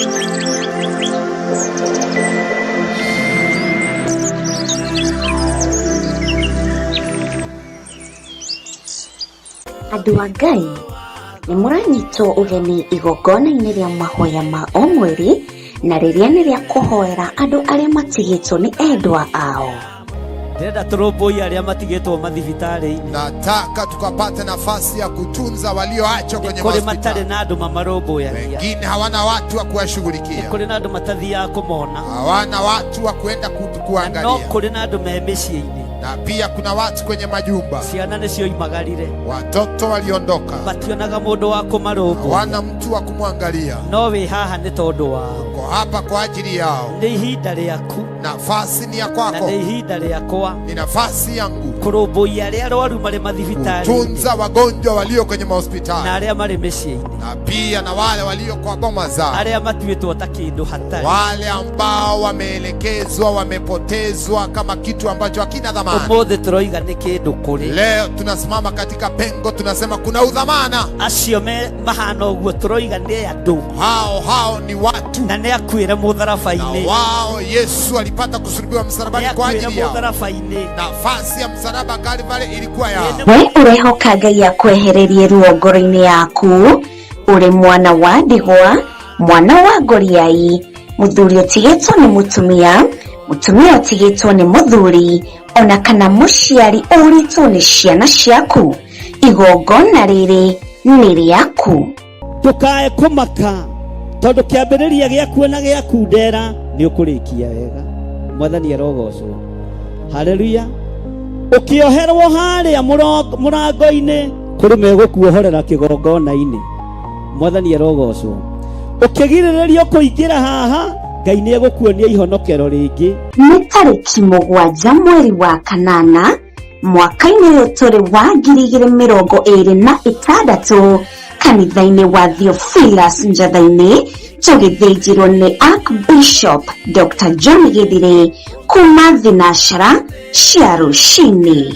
Andũ a Ngai nĩ mũranyitwo ũgeni igongona-inĩ rĩa mahoya ma o mweri, na rĩrĩa nĩ rĩa kũhoera andũ arĩa matigĩtwo nĩ endwa ao. Ndĩrenda tũrũmbũiye arĩa matigĩtwo mathibitarĩ-inĩ. Nataka tukapate nafasi ya kutunza walioachwa kwenye hospitali. Matarĩ na andũ mamarũmbũyagia. Wengine hawana watu wa kuwashughulikia. Kũrĩ na andũ matathiaga kũmona. Hawana watu wa kwenda kuangalia. No kũrĩ na andũ me mĩciĩ-inĩ. Na pia kuna watu kwenye majumba. Ciana nĩcio imagarire. Watoto waliondoka. Mationaga mũndũ wa kũmarũmbũya. Hawana mtu wa kumwangalia. No wĩ haha nĩ tondũ wao. Uko hapa kwa ajili yao. Nĩ ihinda rĩaku. Nafasi ni ya kwako. Na nĩ ihinda rĩakwa. Ni nafasi yangu. Kũrũmbũiya arĩa arwaru marĩ mathibitarĩ. Kutunza wagonjwa walio kwenye mahospitali. Na arĩa marĩ mĩciĩ-inĩ. Na pia na wale walio kwa boma zao. Arĩa matuĩtwo ta kĩndũ hatarĩ. Wale ambao wameelekezwa, wamepotezwa kama kitu ambacho hakina dhamana. Ũmũthĩ tũroiga nĩ kĩndũ kũrĩ. Leo tunasimama katika pengo, tunasema kuna udhamana. Acio mahana ũguo tũroiga nĩ andũ. Hao ni watu. Na nĩ akuĩre mũtharaba-inĩ. Na wao Yesu alipata kusulubiwa msalabani kwa ajili yao. Nafasi ya msalaba Kalvari ilikuwa yao. We ũrehoka Ngai akwehererie ruo ngoro-inĩ yaku, ũrĩ mwana wa ndigwa, mwana wa ngoriai, mũthuri ũtigĩtwo nĩ mũtumia, mũtumia ũtigĩtwo nĩ mũthuri, ona kana mũciari ũritwo nĩ ciana ciaku, igongona rĩrĩ nĩ rĩaku. Ndũkae kũmaka, tondũ kĩambĩrĩria gĩaku na gĩakundera nĩ ũkũrĩkia wega. Mwathani arogocwo. Haleluya. Ukioherwo harĩa mũrango-inĩ kũrĩ megũkuohorera kĩgongona-inĩ. Mwathani arogocwo. Ukĩgirĩrĩrio kũingĩra haha, Ngai nĩ egũkuonia ihonokero rĩngĩ. Nĩ tarĩki 7 mweri wa kanana, mwaka-inĩ ũyũ tũrĩ wa 2026, kanitha-inĩ wa Theophilus Njatha-inĩ, tũgĩthĩnjĩrwo nĩ Archbishop Dr. John Gĩthire kuma thinashara cia rũcinĩ.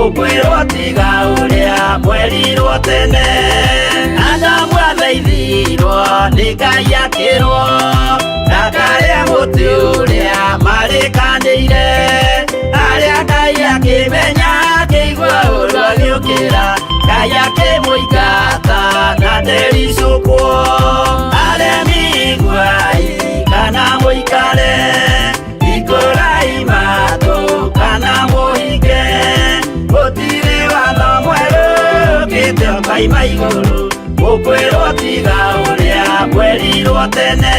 Ũkwĩrwo tiga ũrĩa mwerirwo tene, Adamu athaithirwo nĩ Ngai akĩrwo ndakarĩe mũtĩ ũrĩa marĩkanĩire, arĩa Ngai akĩmenya akĩigua ũru agĩũkĩra, Ngai akĩmũingata na ndericũkwo. Aremi iguai kana mũikare, ikũrai matũ kana mũhinge, gũtirĩ watho mwerũ ũkĩte ũkaima igũrũ, ũkwĩrwo tiga ũrĩa mwerirwo tene.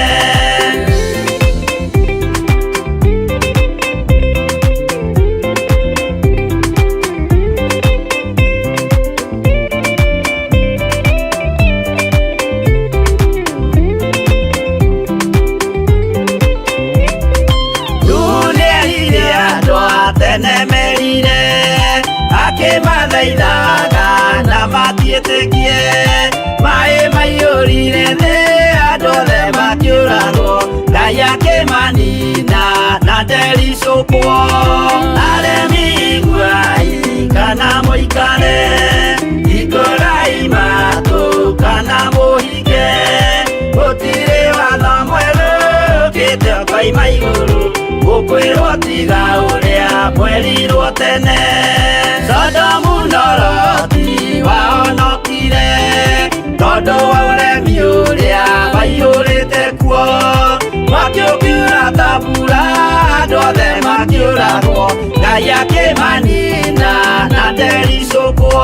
Akĩmathaithaga na matiĩtĩkie, maĩ maiyũrire thĩ andũ othe makĩũragwo, Ngai akĩmanina na ndericũkwo. Aremi iguai mwerirwo tene Sodomu na Loti wahonokire tondu wa uremi uria waiyurite kuo mwaki ukiura ta mbura andu othe makiuragwo Ngai akimanina na ndericũkwo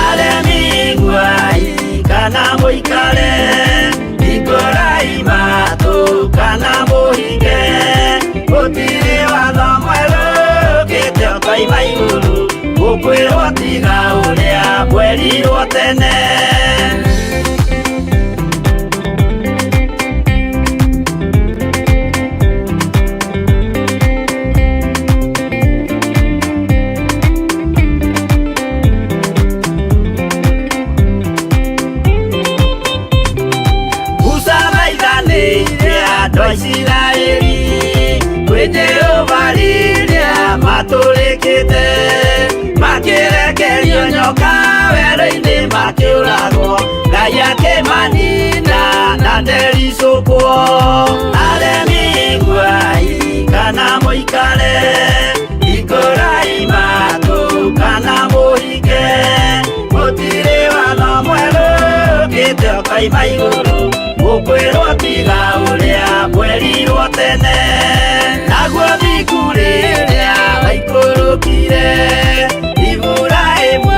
aremi iguai kana muikare ikurai matu kana muhinge gutiri watho mwerũ ukite ukoima igũrũ gukwirwo tiga uria mwerirwo tene Israeli kwe Jehova riria maturikite makirekerio nyoka wero-ini makiuragwo Ngai akimanina na ndericũkwo aremi iguai kana muikare ikurai matu kana muhinge gutiri watho mwerũ ukite ukoima igũrũ gukwirwo tiga uria mwerirwo tene naguo thiku riria waikurukire Iburaimu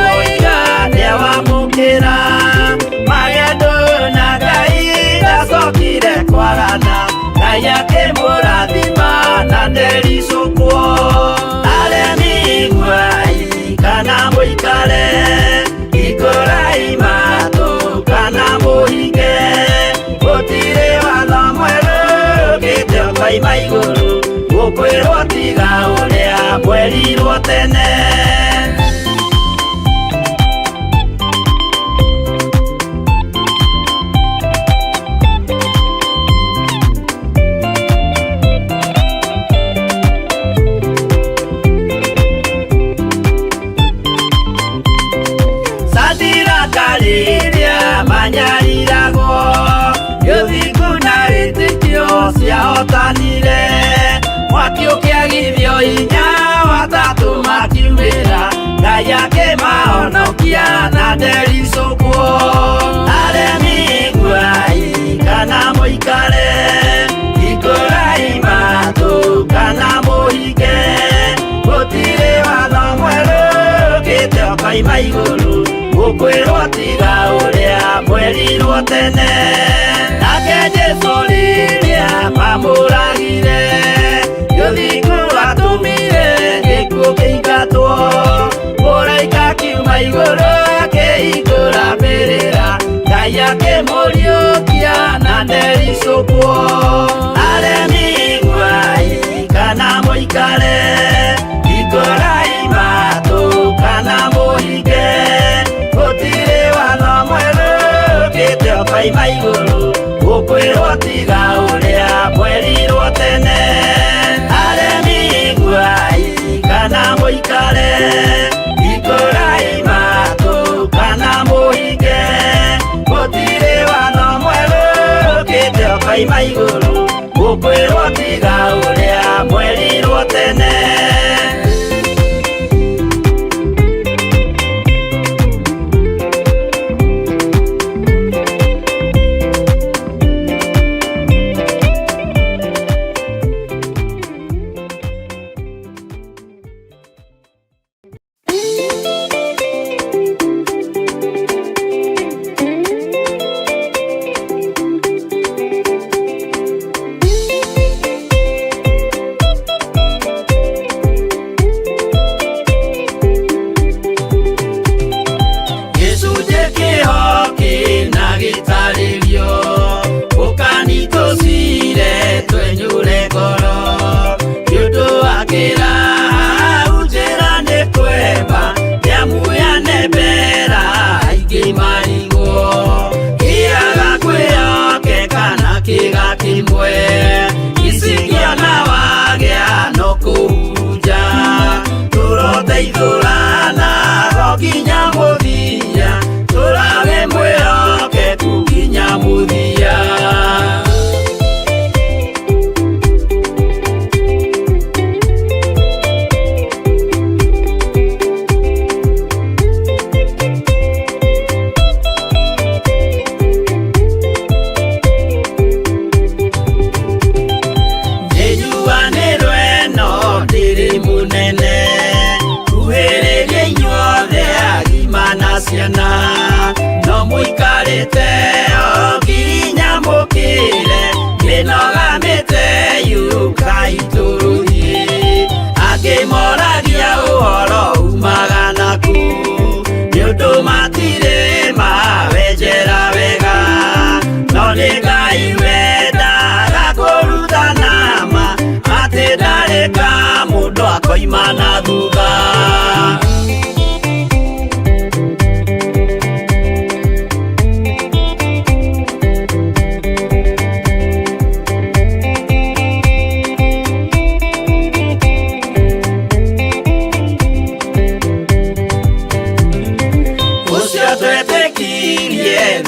niawamukira magendo na Ngai ndacokire kwarana Ngai akimũrathima na ndericũkwo aremi iguai kana muikare ikurai matu kana muhinge gutiri watho mwerũ ukite ukoima igũrũ gukwirwo tiga uria mwerirwo tene Sadiraka riria manyariragwo gĩthingu na wĩtĩkio ciahotanire mwaki ũkĩagithio hinya watatũ makiumĩra Ngai akĩmahonokia na ndericũkwo aremi iguai kana muikare ikurai matu kana muhinge gutiri watho mwerũ ukite ukoima igũrũ gukwirwo tiga uria mwerirwo tene nake Jesu riria mamũragire gĩthingu atumire gĩkuũ kĩingatwo mũraika akiuma igũrũ akĩhingũra mbĩrĩra Ngai akĩmũriũkia na ndericũkwo aremi iguai kana muikare ikurai matu kana muhinge gutiri watho mwerũ ukite ukoima igũrũ gukwirwo tiga uria mwerirwo tene aremi iguai kana muikare ikurai matu kana muhinge gutiri watho mwerũ ukite ukoima igũrũ gukwirwo tiga uria mwerirwo tene ciana no muikarite o nginya mukire kinogamite yuka ituruhi akimoragia uhoro umaga naku niundu matire mawenjera wega no ni Ngai wendaga kuruta nama ati ndareka mundu akoima na thutha.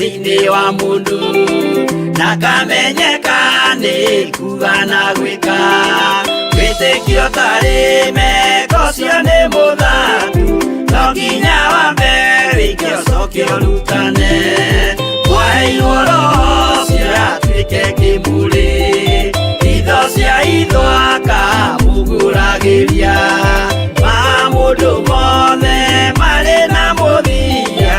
Thini wa mundu na kamenyeka ni kuga na gwika witikio tari meko cio ni muthatu no nginya wambe wikio cokio rutane waheirwo roho cia tuike kimuri itho cia ithwaka muguragiria ma mundu mothe mari na muthia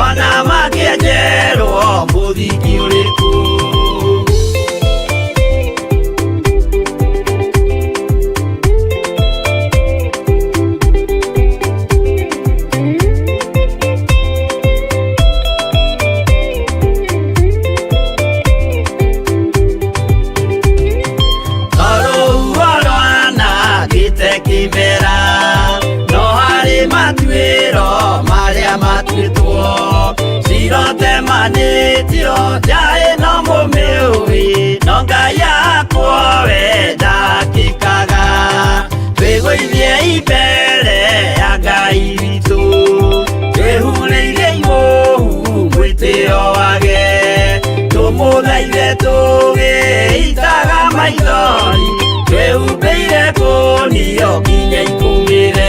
ona makienjerwo muthiki uriku. Cirote manitio jae no mumiui no Ngai akwa wenda kikaga twigũithie imbere ya Ngai witũ twĩhurĩirie imuhu mwĩtĩo wage tũmũthaithe tũgĩitaga maithori twĩhumbĩire ngũnio nginya ikumĩre.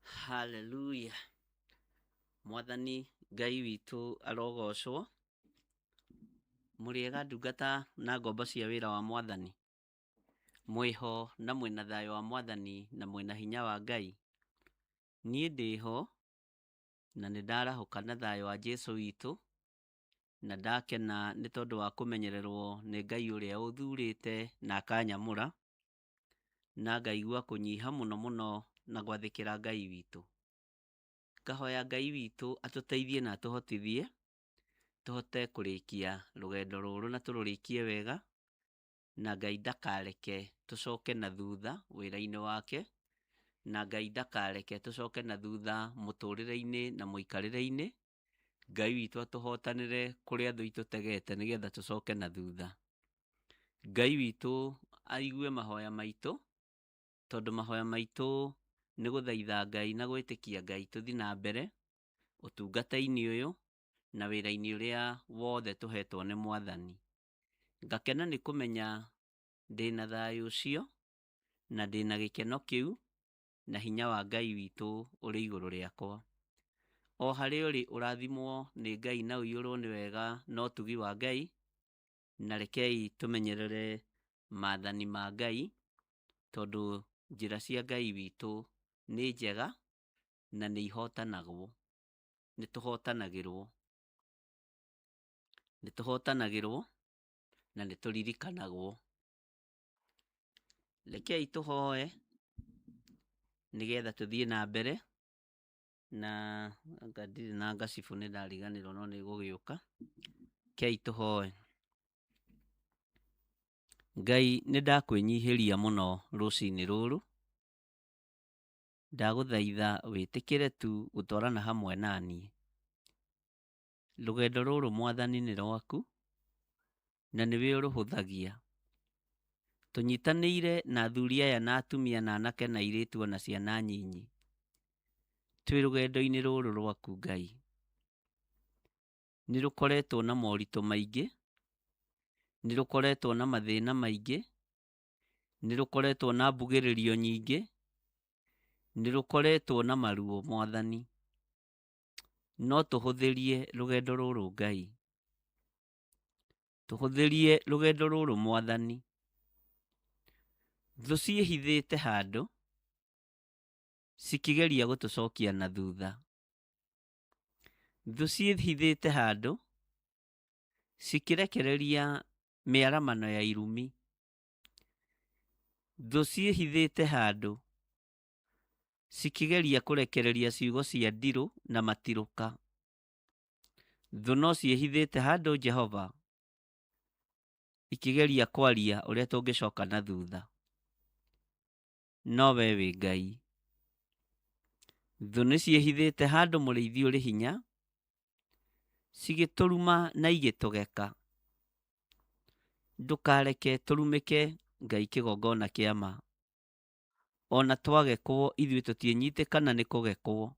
Haleluya. Mwathani Ngai witũ arogocwo. Mũrĩega ndungata na ngombo cia wĩra wa Mwathani. Mwĩho na mwĩna thayũ wa Mwathani na mwĩna hinya wa Ngai. Niĩ ndĩho na nĩndarahũka na thayũ wa Jesũ witũ na ndakena nĩ tondũ wa kũmenyererwo nĩ Ngai ũrĩa ũthurĩte na akanyamũra na ngaigua kũnyiha mũno mũno na gwathĩkĩra Ngai witũ. Ngahoya Ngai witũ atũteithie na atũhotithie tũhote kũrĩkia rũgendo rũrũ na tũrũrĩkie wega na Ngai ndakareke tũcoke na thutha wĩra-inĩ wake na Ngai ndakareke tũcoke na thutha mũtũrĩre-inĩ na mũikarĩre-inĩ. Ngai witũ atũhotanĩre kũrĩa thũ itũtegete nĩgetha tũcoke na thutha. Ngai witũ aigue mahoya maitũ tondũ mahoya maitũ nĩ gũthaitha Ngai na gwĩtĩkia Ngai tũthi na mbere ũtungata-inĩ ũyũ na wĩra-inĩ ũrĩa wothe tũhetwo nĩ Mwathani. Ngakena nĩ kũmenya ndĩna thayũ ũcio na ndĩna gĩkeno kĩu na hinya wa Ngai witũ ũrĩ igũrũ rĩakwa. O harĩa ũrĩ ũrathimwo nĩ Ngai na ũiyũrwo nĩ wega na ũtugi wa Ngai, na rekei tũmenyerere maathani ma Ngai tondũ njĩra cia Ngai witũ nĩ njega na nĩ ihotanagwo. Nĩtũhotanagĩrwo na nĩtũririkanagwo. Rekei tũhoe nĩgetha tũthiĩ na mbere na ndirĩ na ngacibũ nĩ ndariganĩrwo no nĩ gũgĩũka. Rekei tũhoe. Ngai nĩ ndakwĩnyihĩria mũno rũcinĩ rũrũ. Ndagũthaitha wĩtĩkĩre tu gũtwarana hamwe naniĩ. Rũgendo rũrũ Mwathani nĩ rwaku, na nĩwe ũrũhũthagia. Tũnyitanĩire na athuri aya na atumia na anake na airĩtu na ciana nyinyi. Twĩ rũgendo-inĩ rũrũ rwaku Ngai. Nĩ rũkoretwo na moritũ maingĩ, nĩ rũkoretwo na mathĩna maingĩ, nĩ rũkoretwo na mbugĩrĩrio nyingĩ, nĩ rũkoretwo na maruo Mwathani. No tũhũthĩrie rũgendo rũrũ Ngai. Tũhũthĩrie rũgendo rũrũ Mwathani. Thũ ciĩhithĩte handũ, cikĩgeria gũtũcokia na thutha. Thũ ciĩhithĩte handũ, cikĩrekereria mĩaramano ya irumi. Thũ ciĩhithĩte handũ, cikĩgeria kũrekereria ciugo cia ndirũ na matirũka. Thũ no ciĩhithĩte handũ Jehova, ikĩgeria kwaria ũrĩa tũngĩcoka na thutha. No we wĩ Ngai. Thũ nĩ ciĩhithĩte handũ Mũrĩithi ũrĩ hinya, cigĩtũruma na igĩtũgeka. Ndũkareke tũrumĩke Ngai kĩgongona kĩa ma. Ona twagekwo ithuĩ tũtiĩnyitĩkana nĩ kũgekwo.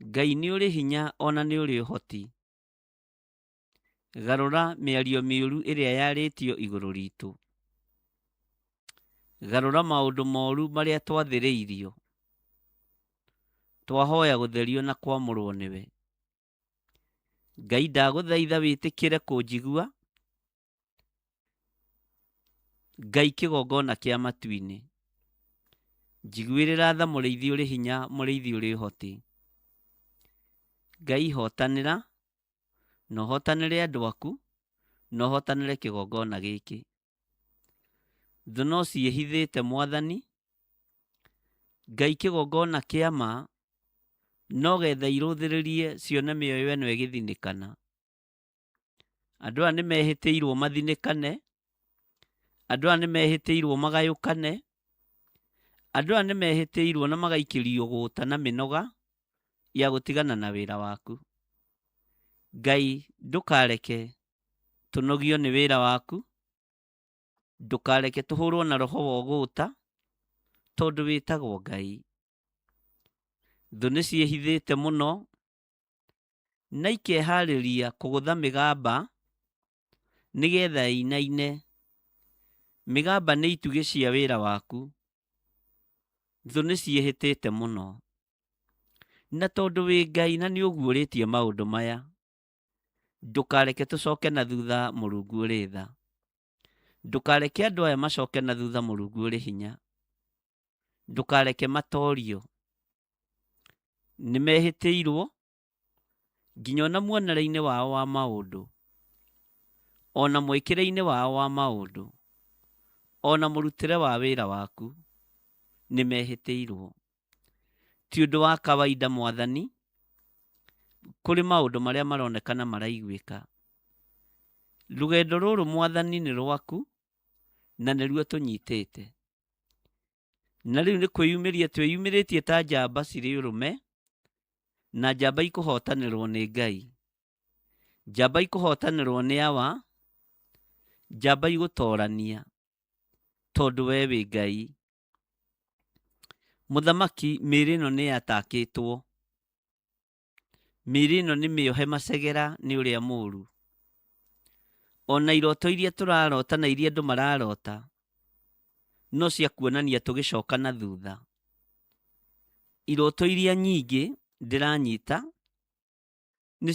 Ngai nĩ ũrĩ hinya ona nĩ ũrĩ ũhoti. Garũra mĩario mĩũru ĩrĩa yarĩtio igũrũ ritũ. Garũra maũndũ moru marĩa twathĩrĩirio. Twahoya gũtherio na kwamũrwo nĩwe. Ngai ndagũthaitha wĩtĩkĩre kũnjigua. Ngai kĩgongona kĩa matu-inĩ. Njiguĩrĩra tha Mũrĩithi ũrĩ hinya, Mũrĩithi ũrĩ ũhoti. Ngai hotanĩra, na ũhotanĩre andũ aku, na ũhotanĩre kĩgongona gĩkĩ. Thũ no ciĩhithĩte Mwathani. Ngai kĩgongona kĩa ma, no getha irũthĩrĩrie cione mĩoyo ĩno ĩgĩthinĩkana. Andũ aya nĩ mehĩtĩirwo mathinĩkane. Andũ aya nĩ mehĩtĩirwo magayũkane. Andũ aya nĩ mehĩtĩirwo na magaikĩrio gũũta na mĩnoga ya gũtigana na wĩra waku. Ngai ndũkareke tũnogio nĩ wĩra waku. Ndũkareke tũhũrwo na roho wa ũgũta, tondũ wĩtagwo Ngai. Thũ nĩ ciĩhithĩte mũno, na ikeharĩria kũgũtha mĩgamba, nĩgetha ĩinaine. Mĩgamba nĩ itugĩ cia wĩra waku. Thũ nĩ ciĩhĩtĩte mũno. Na tondũ wĩ Ngai na nĩ ũguũrĩtie maũndũ maya, ndũkareke tũcoke na thutha Mũrungu ũrĩ tha. Ndũkareke andũ aya macoke na thutha Mũrungu ũrĩ hinya. Ndũkareke matoorio. Nĩ mehĩtĩirwo nginya ona muonere-inĩ wao wa maũndũ, ona mwĩkĩre-inĩ wao wa maũndũ, ona mũrutĩre wa wĩra waku. Nĩ mehĩtĩirwo. Ti ũndũ wa kawaida Mwathani, kũrĩ maũndũ marĩa maronekana maraiguĩka. Rũgendo rũrũ Mwathani nĩ rwaku, na nĩruo tũnyitĩte. Na rĩu nĩ kwĩyumĩria twĩyumĩrĩtie ta njamba cirĩ ũrũme, na njamba ikũhotanĩrwo nĩ Ngai. Njamba ikũhotanĩrwo nĩ awa, njamba igũtoorania, tondũ we wĩ Ngai. Mũthamaki, mĩĩrĩ ĩno nĩ yatakĩtwo. Mĩĩrĩ ĩno nĩ mĩohe macegera nĩ ũrĩa mũũru. Ona iroto iria tũrarota na iria andũ mararota, no cia kuonania tũgĩcoka na thutha. Iroto iria nyingĩ ndĩranyita nĩ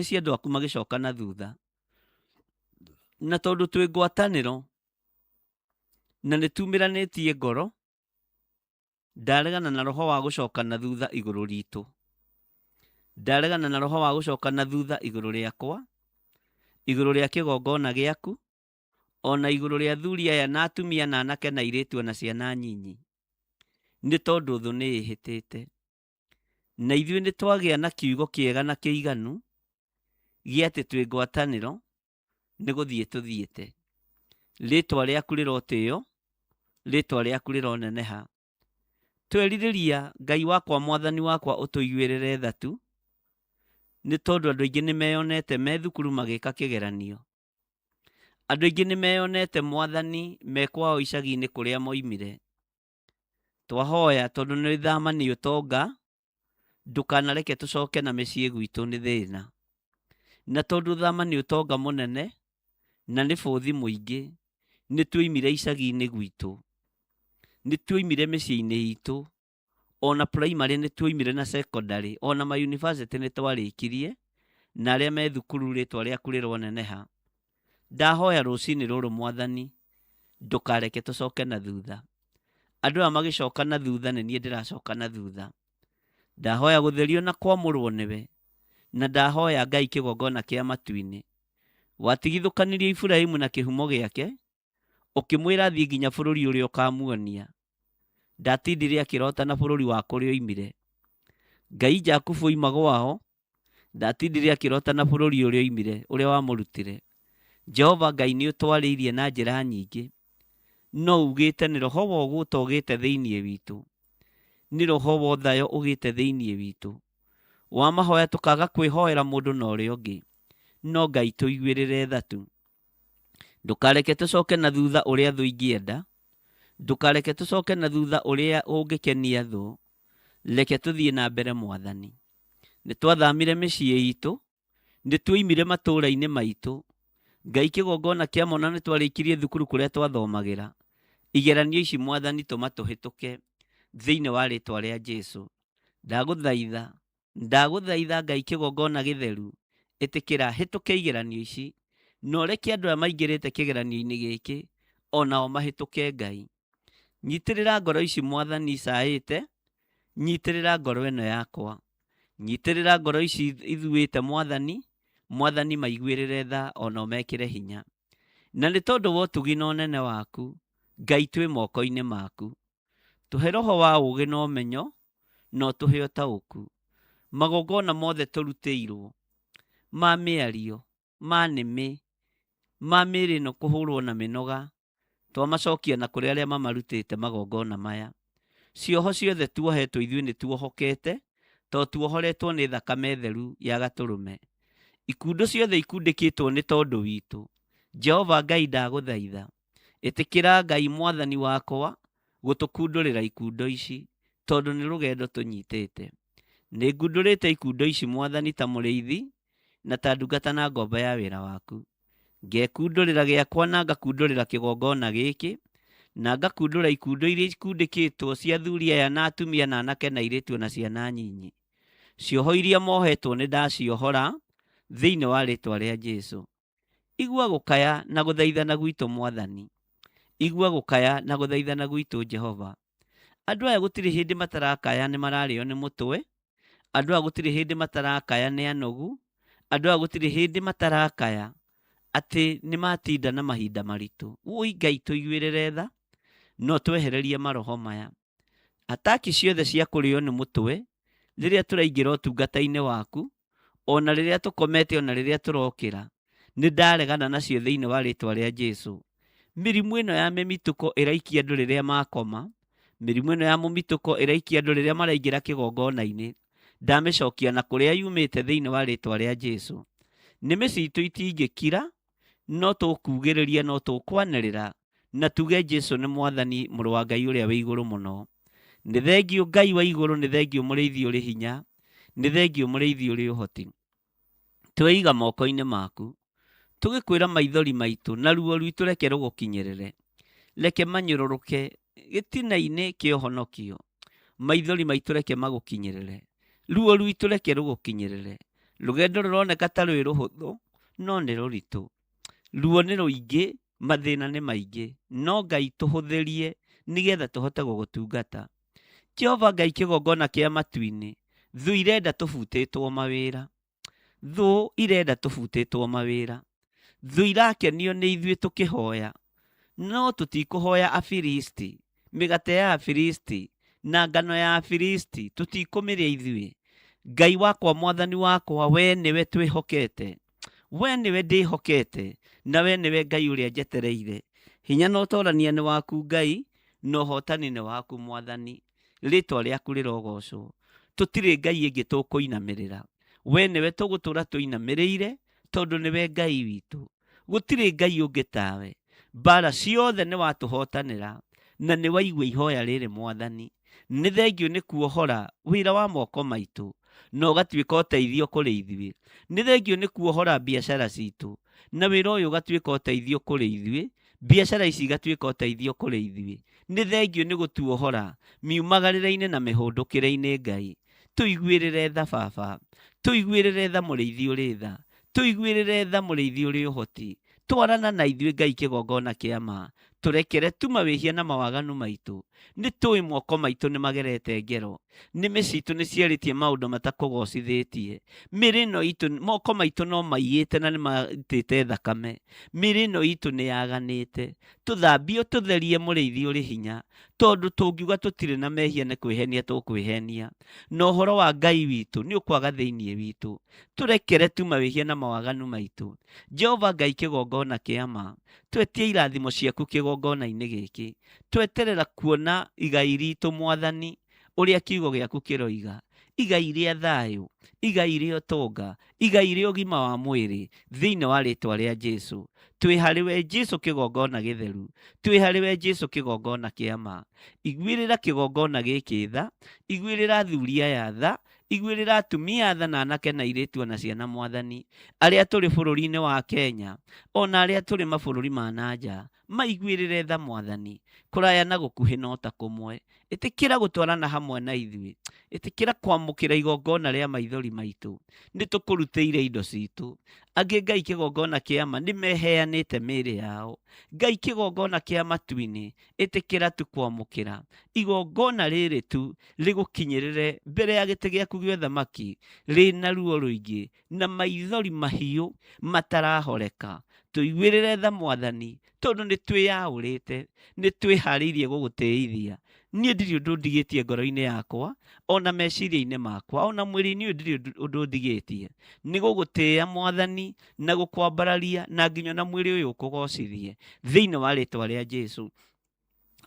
cia andũ aku magĩcoka na thutha. Na tondũ twĩ ngwatanĩro, na nĩ tumĩranĩtie ngoro, ndaregana na roho wa gũcoka na thutha igũrũ ritũ. Ndaregana na roho wa gũcoka na thutha igũrũ rĩakwa, igũrũ rĩa kĩgongona gĩaku, ona igũrũ rĩa athuri aya na atumia na anake na airĩtu na ciana nyinyi. Nĩ tondũ thũ nĩ ĩhĩtĩte. Na ithuĩ nĩ twagĩa na kiugo kĩega na kĩiganu gĩa atĩ twĩ ngwatanĩro nĩ gũthiĩ tũthiĩte. Rĩtwa rĩaku rĩrotĩo, rĩtwa rĩaku rĩroneneha. Twerirĩria Ngai wakwa Mwathani wakwa ũtũiguĩrĩre tha tu, nĩ tondũ andũ aingĩ nĩ meyonete me thukuru magĩka kĩgeranio. Andũ aingĩ nĩ meyonete Mwathani me kwao icagi-inĩ kũrĩa moimire. Twahoya tondũ nĩ thama nĩ ũtonga, ndũkanareke tũcoke na mĩciĩ gwitũ nĩ thĩna. Na tondũ thama nĩ ũtonga mũnene na nĩ bũthi mũingĩ, nĩ tuoimire icagi-inĩ gwitũ, nĩ tuoimire mĩciĩ-inĩ itũ, ona primary nĩ tuoimire na secondary, ona ma university nĩ twarĩkirie, na arĩa me thukuru rĩtwa rĩaku rĩroneneha. Ndahoya rũcinĩ rũrũ Mwathani, ndũkareke tũcoke na thutha. Andũ aya magĩcoka na thutha nĩ niĩ ndĩracoka na thutha. Ndahoya gũtherio na kwamũrwo nĩwe, na ndahoya Ngai kĩgongona kĩa matu-inĩ. Watigithũkanirie Iburahĩmu na kĩhumo gĩake, ũkĩmwĩra athiĩ nginya bũrũri ũrĩa ũkamuonia. Ndatindire akĩrota na bũrũri wa kũrĩa oimire. Ngai Jakubu oima gwao, ndatindire akĩrota na bũrũri ũrĩa oimire, ũrĩa wamũrutire. Jehova Ngai nĩ ũtwarĩirie na njĩra nyingĩ, no ugĩte nĩ roho wa ũgũta ũgĩte thĩiniĩ witũ, nĩ roho wa thayũ ũgĩte thĩiniĩ witũ. Wamahoya tũkaga kwĩhoera mũndũ na ũrĩa ũngĩ, no Ngai tũiguĩrĩre tha tu. Ndũkareke tũcoke na thutha ũrĩa thũ ingĩenda, ndũkareke tũcoke na thutha ũrĩa ũngĩkenia thũ, reke tũthiĩ na mbere Mwathani. Nĩ twathamire mĩciĩ itũ, nĩ tuoimire matũũra-inĩ maitũ. Ngai kĩgongona kĩa mwana nĩ twarĩkirie thukuru kũrĩa twathomagĩra. Igeranio ici Mwathani tũmatũhĩtũke thĩinĩ wa rĩtwa rĩa Jesũ. Ndagũthaitha Ngai kĩgongona gĩtheru, ĩtĩkĩra hĩtũke igeranio ici, na ũreke andũ aya maingĩrĩte kĩgeranio-inĩ gĩkĩ, onao mahĩtũke Ngai. Nyitĩrĩra ngoro ici Mwathani icaĩte, nyitĩrĩra ngoro ĩno yakwa, nyitĩrĩra ngoro ici ithuĩte Mwathani maiguĩrĩre tha ona ũmekĩre hinya. Na nĩ tondũ wa ũtugi na ũnene waku, Ngai twĩ moko-inĩ maku. Tũhe roho wa ũũgĩ na ũmenyo, no tũhe ũtaũku. Magongona mothe tũrutĩirwo, ma mĩario, ma nĩmĩ, ma mĩĩrĩ ĩno kũhũrwo na mĩnoga, twamacokia na kũrĩ arĩa mamarutĩte magongona maya. Cioho ciothe tuohetwo ithuĩ nĩ tuohokete, to tuohoretwo nĩ thakame theru ya Gatũrũme. Ikundo ciothe ikundĩkĩtwo nĩ tondũ witũ. Jehova Ngai ndagũthaitha, ĩtĩkĩra Ngai Mwathani wakwa gũtũkundũrĩra ikundo ici, tondũ nĩ rũgendo tũnyitĩte. Nĩ ngundũrĩte ikundo ici Mwathani ta mũrĩithi, na ta ndungata na ngombo ya wĩra waku. Ngekundũrĩra gĩakwa na ngakundũrĩra kĩgongona gĩkĩ, na ngakundũra ikundo iria ikundĩkĩtwo cia athuri aya na atumia na anake na airĩtu na ciana nyinyi. Cioho iria mohetwo nĩ ndaciohora thĩinĩ wa rĩtwa rĩa Jesũ. Igua gũkaya na gũthaithana gwitũ Mwathani. Igua gũkaya na gũthaithana gwitũ Jehova. Andũ aya gũtirĩ hĩndĩ matarakaya nĩ mararĩo nĩ mũtwe. Andũ aya gũtirĩ hĩndĩ matarakaya nĩ anogu. Andũ aya gũtirĩ hĩndĩ matarakaya atĩ nĩ matinda na mahinda maritũ. Woi Ngai tũiguĩrĩre tha, no twehererie maroho maya. Ataki ciothe cia kũrĩo nĩ mũtwe rĩrĩa tũraingĩra ũtungata-inĩ waku, ona rĩrĩa tũkomete ona rĩrĩa tũrokĩra, nĩ ndaregana nacio thĩinĩ wa rĩtwa rĩa Jesũ. Mĩrimũ ĩno ya mĩmitũko ĩraikia andũ rĩrĩa makoma, mĩrimũ ĩno ya mũmitũko ĩraikia andũ rĩrĩa maraingĩra kĩgongona-inĩ, ndamĩcokia na kũrĩa yumĩte thĩinĩ wa rĩtwa rĩa Jesũ. Nĩmĩ citũ itingĩkira, no tũkugĩrĩria, no tũkwanĩrĩra, na tuge Jesũ nĩ Mwathani, mũrũ wa Ngai ũrĩa wĩ igũrũ mũno. Nĩ thengiũ Ngai wa igũrũ, nĩ thengiũ mũrĩithi ũrĩ hinya, nĩ thengiũ mũrĩithi ũrĩ ũhoti. Tweiga moko-inĩ maku, tũgĩkwĩra maithori maitũ na ruo rwitũ reke rũgũkinyĩrĩre. Reke manyũrũrũke gĩtina-inĩ kĩa ũhonokio. Maithori maitũ reke magũkinyĩrĩre. Ruo rwitũ reke rũgũkinyĩrĩre. Rũgendo rũroneka ta rwĩ rũhũthũ, no nĩ rũritũ. Ruo nĩ rũingĩ, mathĩna nĩ maingĩ, no Ngai tũhũthĩrie nĩgetha tũhote gũgũtungata. Jehova Ngai kĩgongona kĩa matu-inĩ, thũ irenda tũbutĩtwo mawĩra. Thũ irenda tũbutĩtwo mawĩra. Thũ irakenio nĩ ithuĩ tũkĩhoya, no tũtikũhoya Afilisti, mĩgate ya Afilisti na ngano ya Afilisti tũtikũmĩrĩa ithuĩ. Ngai wakwa Mwathani wakwa, we nĩwe twĩhokete, we nĩwe ndĩhokete, na we nĩwe Ngai ũrĩa njetereire. hinya na ũtorania nĩ waku Ngai, na ũhotani nĩ waku Mwathani. Rĩĩtwa rĩaku rĩrogocwo. Tũtirĩ Ngai ĩngĩ tũkũinamĩrĩra, we nĩwe tũgũtũra tũinamĩrĩire, tondũ nĩwe Ngai witũ. Gũtirĩ Ngai ũngĩ tawe. Mbara ciothe nĩ watũhotanĩra, na nĩ waigua ihoya rĩrĩ Mwathani. Nĩ thengio nĩ kuohora wĩra wa moko maitũ, na ũgatuĩka ũteithio kũrĩ ithuĩ. Nĩ thengio nĩ kuohora biacara citũ, na wĩra ũyũ ũgatuĩka ũteithio kũrĩ ithuĩ, biacara ici igatuĩka ũteithio kũrĩ ithuĩ. Nĩ thengio nĩ gũtuohora miumagarĩre-inĩ na mĩhũndũkĩre-inĩ Ngai. Tũiguĩrĩre tha Baba, tũiguĩrĩre tha mũrĩithi ũrĩ tha, tũiguĩrĩre tha mũrĩithi ũrĩ ũhoti. Twarana na ithuĩ Ngai kĩgongona kĩa ma, tũrekere tu mawĩhia na mawaganu maitũ. Nĩ tũĩ moko maitũ nĩ magerete ngero, nĩmĩ citũ nĩ ciarĩtie maũndũ matakũgocithĩtie. Mĩrĩ ĩno itũ, moko maitũ no maiyĩte na nĩ matĩte thakame. Mĩrĩ ĩno itũ nĩ yaganĩte. Tũthambie tũtherie mũrĩithi ũrĩ hinya, tondũ tũngiuga tũtirĩ na mehia nĩ kwĩhenia tũkwĩhenia. Na ũhoro wa Ngai witũ nĩ ũkwaga thĩinĩ witũ. Tũrekere tu mawĩhia na mawaganu maitũ. Jehova Ngai kĩgongona kĩa ma, twetie irathimo ciaku kĩgongona-inĩ gĩkĩ. Tweterera kuona igai ritũ Mwathani, ũrĩa kiugo gĩaku kĩroiga. Igai rĩa thayũ, igai rĩa ũtonga, igai rĩa ũgima wa mwĩrĩ, thĩinĩ wa rĩĩtwa rĩa Jesũ. Twĩ harĩ we Jesũ kĩgongona gĩtheru, twĩ harĩ we Jesũ kĩgongona kĩa ma. Iguĩrĩra kĩgongona gĩkĩ tha, iguĩrĩra athuri aya tha, iguĩrĩra atumia tha na anake na airĩtu na ciana Mwathani, arĩa tũrĩ bũrũri-inĩ wa Kenya, ona arĩa tũrĩ mabũrũri ma nanja, maiguĩrĩre tha Mwathani. Kũraya na gũkuhĩ no ta kũmwe. Ĩtĩkĩra gũtwarana hamwe na ithuĩ. Ĩtĩkĩra kwamũkĩra igongona rĩa maithori maitũ. Nĩ tũkũrutĩire indo citũ. Angĩ Ngai kĩgongona kĩa ma nĩ meheanĩte mĩĩrĩ yao. Ngai kĩgongona kĩa matu-inĩ, ĩtĩkĩra tu kwamũkĩra igongona rĩrĩ tu rĩgũkinyĩrĩre mbere ya gĩtĩ gĩaku gĩa ũthamaki, rĩna ruo rũingĩ na maithori mahiũ matarahoreka. Tũiguĩrĩre tha Mwathani, tondũ nĩ twĩyaũrĩte, nĩ twĩharĩirie gũgũtĩithia. Niĩ ndirĩ ũndũ ndigĩtie ngoro-inĩ yakwa, ona meciria-inĩ makwa, ona mwĩrĩ-inĩ ũyũ ndirĩ ũndũ ndigĩtie. Nĩ gũgũtĩĩa Mwathani, na gũkwambararia, na nginya na mwĩrĩ ũyũ ũkũgocithie thĩinĩ wa rĩĩtwa rĩa Jesũ.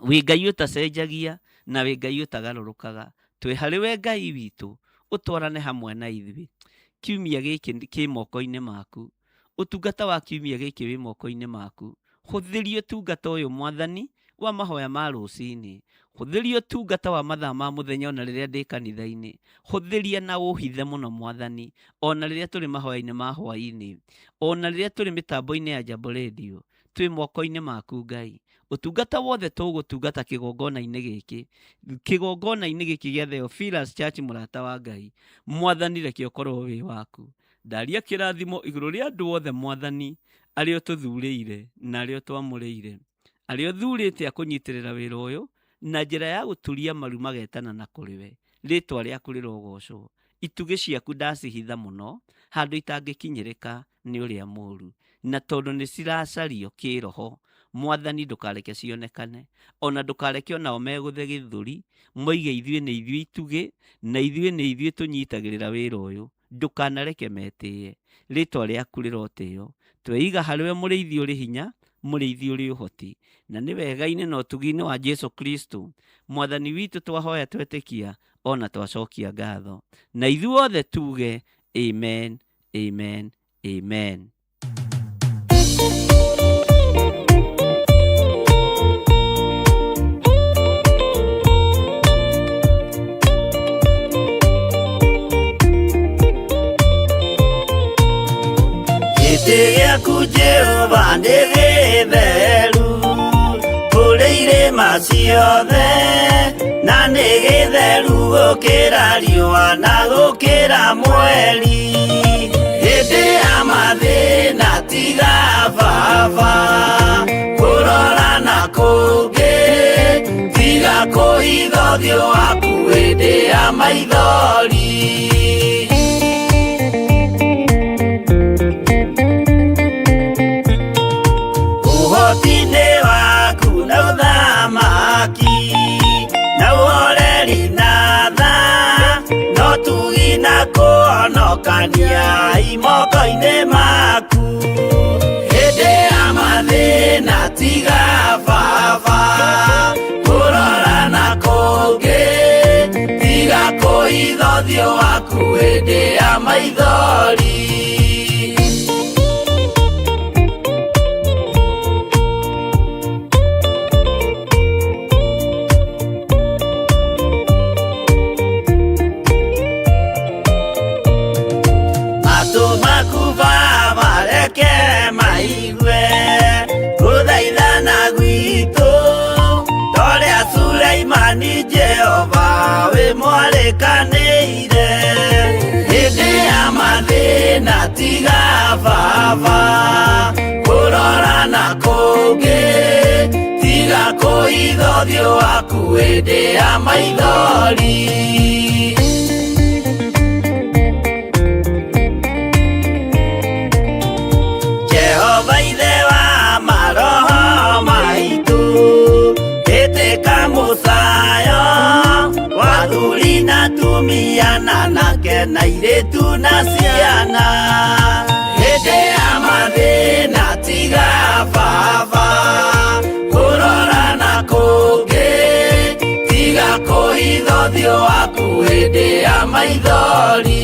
Wĩ Ngai ũtacenjagia, na wĩ Ngai ũtagarũrũkaga. Twĩ harĩ we Ngai witũ, ũtwarane hamwe na ithuĩ. Kiumia gĩkĩ kĩ moko-inĩ maku. Ũtungata wa kiumia gĩkĩ wĩ moko-inĩ maku. Hũthĩrie ũtungata ũyũ Mwathani wa mahoya ma rũcinĩ. Hũthĩrie ũtungata wa mathaa ma mũthenya ona rĩrĩa ndĩ kanitha-inĩ. Hũthĩria na ũhithe mũno Mwathani, ona rĩrĩa tũrĩ mahoya-inĩ ma hwaĩ-inĩ, ona rĩrĩa tũrĩ mĩtambo-inĩ ya Jambo Radio. Twĩ moko-inĩ maku Ngai. Ũtungata wothe tũgũtungata kĩgongona-inĩ gĩkĩ, kĩgongona-inĩ gĩkĩ gĩa Theophilus Church mũrata wa Ngai, Mwathani reke ũkorwo wĩ waku. Ndaria kĩrathimo igũrũ rĩa andũ othe Mwathani, arĩa ũtũthurĩire na arĩa ũtwamũrĩire, arĩa ũthurĩte akũnyitĩrĩra wĩra ũyũ na njĩra ya gũturia maru magetana na kũrĩ we. Rĩĩtwa rĩaku rĩrogocwo. Itugĩ ciaku ndacihitha mũno, handũ itangĩkinyĩrĩka nĩ ũrĩa mũũru. Na tondũ nĩ ciracario kĩroho, Mwathani ndũkareke cionekane, ona ndũkareke onao megũthe gĩthũri, moige ithuĩ nĩ ithuĩ itugĩ, na ithuĩ nĩ ithuĩ tũnyitagĩrĩra wĩra ũyũ. Ndũkanareke metĩye. Rĩĩtwa rĩaku rĩrotĩyo. Tweiga harĩ we mũrĩithi ũrĩ hinya, mũrĩithi ũrĩ ũhoti. Na nĩ wega-inĩ na ũtugi-inĩ wa Jesũ Kristo, Mwathani witũ twahoya twetĩkia, ona twacokia ngatho. Na ithuothe tuge, amen, amen, amen. Gĩtĩ gĩaku Jehova nĩ gĩtheru, kũrĩ irĩma ciothe, na nĩ gĩtheru gũkĩra riũa na gũkĩra mweri. Hĩndĩ ya mathĩna tiga Baba, kũrora na kũngĩ, tiga kũhitha ũthiũ waku hĩndĩ ya maithori. Ũhoti-nĩ waku na ũthamaki, na ũhoreri na tha, no tugi na kũhonokania imoko-inĩ maku. Hĩndĩ ya mathĩna tiga kũhithũthio waku hĩndĩ ya maithori. Matũ maku Baba reke maigue gũthaithana gwitũ torĩa Sulaimani Jehova wĩ mwarĩkanĩire. Hĩndĩ ya mathĩna tiga Baba kũrora na kũngĩ, tiga kũhithũthio waku hĩndĩ ya maithori. Jehova ithe wa maroho maitũ, ĩtĩka mũcayo wa thuri na tumia na anake na airĩtu na ciana. Hĩndĩ ya mathĩna tiga Baba kũrora na kũngĩ, tiga kũhithũthio waku hĩndĩ ya maithori.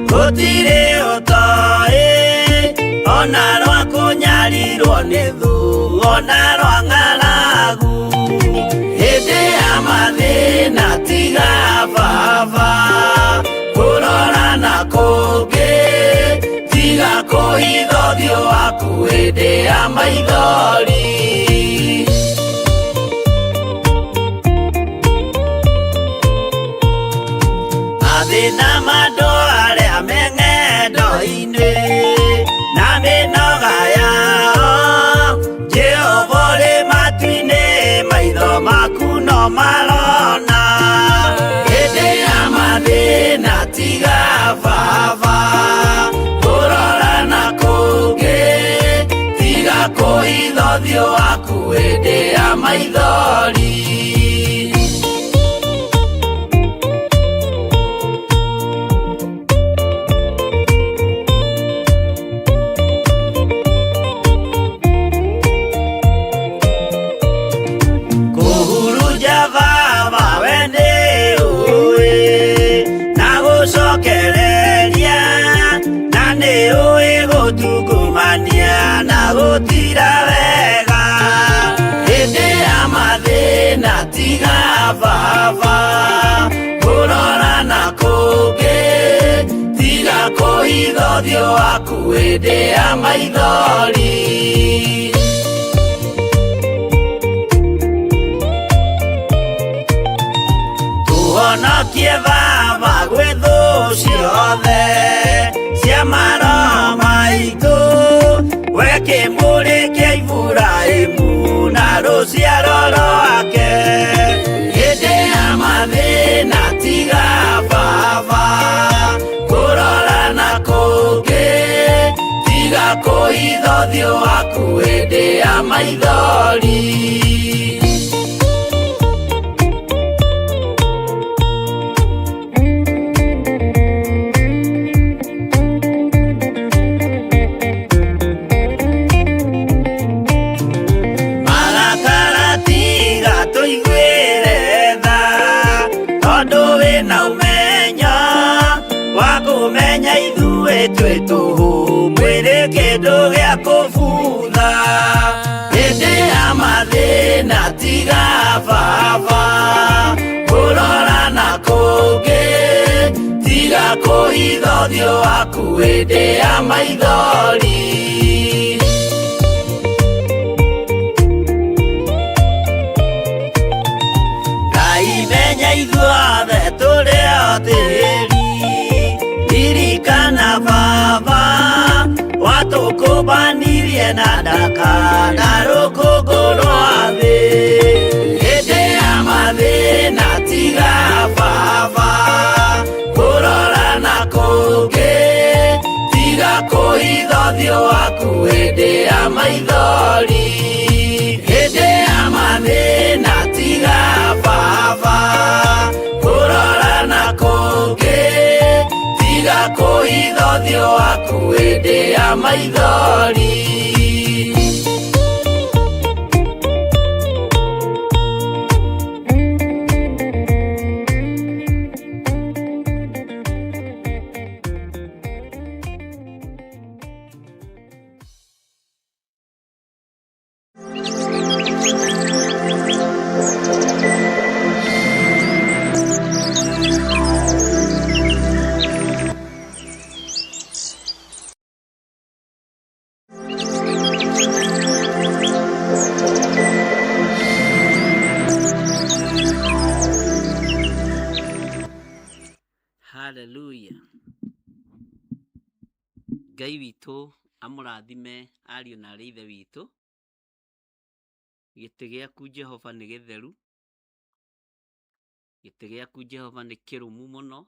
Gũtirĩ ũtoĩ ona rwa kũnyarirwo nĩ thu ona rwa ng'aragu. Hĩndĩ ya mathĩna tiga Baba kũrora na kũngĩ, tiga kũhithũthio waku hĩndĩ ya maithori. Mathĩna mandũ arĩa me ng'endo-inĩ na mĩnoga yao, Jehova ũrĩ matu-inĩ maitho maku no marona. Hĩndĩ ya mathĩna tiga Baba kũrora na kũngĩ, tiga kũhithũthio waku hĩndĩ ya maithori. Na gũtira wega hĩndĩ ya mathĩna tiga Baba kũrora na kũngĩ, tiga kũhithũthio waku hĩndĩ ya maithori. Tũhonokie Baba gwĩ thũ ciothe cia maroho maitũ, we kĩmũrĩ kĩa Iburahĩmu na rũciaro rwake. Hĩndĩ ya mathĩna tiga Baba kũrora na kũngĩ, tiga kũhithũthio waku hĩndĩ ya maithori. Kũmenya ithuĩ twĩ tũhũ mwĩrĩ kĩndũ gĩa kũbutha. Hĩndĩ ya mathĩna tiga Baba kũrora na kũngĩ, tiga kũhithũthio waku hĩndĩ ya maithori. Ngai menya ithuothe tũrĩ o tĩri, ririkana Baba watũkũmbanirie na ndaka na rũkũngũ rwa thĩ. Hĩndĩ ya mathĩna tiga Baba kũrora na kũngĩ, tiga kũhithũthio waku hĩndĩ ya maithori. Hĩndĩ ya mathĩna tiga baba kũrora na kũngĩ tiga kũhitha ũthiũ waku hĩndĩ ya maithori. Haleluya. Ngai witũ amũrathime ariũ na arĩ ithe witũ. Gĩtĩ gĩaku Jehova nĩ gĩtheru. Gĩtĩ gĩaku Jehova nĩ kĩrũmu mũno.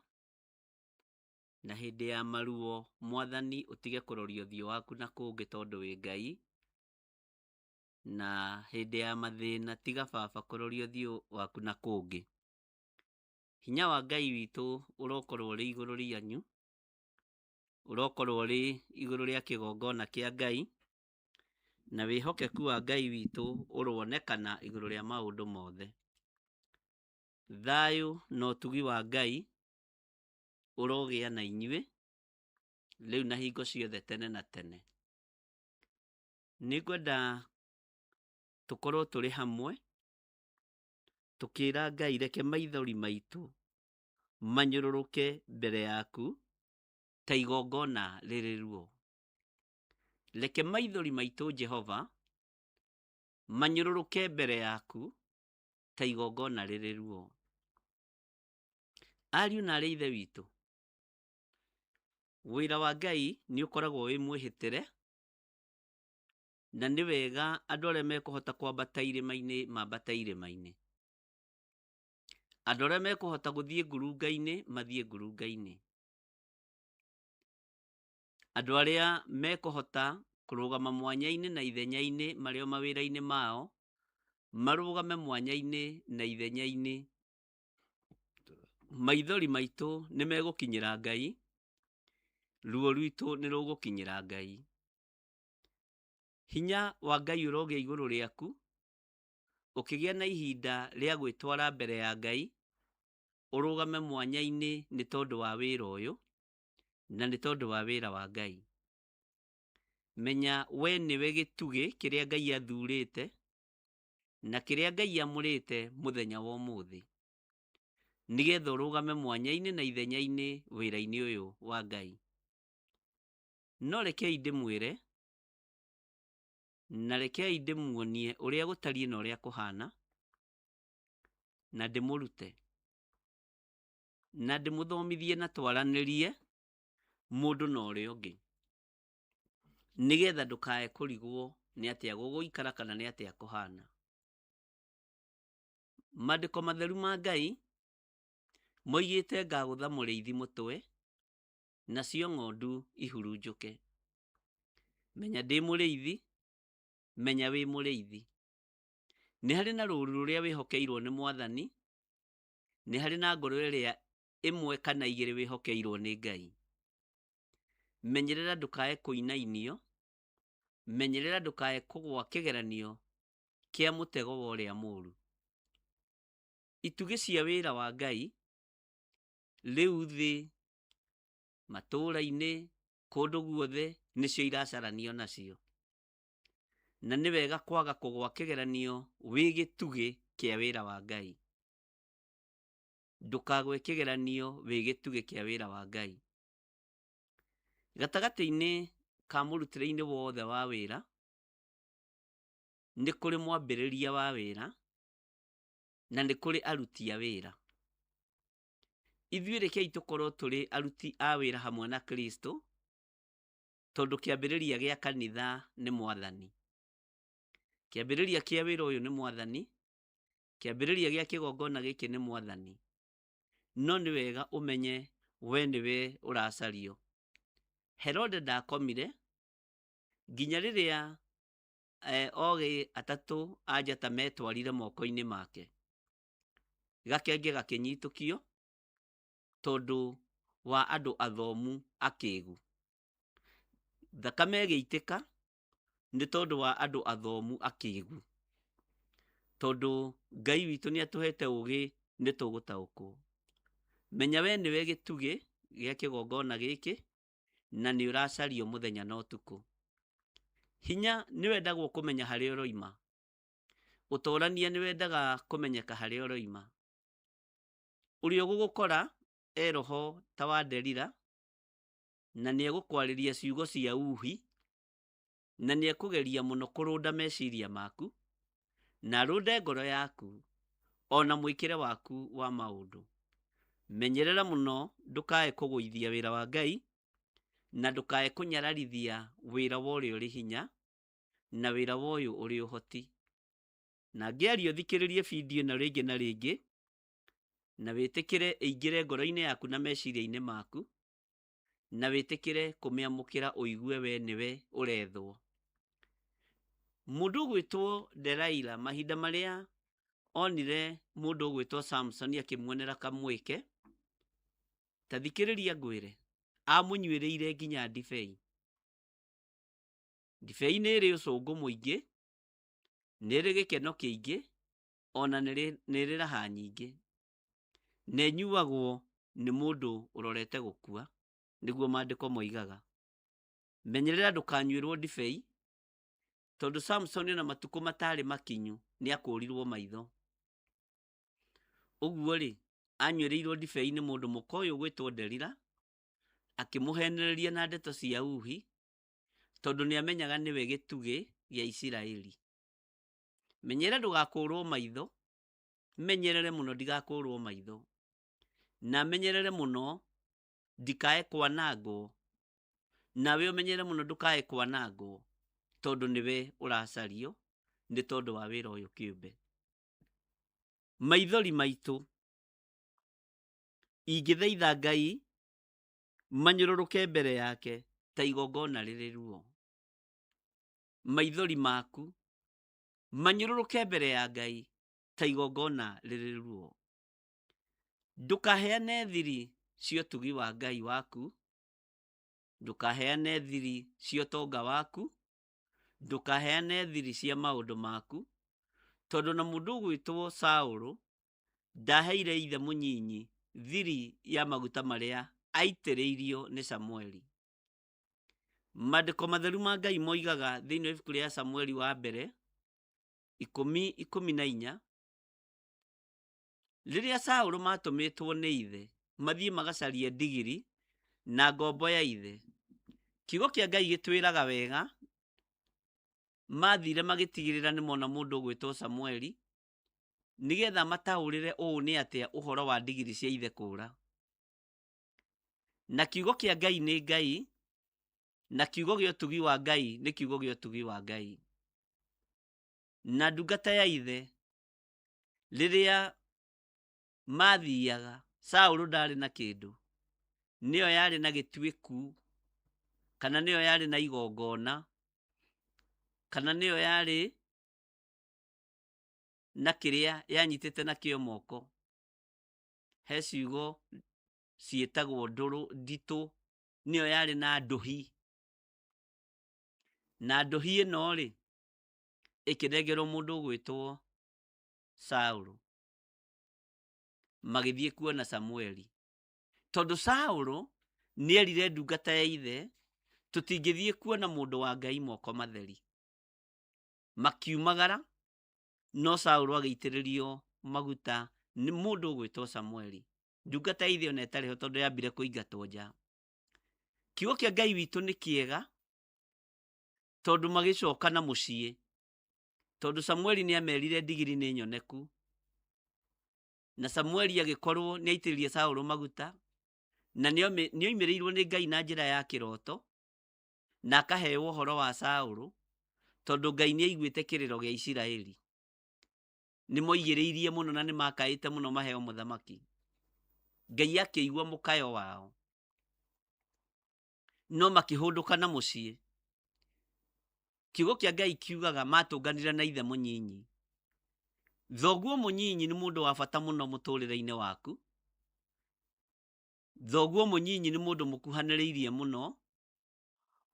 Na hĩndĩ ya maruo Mwathani ũtige kũroria ũthiũ waku na kũngĩ tondũ wĩ Ngai. Na hĩndĩ ya mathĩna tiga baba kũroria ũthiũ waku na kũngĩ. Hinya wa Ngai witũ ũrokorwo ũrĩ igũrũ rĩanyu. Ũrokorwo ũrĩ igũrũ rĩa kĩgongona kĩa Ngai. Na wĩhokeku wa Ngai witũ ũronekana igũrũ rĩa maũndũ mothe. Thayũ na ũtugi wa Ngai ũrogĩa na inyuĩ rĩu na hingo ciothe tene na tene. Nĩngwenda tũkorwo tũrĩ hamwe tũkĩra Ngai reke maithori maitũ manyũrũrũke mbere yaku ta igongona rĩrĩ ruo. Reke maithori maitũ Jehova manyũrũrũke mbere yaku ta igongona rĩrĩ ruo. Ariũ na arĩ ithe witũ, wĩra wa Ngai nĩ ũkoragwo wĩ mwĩhĩtĩre. Na nĩ wega andũ arĩa mekũhota kwambata irĩma-inĩ mambata irĩma-inĩ. Andũ arĩa mekũhota gũthiĩ ngurunga-inĩ mathiĩ ngurunga-inĩ. Andũ arĩa mekũhota kũrũgama mwanya-inĩ na ithenya-inĩ marĩ o mawĩra-inĩ mao marũgame mwanya-inĩ na ithenya-inĩ. Maithori maitũ nĩ megũkinyĩra Ngai. Ruo rwitũ nĩ rũgũkinyĩra Ngai. Hinya wa Ngai ũrogĩa igũrũ rĩaku ũkĩgĩa na ihinda rĩa gwĩtwara mbere ya Ngai. Ũrũgame mwanya-inĩ nĩ tondũ wa wĩra ũyũ na nĩ tondũ wa wĩra wa Ngai. Menya we nĩwe gĩtugĩ kĩrĩa Ngai athurĩte na kĩrĩa Ngai amũrĩte mũthenya wa ũmũthĩ, nĩgetha ũrũgame mwanya-inĩ na ithenya-inĩ wĩra-inĩ ũyũ wa Ngai. No rekei ndĩmwĩre na rekei ndĩmuonie ũrĩa gũtariĩ na ũrĩa kũhana, na ndĩmũrute na ndĩmũthomithie na twaranĩrie mũndũ na ũrĩa ũngĩ, nĩgetha ndũkae kũrigwo nĩ atĩa gũgũikara kana nĩ atĩa kũhana. Maandĩko matheru ma Ngai moigĩte ngagũtha mũrĩithi mũtwe nacio ng'ondu ihurunjũke. Menya ndĩ mũrĩithi, menya wĩ mũrĩithi. Nĩ harĩ na rũũru rũrĩa wĩhokeirwo nĩ Mwathani. Nĩ harĩ na ngoro ĩrĩa ĩmwe kana igĩrĩ wĩhokeirwo nĩ Ngai. Menyerera ndũkae kũinainio. Menyerera ndũkae kũgwa kĩgeranio kĩa mũtego wa ũrĩa mũũru. Itugĩ cia wĩra wa Ngai rĩu thĩ, matũũra-inĩ, kũndũ guothe nĩcio iracaranio nacio. Na nĩ wega kwaga kũgwa kĩgeranio wĩ gĩtugĩ kĩa wĩra wa Ngai. Ndũkagwe kĩgeranio wĩ gĩtugĩ kĩa wĩra wa Ngai. Gatagatĩ-inĩ ka mũrutĩre-inĩ wothe wa wĩra nĩ kũrĩ mwambĩrĩria wa wĩra na nĩ kũrĩ aruti a wĩra. Ithuĩ rekei tũkorwo tũrĩ aruti a wĩra hamwe na Kristo, tondũ kĩambĩrĩria gĩa kanitha nĩ Mwathani. Kĩambĩrĩria kĩa wĩra ũyũ nĩ Mwathani. Kĩambĩrĩria gĩa kĩgongona gĩkĩ nĩ Mwathani. No nĩ wega ũmenye we nĩwe ũracario. Herode ndakomire nginya rĩrĩa ogĩ atatũ anjata metwarire moko-inĩ make. Gakenge gakĩnyitũkio tondũ wa andũ athomu akĩĩgu. Thakame ĩgĩitĩka nĩ tondũ wa andũ athomu akĩĩgu. Tondũ Ngai witũ nĩ atũhete ũgĩ nĩ tũgũtaũkwo. Menya we nĩwe gĩtugĩ gĩa kĩgongona gĩkĩ na nĩ ũracario mũthenya na ũtukũ. Hinya nĩ wendagwo kũmenya harĩa ũroima. Ũtorania nĩ wendaga kũmenyeka harĩa ũroima. Ũrĩa ũgũgũkora roho ta wa Delila na nĩ egũkwarĩria ciugo cia uhi na nĩ ekũgeria mũno kũrũnda meciria maku na rũnde ngoro yaku ona mwĩkĩre waku wa maũndũ. Menyerera mũno ndũkae kũgũithia wĩra wa Ngai na ndũkae kũnyararithia wĩra wa ũrĩa ũrĩ hinya na wĩra wa ũyũ ũrĩ ũhoti. Na ngĩario thikĩrĩrie video ĩno rĩngĩ na rĩngĩ na wĩtĩkĩre ĩingĩre ngoro-inĩ yaku na meciria-inĩ maku na wĩtĩkĩre kũmĩamũkĩra ũigue we nĩwe ũrethwo. Mũndũ ũgwĩtwo Delila mahinda marĩa onire mũndũ ũgwĩtwo Samson akĩmuonera kamwĩke, ta thikĩrĩria ngwĩre, amũnyuĩrĩire nginya ndibei. Ndibei nĩ ĩrĩ ũcũngũ mũingĩ, nĩ ĩrĩ gĩkeno kĩingĩ, ona nĩ ĩrĩ raha nyingĩ. Na ĩnyuagwo nĩ mũndũ ũrorete gũkua, nĩguo maandĩko moigaga. Menyerera ndũkanyuĩrwo ndibei, tondũ Samson na matukũ matarĩ makinyu nĩ akũrirwo maitho. Ũguo rĩ, anyuĩrĩirwo ndibei nĩ mũndũ mũkoyũ ũgwĩtwo Delila, akĩmũhenereria na ndeto cia uhi, tondũ nĩ amenyaga nĩwe gĩtugĩ gĩa Isiraeli. Menyerera ndũgakũrwo maitho, menyerere mũno ndigakũrwo maitho, na menyerere mũno ndikae kwanangwo, nawe ũmenyere mũno ndũkae kwanangwo, tondũ nĩwe ũracario nĩ tondũ wa wĩra ũyũ kĩũmbe. Maithori maitũ ingĩthaitha Ngai manyũrũrũke mbere yake ta igongona rĩrĩ ruo. Maithori maku manyũrũrũke mbere ya Ngai ta igongona rĩrĩ ruo. Ndũkaheane thiri cia ũtugi wa Ngai waku, ndũkaheane thiri cia ũtonga waku, ndũkaheane thiri cia maũndũ maku, tondũ na mũndũ ũgwĩtwo Saũlũ ndaheire ithe mũnyinyi thiri ya maguta marĩa aitĩrĩirio nĩ Samueli. Maandĩko matheru ma Ngai moigaga thĩinĩ wa ibuku rĩa Samueli wa mbere 10:14, rĩrĩa Saũlũ matũmĩtwo nĩ ithe mathiĩ magacarie ndigiri na ngombo ya ithe, kiugo kĩa Ngai gĩtwĩraga wega mathire magĩtigĩrĩra nĩ mona mũndũ ũgwĩtwo Samueli, nĩgetha mataũrĩre ũũ nĩ atĩa ũhoro wa ndigiri cia ithe kũũra. Na kiugo kĩa Ngai nĩ Ngai, na kiugo gĩa ũtugi wa Ngai nĩ kiugo gĩa ũtugi wa Ngai. Na ndungata ya ithe rĩrĩa mathiaga, Saũlũ ndarĩ na kĩndũ, nĩyo yarĩ na gĩtuĩku, kana nĩyo yarĩ na igongona, kana nĩyo yarĩ na kĩrĩa yanyitĩte nakĩo moko. He ciugo ciĩtagwo nditũ, nĩyo yarĩ na ndũhi. Na ndũhi ĩno rĩ, ĩkĩnengerwo mũndũ ũgwĩtwo Saũlũ. Magĩthiĩ kuona Samueli, tondũ Saũlũ nĩerire ndungata ya ithe, tũtingĩthiĩ kuona mũndũ wa Ngai moko matheri. Makiumagara, no Saũlũ agĩitĩrĩrio maguta nĩ mũndũ ũgwĩtwo Samueli. Ndungata ya ithe ona ĩtarĩ ho, tondũ yambire kũingatwo nja. Kiugo kĩa Ngai witũ nĩ kĩega, tondũ magĩcoka na mũciĩ, tondũ Samueli nĩ amerire ndigiri nĩ nyoneku, na Samueli agĩkorwo nĩ aitĩrĩrie Saũlũ maguta, na nĩ oimĩrĩirwo nĩ Ngai na njĩra ya kĩroto, na akaheo ũhoro wa Saũlũ, tondũ Ngai nĩ aiguĩte kĩrĩro gĩa Isiraeli. Nĩ moigĩrĩirie mũno na nĩ makaĩte mũno maheo mũthamaki. Ngai akĩigua mũkayo wao, no makĩhũndũka na mũciĩ. kiugo kĩa Ngai kiugaga matũnganire na ithe mũnyinyi. Thoguo mũnyinyi nĩ mũndũ wa bata mũno mũtũrĩre-inĩ waku. Thoguo mũnyinyi nĩ mũndũ mũkuhanĩrĩirie mũno.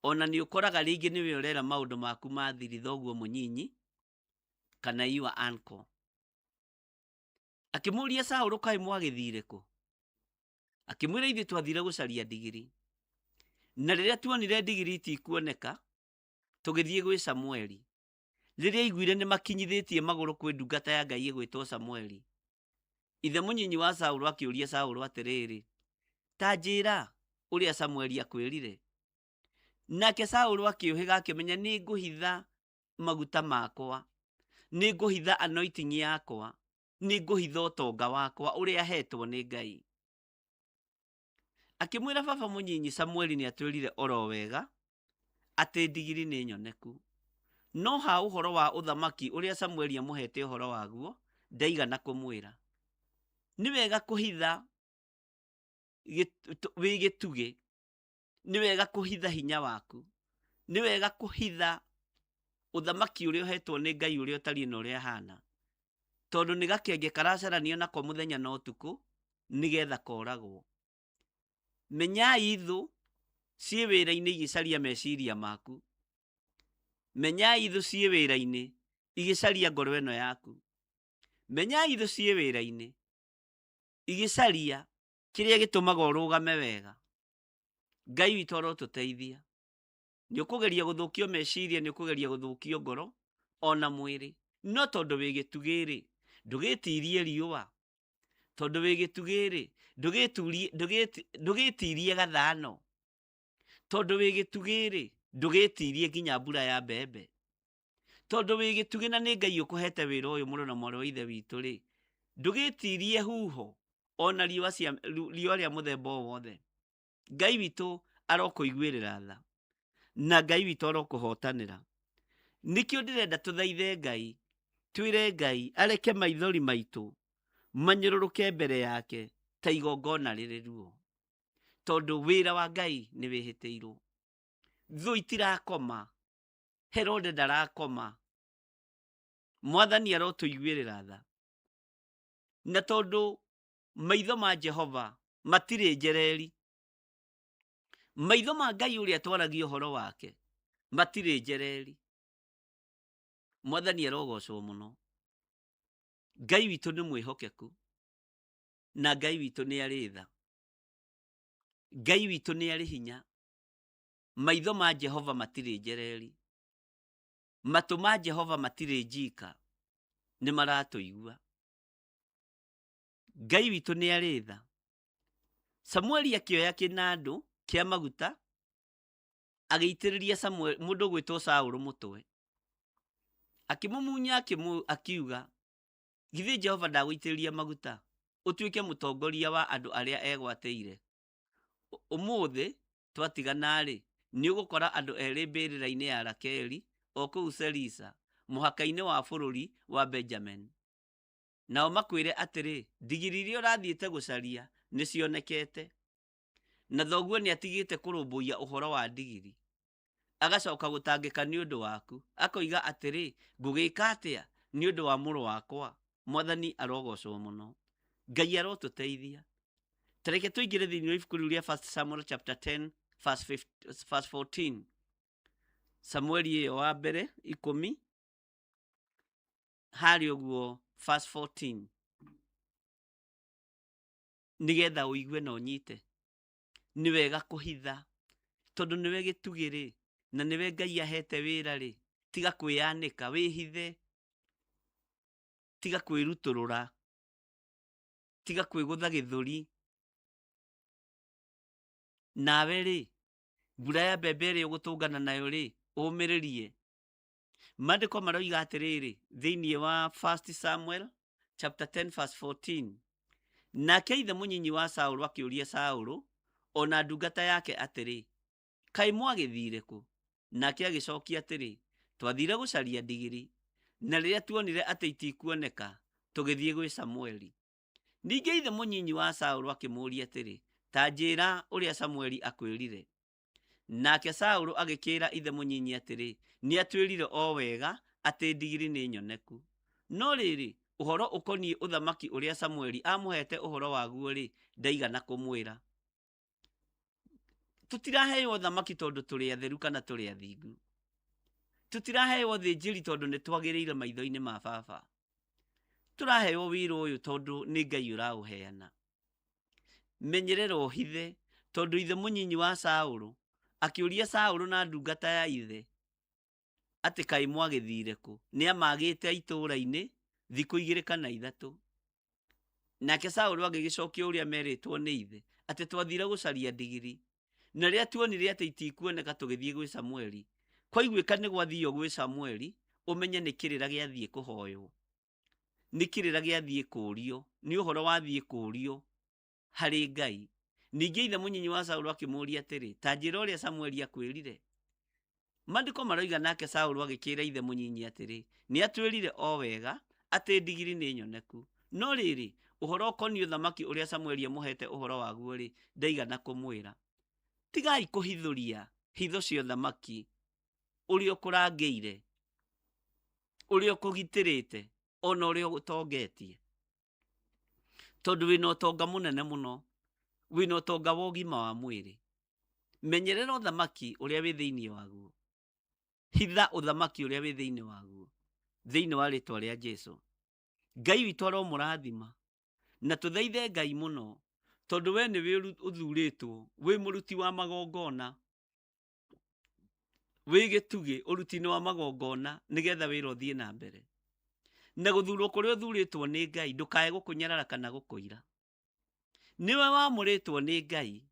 Ona nĩ ũkoraga rĩngĩ nĩwe ũrera maũndũ maku mathiri thoguo mũnyinyi kana your uncle. Akĩmũria Saũlũ, kaĩ mwagĩthire kũ? Akĩmwĩra, ithuĩ twathire gũcaria ndigiri. Na rĩrĩa tuonire ndigiri itikuoneka, tũgĩthiĩ gwĩ Samueli. Rĩrĩa aiguire nĩ makinyithĩtie magũrũ kwĩ ndungata ya Ngai ĩgwĩtwo Samueli, ithe mũnyinyi wa Saũlũ akĩũria Saũlũ atĩrĩrĩ, ta njĩra ũrĩa Samueli akwĩrire. Nake Saũlũ akĩũhĩga akĩmenya, nĩ ngũhitha maguta makwa, nĩ ngũhitha anointing yakwa, nĩ ngũhitha ũtonga wakwa ũrĩa hetwo nĩ Ngai. Akĩmwĩra baba mũnyinyi, Samueli nĩ atwĩrire oro wega atĩ ndigiri nĩ nyoneku. No ha ũhoro wa ũthamaki ũrĩa Samueli amũhete ũhoro waguo, ndaigana kũmwĩra. Nĩ wega kũhitha wĩ gĩtugĩ, nĩ wega kũhitha hinya waku, nĩ wega kũhitha ũthamaki ũrĩa ũhetwo nĩ Ngai ũrĩa ũtariĩ na ũrĩa hana. Tondũ nĩ gakenge karacaranio nako mũthenya na ũtukũ, nĩgetha koragwo. Menyai thũ ciĩ wĩra-inĩ igĩcaria meciria maku. Menyai thũ ciĩ wĩra-inĩ igĩcaria ngoro ĩno yaku. Menyai thũ ciĩ wĩra-inĩ igĩcaria kĩrĩa gĩtũmaga ũrũgame wega. Ngai witũ arotũteithia. Nĩ ũkũgeria gũthũkio meciria, nĩ ũkũgeria gũthũkio ngoro ona mwĩrĩ. No tondũ wĩ gĩtugĩ-rĩ, ndũgĩtirie riũa. Tondũ wĩ gĩtugĩ-rĩ, ndũgĩtirie gathano. Tondũ wĩ gĩtugĩ-rĩ, ndũgĩtirie nginya mbura ya mbembe. Tondũ wĩ gĩtugĩ na nĩ Ngai ũkũhete wĩra ũyũ mũrũ na mwarĩ wa ithe witũ-rĩ, ndũgĩtirie huho ona riũa rĩa mũthemba o wothe. Ngai witũ arokũiguĩrĩra tha, na Ngai witũ arokũhotanĩra. Nĩkĩo ndĩrenda tũthaithe Ngai, twĩre Ngai areke maithori maitũ manyũrũrũke mbere yake ta igongona rĩrĩ ruo. Tondũ wĩra wa Ngai nĩ wĩhĩtĩirwo. Thũ itirakoma, Herode ndarakoma, Mwathani arotũiguĩrĩra tha. Na tondũ maitho ma Jehova matirĩ njereri, maitho ma Ngai ũrĩa twaragia ũhoro wake matirĩ njereri. Mwathani arogocwo mũno. Ngai witũ nĩ mwĩhokeku, na Ngai witũ nĩ arĩ tha. Ngai witũ nĩ arĩ hinya. Maitho ma Jehova matirĩ njereri. Matũ ma Jehova matirĩ njika, nĩ maratũigua. Ngai witũ nĩ arĩ tha. Samueli akĩoya kĩnandũ kĩa maguta agĩitĩrĩria mũndũ gwĩtwo Saũlũ mũtwe. Akĩmũmunya akiuga, githĩ Jehova ndagũitĩrĩria maguta ũtuĩke mũtongoria wa andũ arĩa egwatĩire? Ũmũthĩ twatigana-rĩ, nĩ ũgũkora andũ erĩ mbĩrĩra-inĩ ya Rakeli o kũu Selisa, mũhaka-inĩ wa bũrũri wa Benjamin. Nao makwĩre atĩrĩ, ndigiri iria ũrathiĩte gũcaria nĩ cionekete. Na thoguo nĩ atigĩte kũrũmbũiya ũhoro wa ndigiri, agacoka gũtangĩka nĩ ũndũ waku, akoiga atĩrĩ, ngũgĩka atĩa nĩ ũndũ wa mũrũ wakwa? Mwathani arogocwo mũno. Ngai arotũteithia. Tareke tũingĩre thĩinĩ wa ibuku rĩu rĩa 1 Samuel chapter 10 verse 14. Samueli ĩyo wa mbere 10 harĩ ũguo verse 14. Nĩgetha ũigue na ũnyite. Nĩ wega kũhitha, tondũ nĩwe gĩtugĩ-rĩ, na nĩwe Ngai ahete wĩra-rĩ. Tiga kwĩyanĩka, wĩhithe. Tiga kwĩrutũrũra, tiga kwĩgũtha gĩthũri. Nawe-rĩ, mbura ya mbembe ĩrĩa ũgũtũngana nayo-rĩ, ũmĩrĩrie. Maandĩko maroiga atĩrĩrĩ thĩinĩ wa 1 Samuel chapter 10 verse 14. Nake ithe mũnyinyi wa Saũlũ akĩũria Saũlũ ona ndungata yake atĩrĩ, kaĩ mwagĩthire kũ? Nake agĩcokia atĩrĩ, twathire gũcaria ndigiri, na rĩrĩa tuonire atĩ itikuoneka, tũgĩthiĩ gwĩ Samueli. Ningĩ ithe mũnyinyi wa Saũlũ akĩmũũria atĩrĩ, ta njĩra ũrĩa Samueli akwĩrire. Nake Saũlũ agĩkĩra ithe mũnyinyi atĩrĩ, nĩ atuĩrire o wega atĩ ndigiri nĩ nyoneku. No rĩrĩ, ũhoro ũkoniĩ ũthamaki ũrĩa Samueli amũhete ũhoro waguo rĩ, ndaigana kũmwĩra. Tũtiraheo ũthamaki tondũ tũrĩ atheru kana tũrĩ athingu. Tũtiraheo thĩnjĩri tondũ nĩ twagĩrĩire maitho-inĩ ma baba. Tũraheo wĩra ũyũ tondũ nĩ Ngai ũraũheana. Menyerera ũhithe tondũ ithe mũnyinyi wa Saũlũ akĩũria Saũlũ na ndungata ya ithe atĩ kaĩ mwagĩthire kũ? Nĩ amagĩte itũũra-inĩ thikũ 2 kana 3. Nake Saũlũ agĩgĩcokia ũrĩa merĩtwo nĩ ithe atĩ twathire gũcaria ndigiri, na rĩrĩa tuonire atĩ itikuoneka tũgĩthiĩ gwĩ Samueli. Kwaiguĩka nĩ gwathio gwĩ Samueli, ũmenye nĩ kĩrĩra gĩathiĩ kũhoywo, nĩ kĩrĩra gĩathiĩ kũũrio, nĩ ũhoro wathiĩ kũũrio harĩ Ngai. Ningĩ ithe mũnyinyi wa Saũlũ akĩmũũria atĩrĩ, ta njĩra ũrĩa Samueli akwĩrire. Maandĩko maroiga nake Saũlũ agĩkĩra ithe mũnyinyi atĩrĩ, nĩ atuĩrire o wega atĩ ndigiri nĩ nyoneku. No rĩrĩ, ũhoro ũkoniĩ ũthamaki ũrĩa Samueli amũhete ũhoro waguo rĩ, ndaigana kũmwĩra. Tigai kũhithũria hitho cia ũthamaki ũrĩa ũkũrangĩire, ũrĩa ũkũgitĩrĩte, ona ũrĩa ũgũtongetie. Tondũ wĩna ũtonga mũnene mũno, wĩna ũtonga wa ũgima wa mwĩrĩ. Menyerera ũthamaki ũrĩa wĩ thĩinĩ waguo. Hitha ũthamaki ũrĩa wĩ thĩinĩ waguo, thĩinĩ wa rĩtwa rĩa Jesũ. Ngai witũ aromũrathima, na tũthaithe Ngai mũno, tondũ we nĩwe ũthurĩtwo wĩ mũruti wa magongona, wĩ gĩtugĩ ũruti-inĩ wa magongona, nĩgetha wĩra ũthiĩ na mbere. Na gũthurwo kũrĩa ũthurĩtwo nĩ Ngai, ndũkae gũkũnyarara kana gũkũira. Nĩwe wamũrĩtwo nĩ Ngai.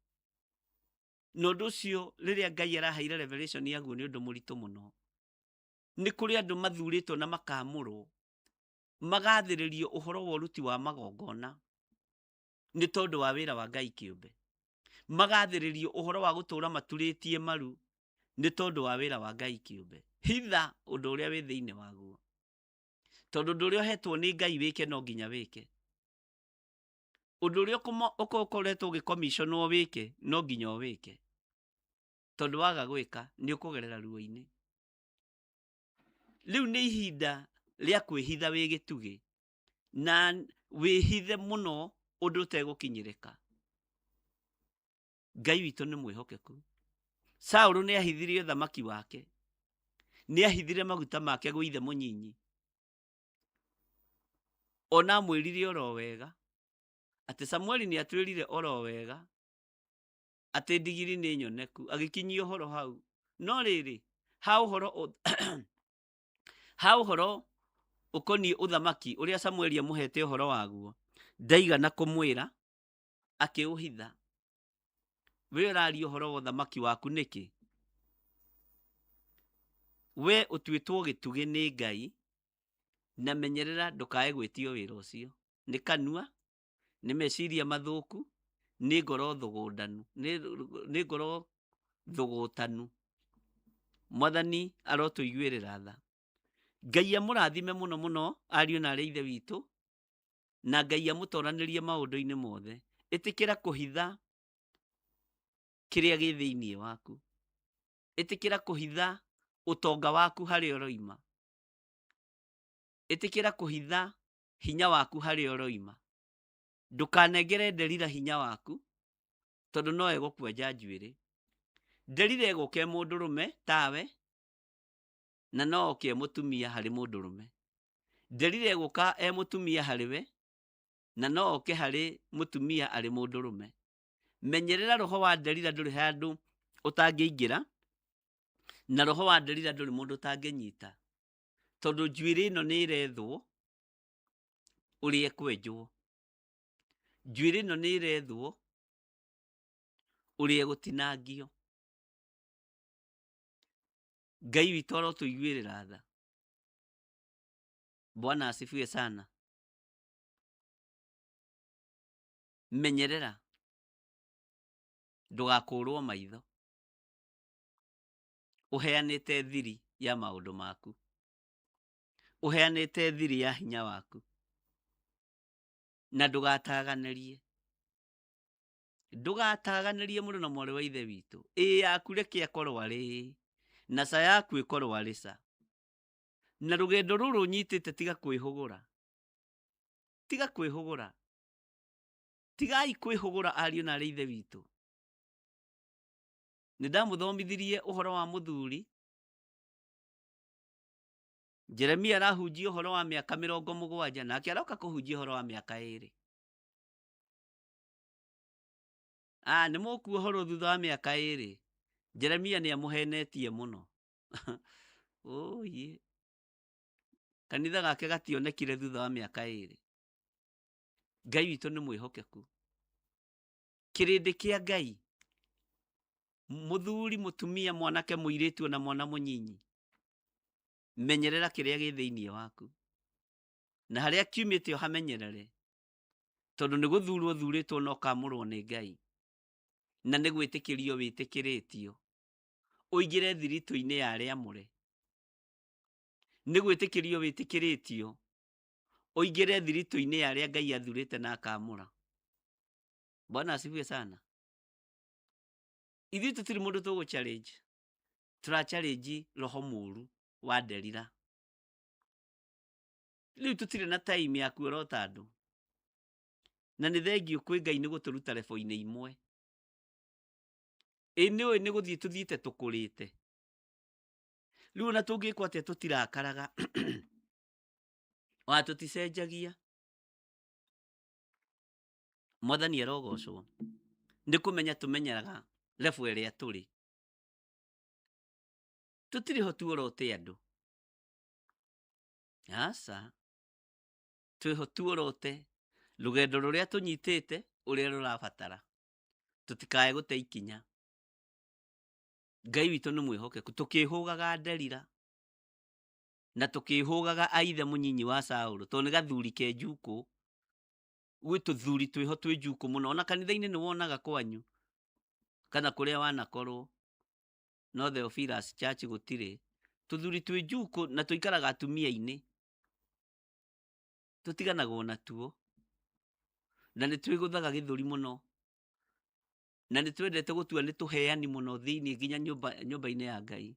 Na ũndũ ũcio rĩrĩa Ngai araheire revelation yaguo nĩ ũndũ mũritũ mũno. Nĩ kũrĩ andũ mathurĩtwo na makamũrwo, magathĩrĩrio ũhoro wa ũruti wa magongona nĩ tondũ wa wĩra wa Ngai kĩũmbe. Magathĩrĩrio ũhoro wa gũtũũra maturĩtie maru nĩ tondũ wa wĩra wa Ngai kĩũmbe. Hitha ũndũ ũrĩa wĩ thĩinĩ waguo, tondũ ũndũ ũrĩa ũhetwo nĩ Ngai wĩke no nginya wĩke. Ũndũ ũrĩa ũkoretwo ũgĩkomissionwo wĩke no nginya wĩke, tondũ waga gwĩka nĩ ũkũgerera ruo-inĩ. Rĩu nĩ ihinda rĩa kwĩhitha wĩ gĩtugĩ, na wĩhithe mũno ũndũ ũtegũkinyĩrĩka. Ngai witũ nĩ mwĩhokeku. Saũlũ nĩ ahithirie ũthamaki wake, nĩ ahithire maguta make gwĩ ithe mũnyinyi, ona amwĩrire oro wega atĩ Samueli nĩ atuĩrire oro wega atĩ ndigiri nĩ nyoneku, agĩkinyia ũhoro hau. No rĩrĩ, ha ũhoro ũkoniĩ ũthamaki ũrĩa Samueli amũhete ũhoro waguo, ndaigana kũmwĩra, akĩũhitha. We ũraria ũhoro wa ũthamaki waku nĩkĩ? We ũtuĩtwo gĩtugĩ nĩ Ngai, na menyerera ndũkae gwĩtio wĩra ũcio. Nĩ kanua, nĩ meciria mathũku, nĩ ngoro thũgũndanu, nĩ ngoro thũgũtanu. Mwathani arotũiguĩrĩra tha. Ngai amũrathime mũno mũno ariũ na arĩ ithe witũ, na Ngai amũtoranĩrie maũndũ-inĩ mothe. Ĩtĩkĩra kũhitha kĩrĩa gĩ thĩinĩ waku. Ĩtĩkĩra kũhitha ũtonga waku harĩa ũroima. Ĩtĩkĩra kũhitha hinya waku harĩa ũroima. Ndũkanengere Delila hinya waku, tondũ no egũkwenja njuĩrĩ. Delila egũke mũndũrũme tawe, na no oke mũtumia harĩ mũndũrũme. Delila egũka mũtumia harĩ we, na no oke harĩ mũtumia arĩ mũndũrũme. Menyerera roho wa Delila ndũrĩ handũ ũtangĩingĩra, na roho wa Delila ndũrĩ mũndũ ũtangĩnyita, tondũ njuĩrĩ ĩno nĩ ĩrethwo ũrĩa ekwenjwo. Njuĩrĩ ĩno nĩ ĩrethwo ũrĩa egũtinangio. Ngai witũ arotũiguĩrĩra tha. Bwana asifiwe sana. Menyerera ndũgakũrwo maitho ũheanĩte thiri ya maũndũ maku, ũheanĩte thiri ya hinya waku, na ndũgataganĩrie. ndugataganirie mũrũ na mwarĩ wa ithe witũ. Yaku reke akorwo arĩ na ca yaku ĩkorwo arĩ ca. Na rũgendo rũrũ ũnyitĩte tiga kwĩhũgũra. Tiga kwĩhũgũra. Tigai kwĩhũgũra ariũ na arĩ ithe witũ. Nĩndamũthomithirie ũhoro wa mũthuri. Jeremia arahunjia ũhoro wa mĩaka 70 nake aroka kũhunjia ũhoro wa mĩaka 2. Nĩ mũkuo ũhoro thutha wa mĩaka 2. Jeremia nĩamũhenetie mũno. Oye. Kanitha gake gationekire thutha wa mĩaka 2. Ngai witũ nĩ mwĩhokeku. Kĩrĩndĩ kĩa Ngai. Mũthuri, mũtumia, mwanake, mũirĩtu na mwana mũnyinyi. Menyerera kĩrĩa gĩ thĩinĩ waku. Na harĩa kiumĩte hamenyerere. Tondũ nĩ gũthurwo thurĩtwo no kamũrwo nĩ Ngai. Na nĩ gwĩtĩkĩrio wĩtĩkĩrĩtio. Ũingĩre thiritũ-inĩ ya arĩa amũre. Nĩ gwĩtĩkĩrio wĩtĩkĩrĩtio. Ũingĩre thiritũ-inĩ ya arĩa Ngai athurĩte na akamũra. Bwana asifiwe sana. Ithuĩ tũtirĩ mũndũ tũgũ challenge. Tũra challenge roho mũru wa Delila. Rĩu tũtirĩ na time ya kuorota andũ. Na nĩ thengio kwĩ Ngai nĩ gũtũruta lebo-inĩ imwe. Nĩũĩ nĩ gũthiĩ tũthiĩte tũkũrĩte. Rĩu ona tũngĩkwo atĩa tũtirakaraga. Wa tũticenjagia. Mwathani arogocwo. Nĩ kũmenya tũmenyeraga lebo ĩrĩa tũrĩ. Tũtirĩ ho tuorote andũ. Aca. Twĩho tuorote rũgendo rũrĩa tũnyitĩte ũrĩa rũrabatara. Tũtikae gũte ikinya. Ngai witũ nĩ mwĩhokeku. Tũkĩhũgaga Delila. Na tũkĩhũgaga aithe mũnyinyi wa Saũlũ. Tondũ nĩ gathuri ke Njuku. Gwĩ tũthuri twĩho twĩ Njuku mũno. Ona kanitha-inĩ nĩ wonaga kwanyu. Kana kũrĩa wanakorwo. No Theophilus Church gũtirĩ. Tũthuri twĩ Njuku na tũikaraga atumia-inĩ. Tũtiganagwo na tuo. Na nĩ twĩgũthaga gĩthũri mũno. Na nĩ twendete gũtua nĩ tũheani mũno thĩinĩ nginya nyũmba-inĩ ya Ngai.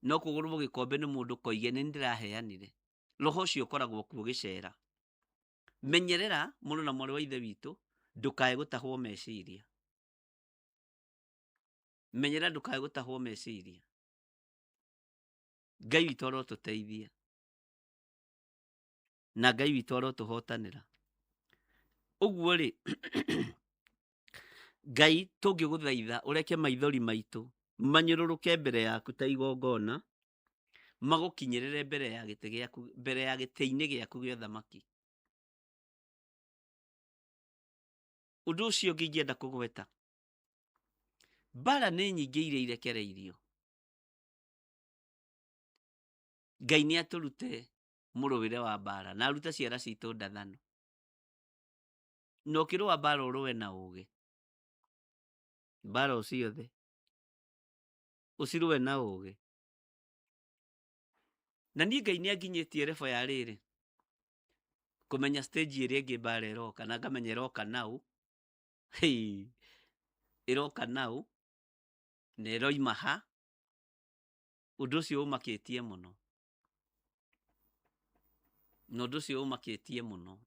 No kũgũrũrwo gĩkombe nĩ mũndũ koige nĩ ndĩraheanire. Roho ũcio ũkoragwo kuo gĩcera. Menyerera mũrũ na mwarĩ wa ithe witũ ndũkae gũtahwo meciria. Menyerera ndũkae gũtahwo meciria. Ngai witũ arotũteithia. Na Ngai witũ arotũhotanĩra. Ũguo rĩ, Ngai tũngĩgũthaitha ũreke maithori maitũ manyũrũrũke mbere yaku ta igongona, magũkinyĩrĩre mbere ya gĩtĩ gĩaku, mbere ya gĩtĩ-inĩ gĩaku gĩa ũthamaki. Ũndũ ũcio ũngĩ ingĩenda kũgweta. Mbara nĩ nyingĩ iria irekereirio. Ngai nĩ atũrute mũrũwĩre wa mbara na arute ciara citũ ndathano. Na ũkĩrũa mbara ũrũwe na ũũgĩ. Mbara ũciothe ũcirũwe na ũũgĩ. Na niĩ Ngai nĩ anginyĩtie lebo ya rĩrĩ. Kũmenya stage ĩrĩa ĩngĩ mbara ĩroka na ngamenya ĩroka nau. Ĩroka nau. Na ĩroima ha. Ũndũ ũcio ũmakĩtie mũno. Na ũndũ ũcio ũmakĩtie mũno.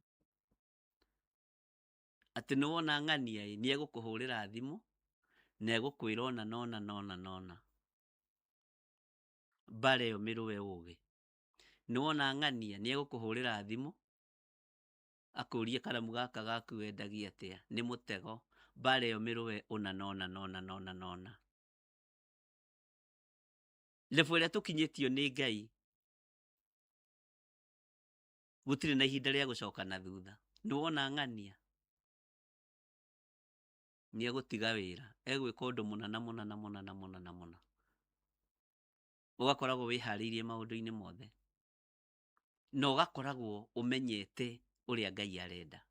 Atĩ nĩ wona ng'ania nĩ egũkũhũrĩra thimũ na egũkwĩra ona nona. Mbara ĩyo mĩrũwe ũũgĩ. Nĩ wona ng'ania nĩ egũkũhũrĩra thimũ akũrie karamu gaka gaku wendagia atĩa. Nĩ mũtego. Mbara ĩyo mĩrũwe ona nona. Lebo ĩrĩa tũkinyĩtio nĩ Ngai. Gũtirĩ na ihinda rĩa gũcoka na thutha. Nĩ wona ng'ania nĩ egũtiga wĩra. Egwĩka ũndũ mũna. Ũgakoragwo wĩharĩirie maũndũ-inĩ mothe. Na ũgakoragwo ũmenyete ũrĩa Ngai arenda.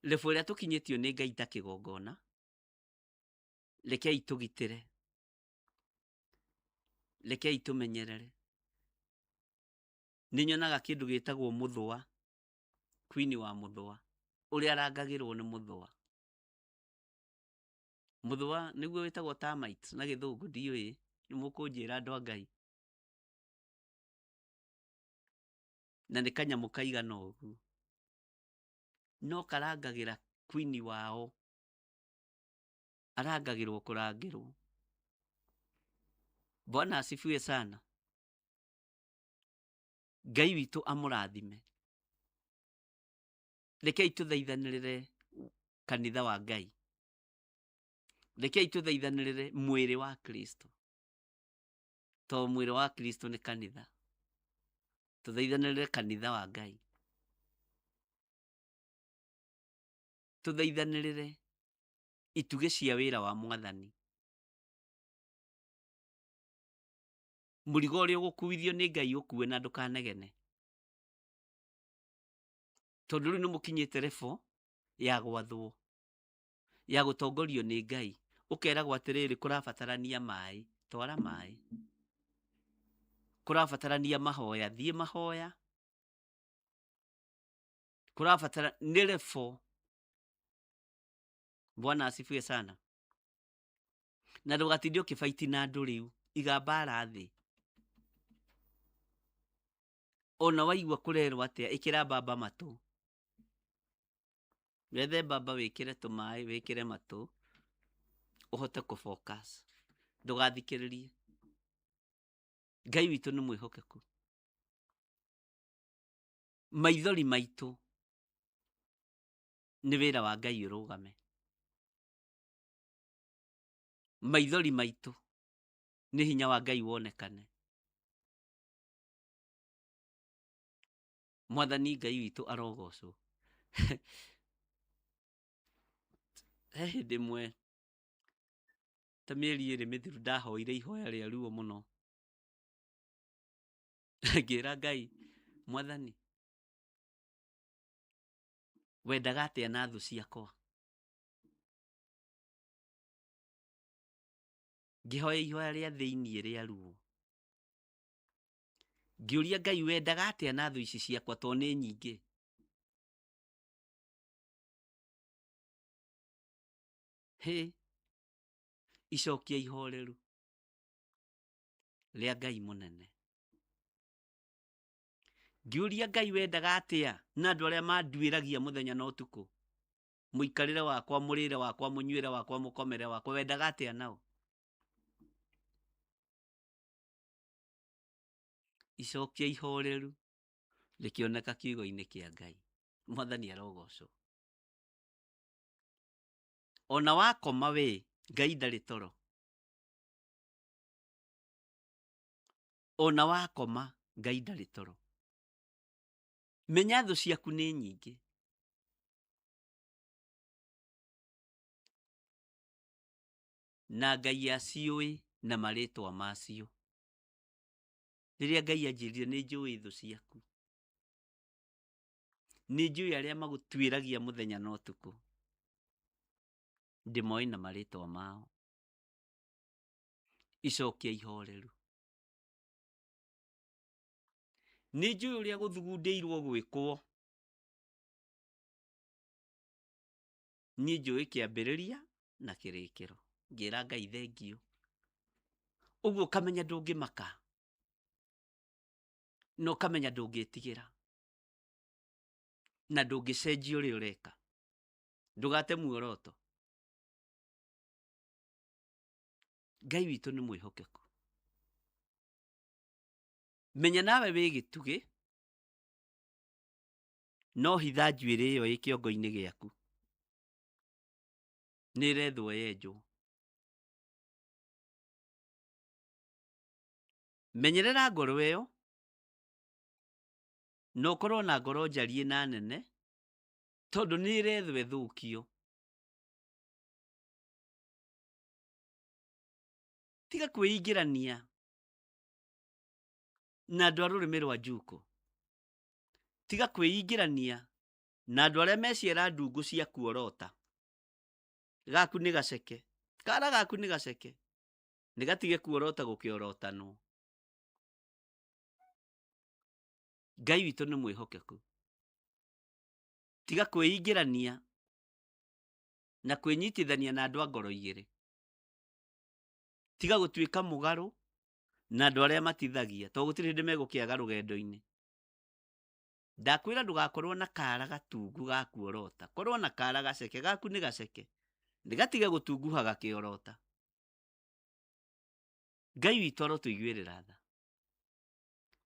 Lebo ĩrĩa tũkinyĩtio nĩ Ngai ta kĩgongona. Rekei tũgitĩre. Rekei tũmenyerere. Nĩ nyonaga kĩndũ gĩtagwo mũthũa. Queen wa mũthũa. Ũrĩa arangagĩrwo nĩ mũthũa. muthwa niguo witagwo termites na githungu ndiui ni mukunjira andu a Ngai na ni kanyamu kaigana uguo no karangagira queen wao arangagirwo kurangirwo. Bwana asifiwe sana. Ngai witu amurathime. Rekei tuthaithanirire kanitha wa Ngai. Rekei tuthaithanirire mwiri wa Kristo. To mwiri wa Kristo ni kanitha. Tuthaithanirire kanitha wa Ngai. Tuthaithanirire ituge cia wira wa Mwathani. Murigo uri gukuithio ni Ngai ukuwe na ndukanegene. Tondu riu ni mukinyite level ya gwathwo ya gutongorio ni Ngai. Ukeragwo atiriri kurabatarania mai, twara mai. Kurabatarania mahoya, thie mahoya. Kurabatara ni level. Bwana asifiwe sana. Na ndugatinde ukifaiti na andu riu igambara thi. Ona waigua kurerwo atia ikira baba matu. Wethe baba wikire tumai, wikire matu, uhote kufocus. Ndugathikiririe. Ngai witu ni mwihokeku. Maithori maitu ni wira wa Ngai urugame. Maithori maitu ni hinya wa Ngai wonekane. Mwathani Ngai witu arogocwo. Ndimwe ta mieri iri mithiru ndahoire ihoya ria ruo muno. Ngira Ngai, Mwathani, wendaga atia na thu ciakwa? Ngihoya ihoya ria thiini ria ruo. Ngiuria Ngai, wendaga atia na thu ici ciakwa to ni nyingi? Icokia ihoreru ria Ngai munene. Ngiuria Ngai, wendaga atia na andu aria manduiragia muthenya na utuku? Muikarire wakwa, murire wakwa, munyuire wakwa, mukomere wakwa, wendaga atia nao? Icokia ihoreru likioneka kiugo-ini kia Ngai. Mwathani arogocwo. Ona wakoma we, Ngai ndari toro. Ona wakoma, Ngai ndari toro. Menya thu ciaku ni nyingi. Na Ngai aciui na maritwa macio. Riria Ngai anjirire ni njui thu ciaku. Ni njui aria magutwiragia muthenya na utuku. Ndimoi na maritwa mao. Icokia ihoreru. Ni njui uria guthugundirwo gwikwo. Ni njui kiambiriria na kirikiro. Ngira Ngai thengio. Uguo kamenya ndungimaka. No kamenya ndungitigira. Na ndungicenjia uria ureka. Ndugate muoroto. Ngai witu ni mwihokeku. Menya nawe wi gitugi. No hitha njuiri iyo i kiongo-ini giaku. Ni rethwo yenjwo. Menyerera ngoro iyo. No korwo na ngoro njarie na nene. Tondu ni rethwo ithukio. Tiga kwĩingĩrania na andũ a rũrĩmĩ rwa njuko. Tiga kwĩingĩrania na andũ arĩa meciera ndungu cia kuorota. Gaku nĩ gaceke. Kara gaku nĩ gaceke. Nĩ gatige kuorota gũkĩorotanwo. Ngai witũ nĩ mwĩhokeku. Tiga kwĩingĩrania na kwĩnyitithania na andũ a ngoro igĩrĩ. tiga gutuika mugaru na andu aria matithagia to gutiri hindi megukiaga rugendo-ini. Ndakwira ndugakorwo na kara gatungu ga kuorota, korwo na kara gaceke gaku ni gaceke, ndigatige gutunguha gakiorota. Ngai witũ arotuiguĩrĩra tha.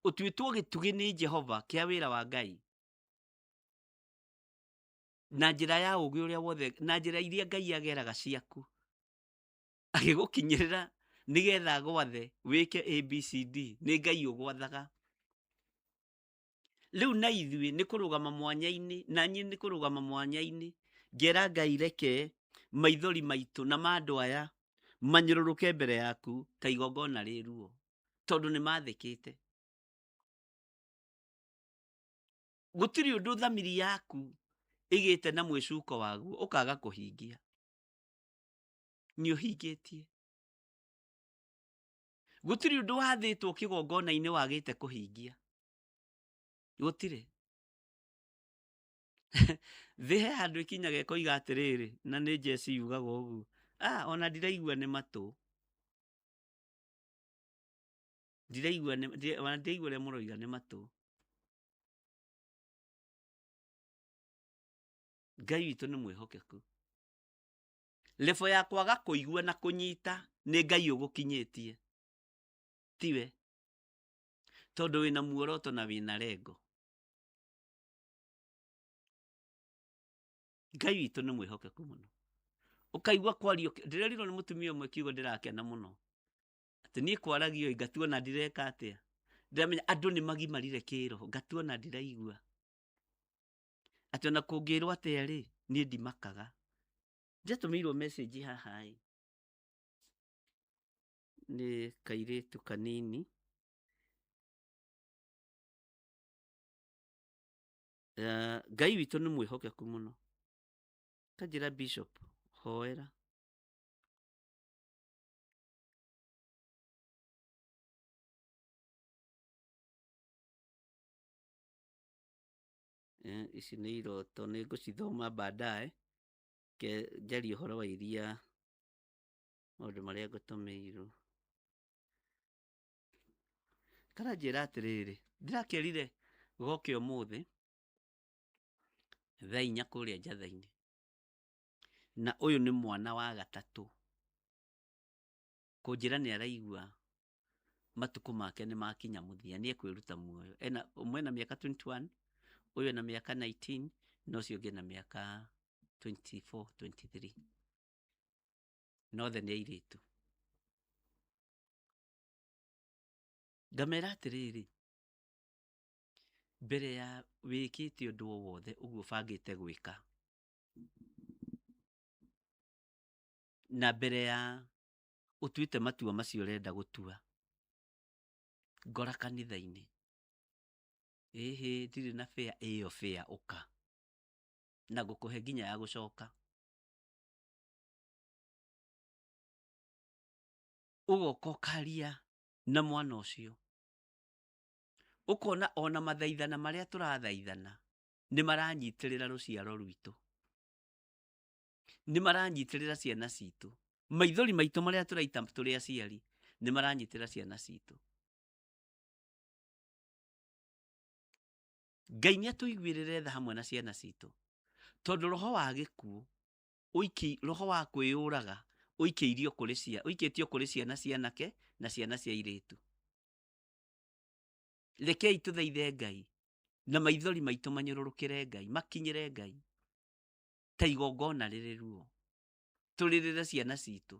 Ũtuĩtwo gĩtugĩ nĩ Jehova kĩa wĩra wa Ngai na njĩra ya ũgĩ ũrĩa wothe, na njĩra iria Ngai ageraga ciaku agĩgũkinyĩrĩra nĩgetha agwathe wĩke ABCD. Nĩ Ngai ũgwathaga. Rĩu na ithuĩ nĩ kũrũgama mwanya-inĩ, na niĩ nĩ kũrũgama mwanya-inĩ ngera Ngai reke maithori maitũ na ma andũ aya manyũrũrũke mbere yaku ta igongona rĩruo, tondũ nĩ mathĩkĩte. Gũtirĩ ũndũ thamiri yaku ĩgĩte na mwĩcuko waguo ũkaga kũhingia. Nĩ ũhingĩtie. Gũtirĩ ũndũ wathĩtwo kĩgongona-inĩ wagĩte kũhingia. Gũtirĩ. Thĩ he handũ ĩkinyaga ĩkoiga atĩrĩrĩ, na nĩ Jesse yugaga ũguo, ona ndiraigua nĩ matũ. Ndiraigua ũrĩa mũroiga nĩ matũ. Ngai witũ nĩ mwĩhokeku. Lebo ya kwaga kũigua na kũnyita nĩ Ngai ũgũkinyĩtie, tiwe, tondũ wĩna muoroto na wĩna lengo. Ngai witũ nĩ mwĩhokeku mũno. Ũkaigua kwario, ndĩrerirwo nĩ mũtumia ũmwe kiugo ndĩrakena mũno, atĩ niĩ kwaragio ngatuona ndireka atĩa, ndiramenya andũ nĩ magimarire kĩroho, ngatuona ndiraigua, atĩ ona kũngĩrwo atĩa rĩ, niĩ ndimakaga. Ndĩratũmĩirwo message haha ĩ, nĩ kairĩtu kanini, Ngai witũ nĩ mwĩhokeku mũno. Kanjĩra Bishop hoera. Ici nĩ iroto, nĩ ngũcithoma baadaye, njarie ũhoro wa iria maũndũ marĩa ngũtũmĩirwo. Karanjĩra atĩrĩrĩ, ndĩrakĩrire goke ũmũthĩ thaa 4 kũrĩa njatha-inĩ, na ũyũ nĩ mwana wa gatatũ kũnjĩra nĩ araigua matukũ make nĩ makinya mũthia, nĩ ekwĩruta muoyo. Ũmwe na mĩaka 21, ũyũ na mĩaka 19, na ũcio ũngĩ na mĩaka 24, 23. Nothe nĩ airĩtu. Ngamera atĩrĩrĩ, mbere ya wĩkĩte ũndũ o wothe ũguo bangĩte gwĩka, na mbere ya ũtuĩte matua macio ũrenda gũtua, ngora kanitha-inĩ, ndirĩ na fare ĩyo fare ũka, na ngũkũhe nginya ya gũcoka. Ũgoka ũkaria na mwana ũcio, ũkona ona mathaithana marĩa tũrathaithana nĩ maranyitĩrĩra rũciaro rwitũ, nĩ maranyitĩrĩra ciana citũ, maithori maitũ marĩa tũraita tũrĩ aciari nĩ maranyitĩrĩra ciana citũ. Ngai nĩ atũiguĩrĩre tha hamwe na ciana citũ, tondũ roho wa gĩkuũ, roho wa kwĩyũraga ũikĩtio kũrĩ ciana cia anake na ciana cia airĩtu. Rekei tũthaithe Ngai na maithori maitũ manyũrũrũkĩre Ngai, makinyĩre Ngai ta igongona rĩrĩ ruo, tũrĩrĩre ciana citũ.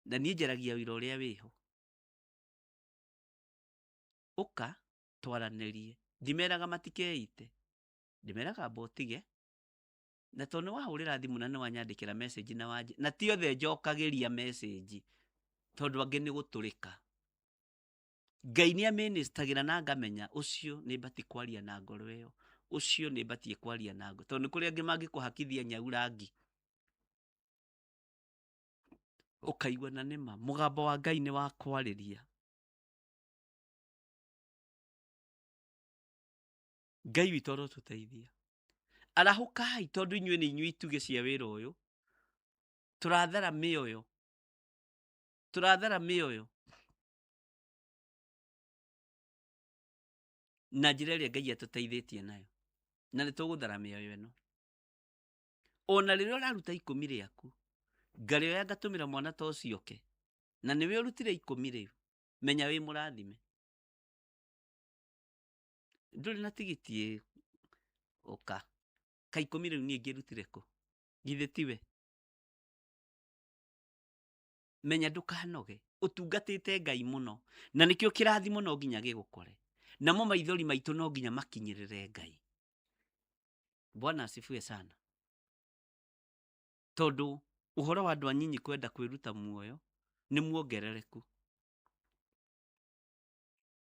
Na niĩ njaragia wĩra ũrĩa wĩho, ũka twaranĩrie, ndimeraga matikeite, ndimeraga mbotige, na tondũ nĩ wahũrĩra thimũ na nĩ wanyandĩkĩra message na ti othe njokagĩria message, tondũ angĩ nĩ gũtũrĩka. Ngai nĩ amĩnĩstagĩra na ngamenya ũcio nĩ mbati kwaria na ngoro ĩyo, ũcio nĩ mbatie kwaria na ngoro, tondũ nĩ kũrĩ angĩ mangĩkũhakithia nyau rangi, ũkaigua na nĩma mũgambo wa Ngai nĩ wa kwarĩria. Ngai witũ arotũteithia. Arahũkai tondũ inyuĩ nĩ inyuĩ itugĩ cia wĩra ũyũ, turathera mĩoyo, turathera mĩoyo na njĩra ĩrĩa Ngai atũteithĩtie nayo, na nĩ tũgũthera mĩoyo ĩno. Ona rĩrĩa ũraruta ikũmi rĩaku, ngarĩoya ngatũmĩra mwana ta ũcio ke, na nĩwe ũrutire ikũmi rĩu, menya wĩ mũrathime. Ndũrĩ na tigiti ũka, ka ikũmi rĩu niĩ ngĩrutire kũ? Githĩ tiwe? Menya ndũkanoge, ũtungatĩte Ngai mũno, na nĩkĩo kĩrathimo no nginya gĩgũkore. Namo maithori maitũ no nginya makinyĩrĩre Ngai. Bwana asifiwe sana. Tondũ ũhoro wa andũ anyinyi kwenda kwĩruta muoyo nĩ muongerereku.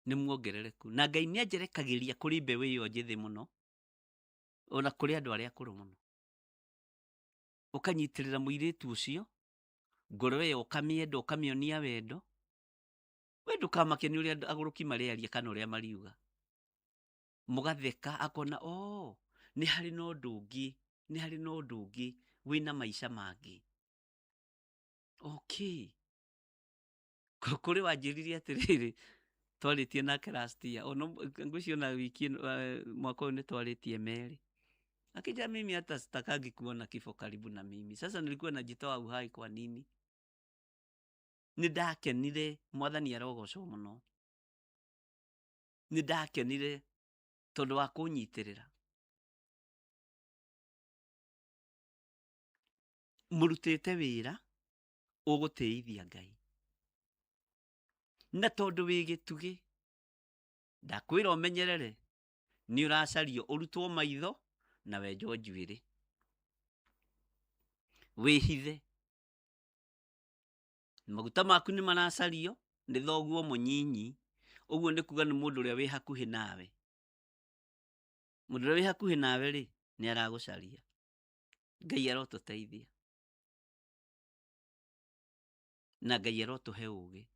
Nĩ muongerereku. Na Ngai nĩ anjerekagĩria kũrĩ mbeũ ĩyo njĩthĩ mũno, ona kũrĩ andũ arĩa akũrũ mũno. Ũkanyitĩrĩra mũirĩtu ũcio, ngoro ĩyo ũkamĩenda, ũkamĩonia wendo. We ndũkamake nĩ ũrĩa agũrũki marĩaria kana ũrĩa mariuga. Mũgatheka akona nĩ harĩ na ũndũ ũngĩ, nĩ harĩ na ũndũ ũngĩ wĩna maica mangĩ. Okay. Kũrĩ wanjĩrire atĩrĩrĩ, twarĩtie nake last year, ngwĩciria na wiki mwaka ũyũ nĩ twarĩtie merĩ. Akija mimi hata sitakagi kuona kifo karibu na mimi. Sasa nilikuwa najitoa uhai kwa nini? Nĩndakenire, Mwathani arogocwo mũno. Nĩndakenire tondũ wa kũnyitĩrĩra. Mũrutĩte wĩra ũgũteithia Ngai. Na tondũ wĩ gĩtugĩ, ndakwĩra ũmenyerere, nĩ ũracario ũrutwo maitho na wenjwo njuĩrĩ. Wĩhithe. Maguta maku nĩ maracario nĩ thoguo mũnyinyi, ũguo nĩ kuga nĩ mũndũ ũrĩa wĩ hakuhĩ nawe. Mũndũ ũrĩa wĩ hakuhĩ nawe rĩ, nĩ aragũcaria. Ngai arotũteithia. Na Ngai arotũhe ũũgĩ.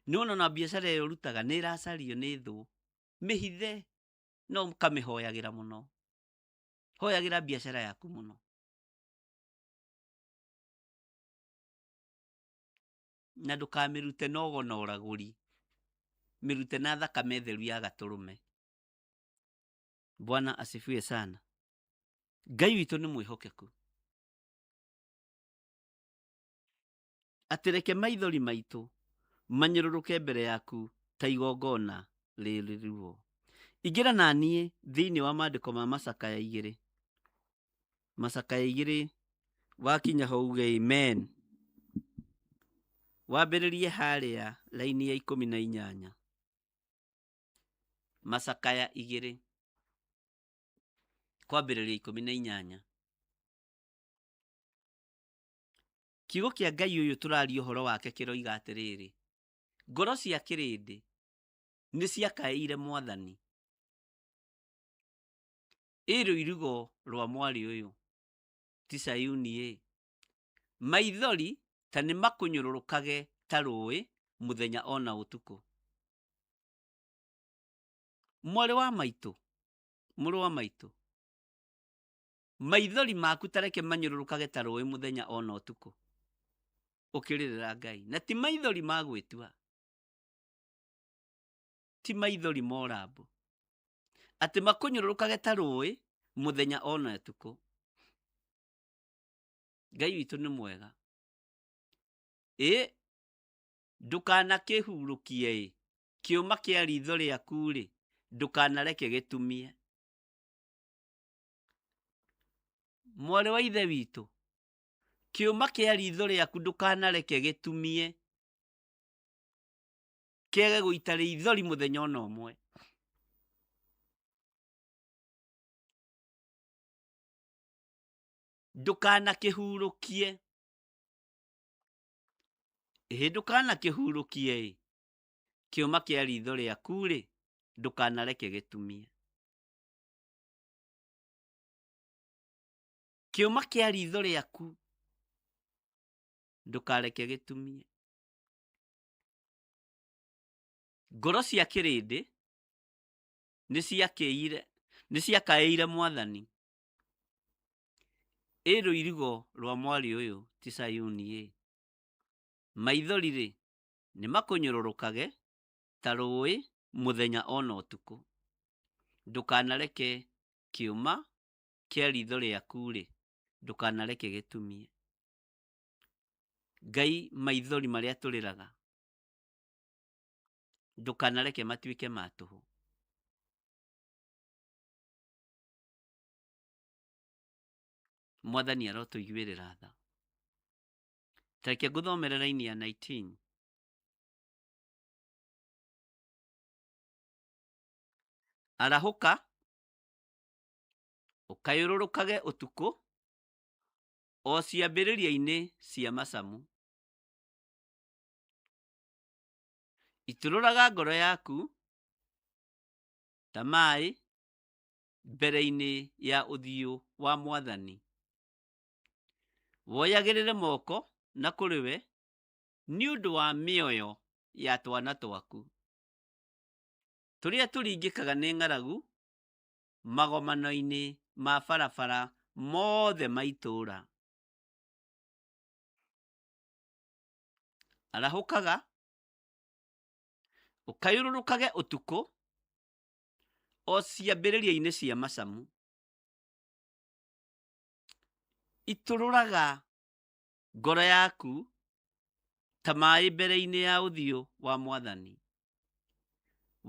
Nĩwona na biacara ĩyo ũrutaga nĩ ĩracario nĩ thũ. Mĩhithe, no kamĩhoyagĩra mũno. Hoyagĩra biacara yaku mũno. Na ndũkamĩrute nogo na ũragũri. Mĩrute na thakame theru ya gatũrũme. Bwana asifiwe sana. Ngai witũ nĩ mwĩhokeku. Atĩreke maithori maitũ manyũrũrũke mbere yaku ta igongona rĩrĩruo. Ingĩra na niĩ thĩinĩ wa maandĩko ma Macakaya 2. Macakaya 2 wakinya hau uge amen. Wambĩrĩrie harĩa raini ya 18. Macakaya 2 kwambĩrĩria 18. Kiugo kĩa Ngai ũyũ tũraria ũhoro wake kĩroiga atĩrĩrĩ, ngoro cia kĩrĩndĩ nĩ ciakaĩire Mwathani. Ĩrĩ irugo rwa mwarĩ ũyũ ti Sayuni. Maithori ta nĩ makũnyũrũrũkage ta rũĩ mũthenya ona ũtukũ. Mwarĩ wa maitũ, mũrũ wa maitũ, maithori maku tareke manyũrũrũkage ta rũĩ mũthenya ona ũtukũ. Ũkĩrĩrĩra Ngai. Na ti maithori magwĩtua. Ti maithori morambo. Atĩ makũnyũrũrũkage ta rũĩ mũthenya ona ũtukũ. Ngai witũ nĩ mwega. Ndũkanakĩhurũkie kĩũma kĩa ritho rĩaku rĩ, ndũkanareke gĩtumie. Mwarĩ wa ithe witũ, kĩũma kĩa ritho rĩaku ndũkanareke gĩtumie. Kĩage gũita rĩithori mũthenya ona ũmwe. Ndũkanakĩhurũkie. Ndũkanakĩhurũkie kĩũma kĩa ritho rĩaku rĩ, ndũkanareke gĩtumie. Kĩũma kĩa ritho rĩaku ndũkareke gĩtumie. Ngoro cia kĩrĩndĩ nĩ ciakaĩire Mwathani. ĩrũ irigo rwa mwari ũyũ ti Sayuni maithori nĩ makũnyũrũrũkage ta rũĩ mũthenya ona ũtukũ. Ndũkanareke kĩũma kĩa ritho rĩaku ndũkanareke gĩtumie. Ngai maithori marĩa tũrĩraga ndũkanareke matuĩke ma tũhũ. Mwathani arotũiguĩrĩra tha. Tareke ngũthomere raini ya 19. Arahũka ũkayũrũrũkage ũtukũ o ciambĩrĩria-inĩ cia macamu. Itũrũraga ngoro yaku ta maaĩ mbere-inĩ ya ũthiũ wa Mwathani. Woyagĩrĩre moko na kũrĩ we nĩ ũndũ wa mĩoyo ya twana twaku tũrĩa tũringĩkaga nĩ ng'aragu magomano-inĩ ma barabara mothe ma itũũra. Arahũkaga ũkayũrũrũkage ũtukũ o ciambĩrĩria-inĩ cia macamu. Itũrũraga ngoro yaku ta maaĩ mbere-inĩ ya ũthiũ wa Mwathani.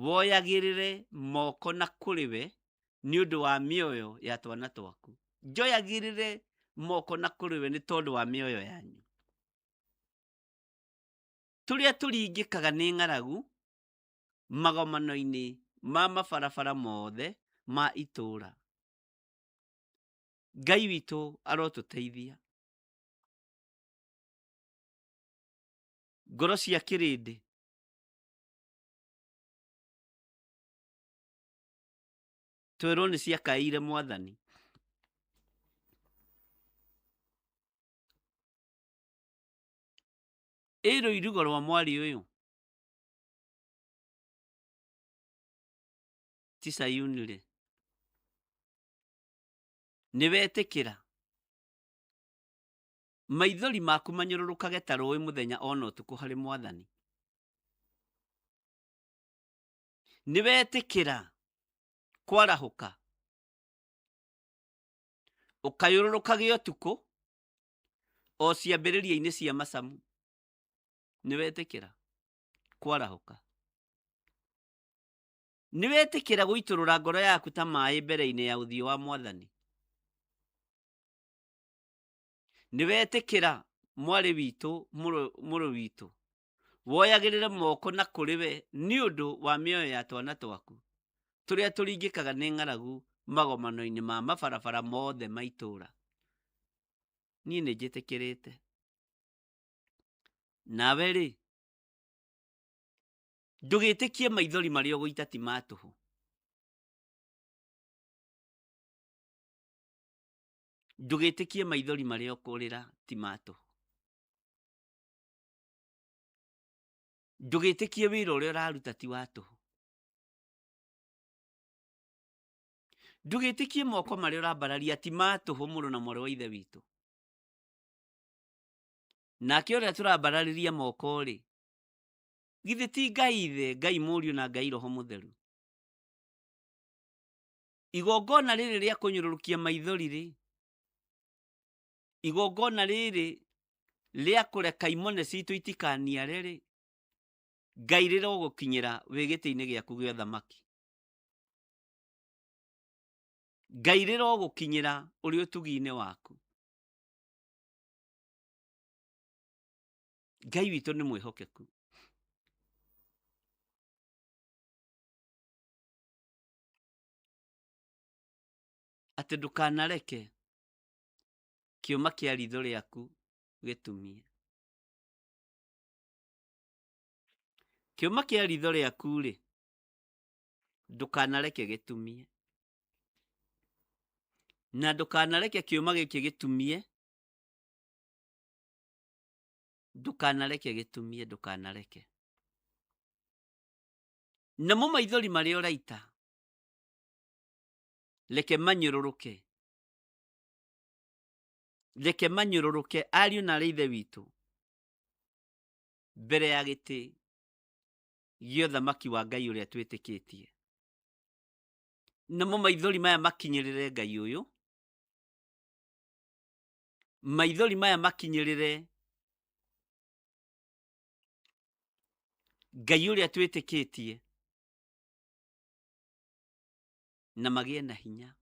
Woyagĩrĩre moko na kũrĩ we nĩ ũndũ wa mĩoyo ya twana twaku. Njoyagĩrĩre moko na kũrĩ we nĩ tondũ wa mĩoyo yanyu tũrĩa tũringĩkaga nĩ ng'aragu magomano-inĩ ma mabarabara mothe ma itũũra. Ngai witũ arotũteithia. Ngoro cia kĩrĩndĩ twerwo nĩ ciakaĩire Mwathani. Ĩrũ irigo rwa mwari ũyũ ti Sayuni nĩ wetĩkĩra maithori maku manyũrũrũkage ta rũĩ mũthenya ona ũtukũ harĩ Mwathani. Nĩ wetĩkĩra kwarahũka ũkayũrũrũkage ũtukũ o ciambĩrĩria-inĩ cia macamu. Nĩ wetĩkĩra kwarahũka. Nĩ wetĩkĩra gũitũrũra ngoro yaku ta maaĩ mbere-inĩ ya ũthiũ wa Mwathani. Nĩ wetĩkĩra mwarĩ witũ mũrũ witũ woyagĩrĩre moko na kũrĩ we nĩ ũndũ wa mĩoyo ya twana twaku tũrĩa tũringĩkaga nĩ ng'aragu magomano-inĩ ma mabarabara mothe ma itũũra. Niĩ nĩ njĩtĩkĩrĩte. Nawe ndũgĩtĩkie maithori marĩa ũgũita ti ma tũhũ. Ndũgĩtĩkie maithori marĩa ũkũrĩra ti ma tũhũ. Ndũgĩtĩkie wĩra ũrĩa ũraruta ti wa tũhũ. Ndũgĩtĩkie moko marĩa ũrambararia ti ma tũhũ, mũrũ na mwarĩ wa ithe witũ. Nake ũrĩa tũrambararĩria moko githĩ ti Ngai Ithe, Ngai Mũriũ na Ngai Roho Mũtheru? Igongona rĩrĩ rĩa kũnyũrũrũkia maithori igongona rĩrĩ rĩa kũreka imone citũ itikaniare Ngai rĩrogũkinyĩra wĩ gĩtĩ-inĩ gĩaku gĩa ũthamaki. Ngai rĩrogũkinyĩra ũrĩ ũtugi-inĩ waku. Ngai witũ nĩ mwĩhokeku. Atĩ ndũkanareke kĩũma kĩa ritho rĩaku gĩtumie. Kĩũma kĩa ritho rĩaku ndũkanareke gĩtumie. Na ndũkanareke kĩũma gĩkĩ gĩtumie. Ndũkanareke gĩtumie, ndũkanareke. Namo maithori marĩa ũraita reke manyũrũrũke reke manyũrũrũke ariũ na ithe witũ mbere ya gĩtĩ gĩa ũthamaki wa Ngai ũrĩa twĩtĩkĩtie. Namo maithori maya makinyĩrĩre Ngai ũyũ, maithori maya makinyĩrĩre Ngai ũrĩa twĩtĩkĩtie, na magĩe na hinya,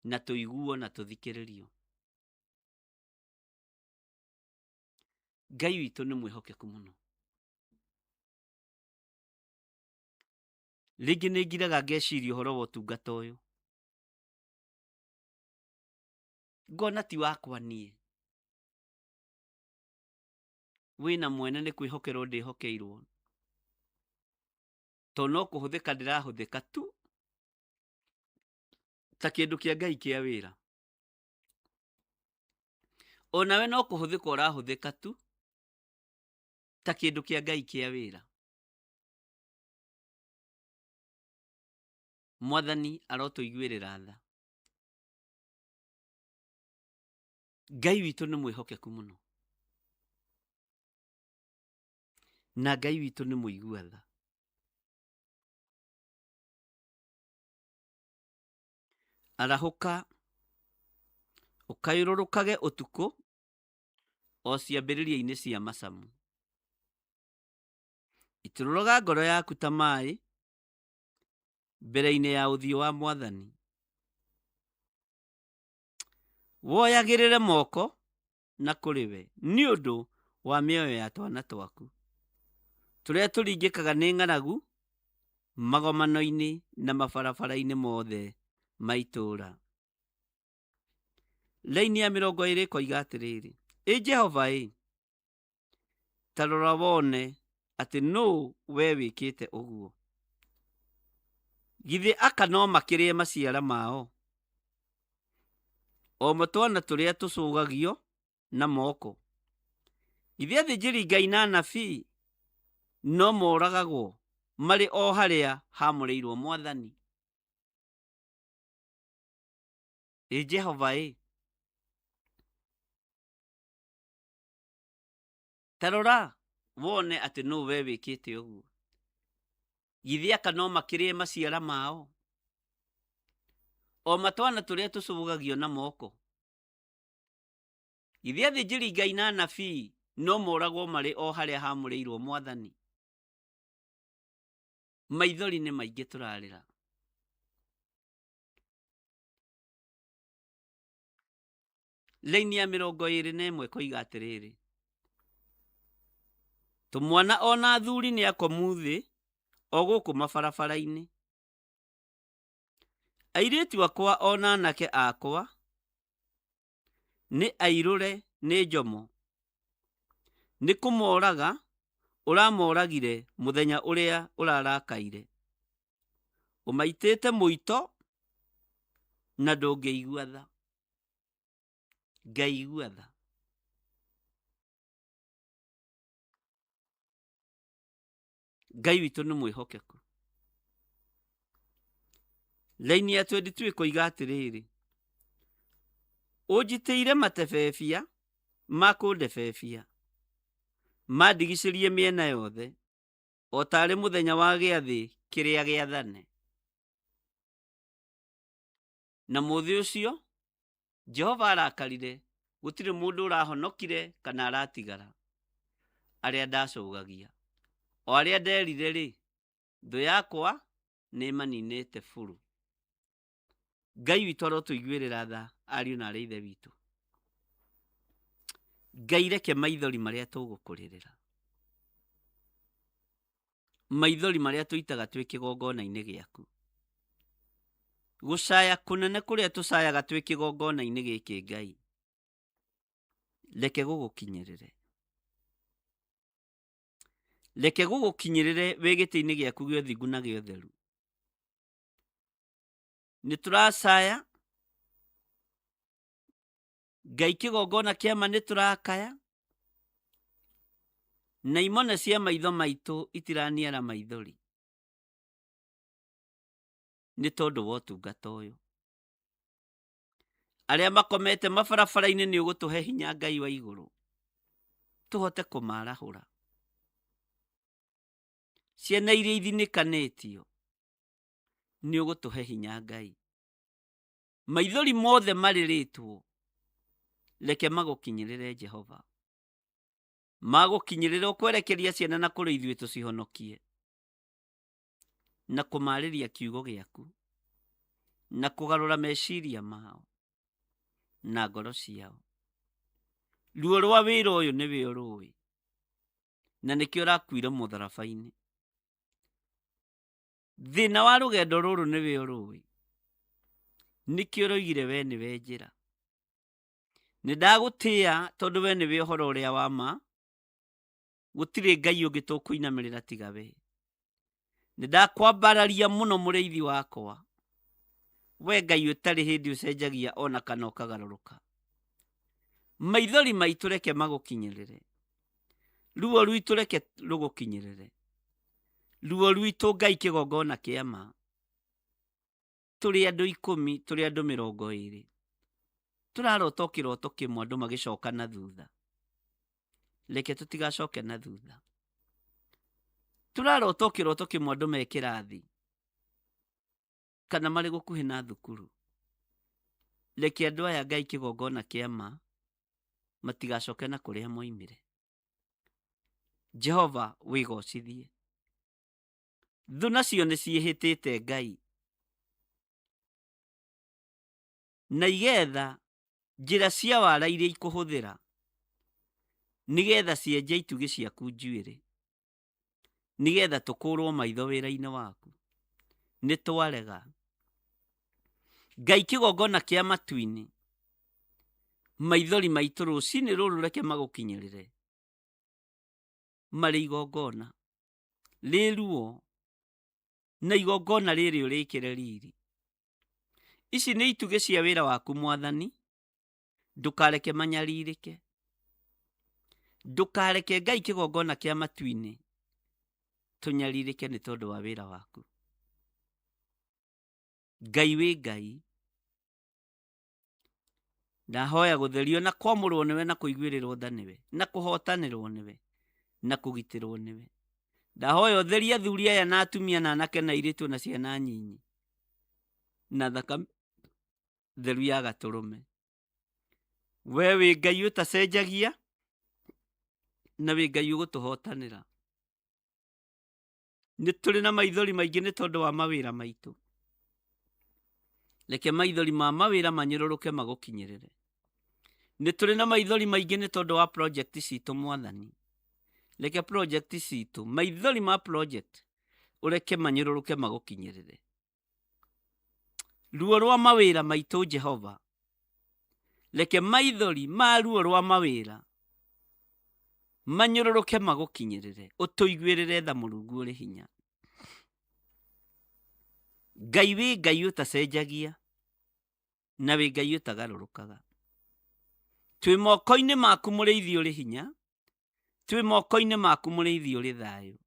na tũiguo na tũthikĩrĩrio. Ngai witũ nĩ mwĩhokeku mũno. Rĩngĩ nĩ ngiraga ngeciria ũhoro wa ũtungata ũyũ, ngona ti wakwa niĩ. Wĩna mwene nĩ kwĩhokerwo ndĩhokeirwo, to no kũhũthĩka ndĩrahũthĩka tu ta kĩndũ kĩa Ngai kĩa wĩra. Onawe no kũhũthĩka ũrahũthĩka tu ta kĩndũ kĩa Ngai kĩa wĩra. Mwathani arotũiguĩrĩra tha. Ngai witũ nĩ mwĩhokeku mũno, na Ngai witũ nĩ mũigua tha. Arahũka ũkayũrũrũkage ũtukũ o ciambĩrĩria-inĩ cia macamu. Itũrũraga ngoro yaku ta maĩ mbere-inĩ ya ũthiũ wa Mwathani. Woyagĩrĩre moko na kũrĩ we nĩ ũndũ wa mĩoyo ya twana twaku tũrĩa tũringĩkaga nĩ ng'aragu magomano-inĩ na mabarabara-inĩ mothe ma itũũra. Laini ya 20 ĩkoiga atĩrĩrĩ, ĩ Jehova ta rora wone atĩ nũũ we wĩkĩte ũguo. Githĩ aka no makĩrĩe maciara mao, o mo twana tũrĩa tũcũgagio na moko? Githĩ athĩnjĩri Ngai na anabii no moragagwo marĩ o harĩa haamũrĩirwo Mwathani? Ĩ Jehova ta rora wone atĩ nũũ we wĩkĩte ũguo. Githĩ aka no makĩrĩe maciara mao, o matwana tũrĩa tũcũgagio na moko? Githĩ athĩnjĩri Ngai na anabii no moragwo marĩ o harĩa haamũrĩirwo Mwathani? Maithori nĩ maingĩ tũrarĩra. Laini ya 21 ĩkoiga atĩrĩrĩ, tũmwana ona athuri nĩ akomu thĩ o gũkũ mabarabara-inĩ. Airĩtu akwa ona anake akwa nĩ airũre nĩ njomo. Nĩ kũmoraga ũramoragire mũthenya ũrĩa ũrarakaire. Ũmaitĩte mũito na ndũngĩigua tha. Ngai igua tha. Ngai witũ nĩ mwĩhokeku. Laini ya 22 ĩkoiga atĩrĩrĩ, ũnjitĩire matebebia ma kũndebebia, mandigicĩrie mĩena yothe, o tarĩ mũthenya wa gĩathĩ kĩrĩa gĩathane. Na mũthĩ ũcio Jehova arakarire, gũtirĩ mũndũ ũrahonokire kana aratigara. Arĩa ndacũgagia, o arĩa nderire-rĩ, thũ yakwa nĩ maninĩte buru. Ngai witũ arotũiguĩrĩra tha ariũ na arĩ ithe witũ. Ngai reke maithori marĩa tũgũkũrĩrĩra, maithori marĩa tũitaga twĩ kĩgongona-inĩ gĩaku, gũcaya kũnene kũrĩa tũcayaga twĩ kĩgongona-inĩ gĩkĩ Ngai, reke gũgũkinyĩrĩre. Reke gũgũkinyĩrĩre wĩ gĩtĩ-inĩ gĩaku gĩa ũthingu na gĩa ũtheru. Nĩ tũracaya Ngai kĩgongona kĩa ma nĩ tũrakaya, na imone cia maitho maitũ itiraniara maithori nĩ tondũ wa ũtungata ũyũ. Aria makomete mabarabara-inĩ nĩ ũgũtũhe hinya Ngai wa igũrũ tũhote kũmarahũra. Ciana iria ithinĩkanĩtio nĩ ũgũtũhe hinya Ngai. Maithori mothe marĩrĩtwo reke magũkinyĩrĩre Jehova. Magũkinyĩrĩre ũkwerekeria ciana na kũrĩ ithuĩ tũcihonokie na kũmarĩria kiugo gĩaku na kũgarũra meciria mao na ngoro ciao. Ruo rwa wĩra ũyũ nĩwe ũrũĩ na nĩkĩo ũrakuire mũtharaba-inĩ. Thĩna wa rũgendo rũrũ nĩwe ũrũĩ, nĩkĩo ũroigire we nĩwe njĩra. Nĩndagũtĩĩa tondũ we nĩwe ũhoro ũrĩa wa ma. Gũtirĩ Ngai ũngĩ tũkũinamĩrĩra tiga we. Nĩndakwambararia mũno mũrĩithi wakwa, we Ngai ũtarĩ hĩndĩ ũcenjagia ona kana ũkagarũrũka. Maithori maitũ reke magũkinyĩrĩre. Ruo rwitũ reke rũgũkinyĩrĩre. Ruo rwitũ Ngai kĩgongona kĩa ma. Tũrĩ andũ 10, tũrĩ andũ 20. Tũrarota kĩroto kĩmwe andũ magĩcoka na thutha. Reke tũtigacoke na thutha. Tũrarota kĩroto kĩmwe andũ me kĩrathi kana marĩ gũkuhĩ na thukuru. Reke andũ aya Ngai kĩgongona kĩa ma matigacoke na kũrĩa moimire. Jehova wĩgocithie. Thũ nacio nĩ ciĩhĩtĩte Ngai, na igetha njĩra cia wara iria ikũhũthĩra nĩgetha cienje itugĩ ciaku njuĩrĩ, nĩgetha tũkũrwo maitho wĩra-inĩ waku. Nĩ twarega. Ngai kĩgongona kĩa matu-inĩ, maithori maitũ rũcinĩ rũrũ reke magũkinyĩrĩre. Marĩ igongona rĩ ruo na igongona rĩrĩ ũrĩkĩre riri. Ici nĩ itugĩ cia wĩra waku Mwathani, ndũkareke manyarirĩke. Ndũkareke Ngai kĩgongona kĩa matu-inĩ tũnyarirĩke nĩ tondũ wa wĩra waku. Ngai wĩ Ngai. Ndahoya gũtherio na kwamũrwo nĩwe na kũiguĩrĩrwo tha nĩwe na kũhotanĩrwo nĩwe na kũgitĩrwo nĩwe. Ndahoya ũtheria athuri aya na atumia na anake na airĩtu na ciana nyinyi na thakame theru ya Gatũrũme. We wĩ Ngai ũtacenjagia na wĩ Ngai ũgũtũhotanĩra. Nĩ tũrĩ na maithori maingĩ nĩ tondũ wa mawĩra maitũ. Reke maithori ma mawĩra manyũrũrũke magũkinyĩrĩre. Nĩ tũrĩ na maithori maingĩ nĩ tondũ wa project citũ Mwathani. Reke project citũ, maithori ma project ũreke manyũrũrũke magũkinyĩrĩre. Ruo rwa mawĩra maitũ Jehova, reke maithori ma ruo rwa mawĩra manyũrũrũke magũkinyĩrĩre. Ũtũiguĩrĩre tha Mũrungu ũrĩ hinya. Ngai wĩ Ngai ũtacenjagia na wĩ Ngai ũtagarũrũkaga. Twĩ moko-inĩ maku mũrĩithi ũrĩ hinya, twĩ moko-inĩ maku mũrĩithi ũrĩ thayũ.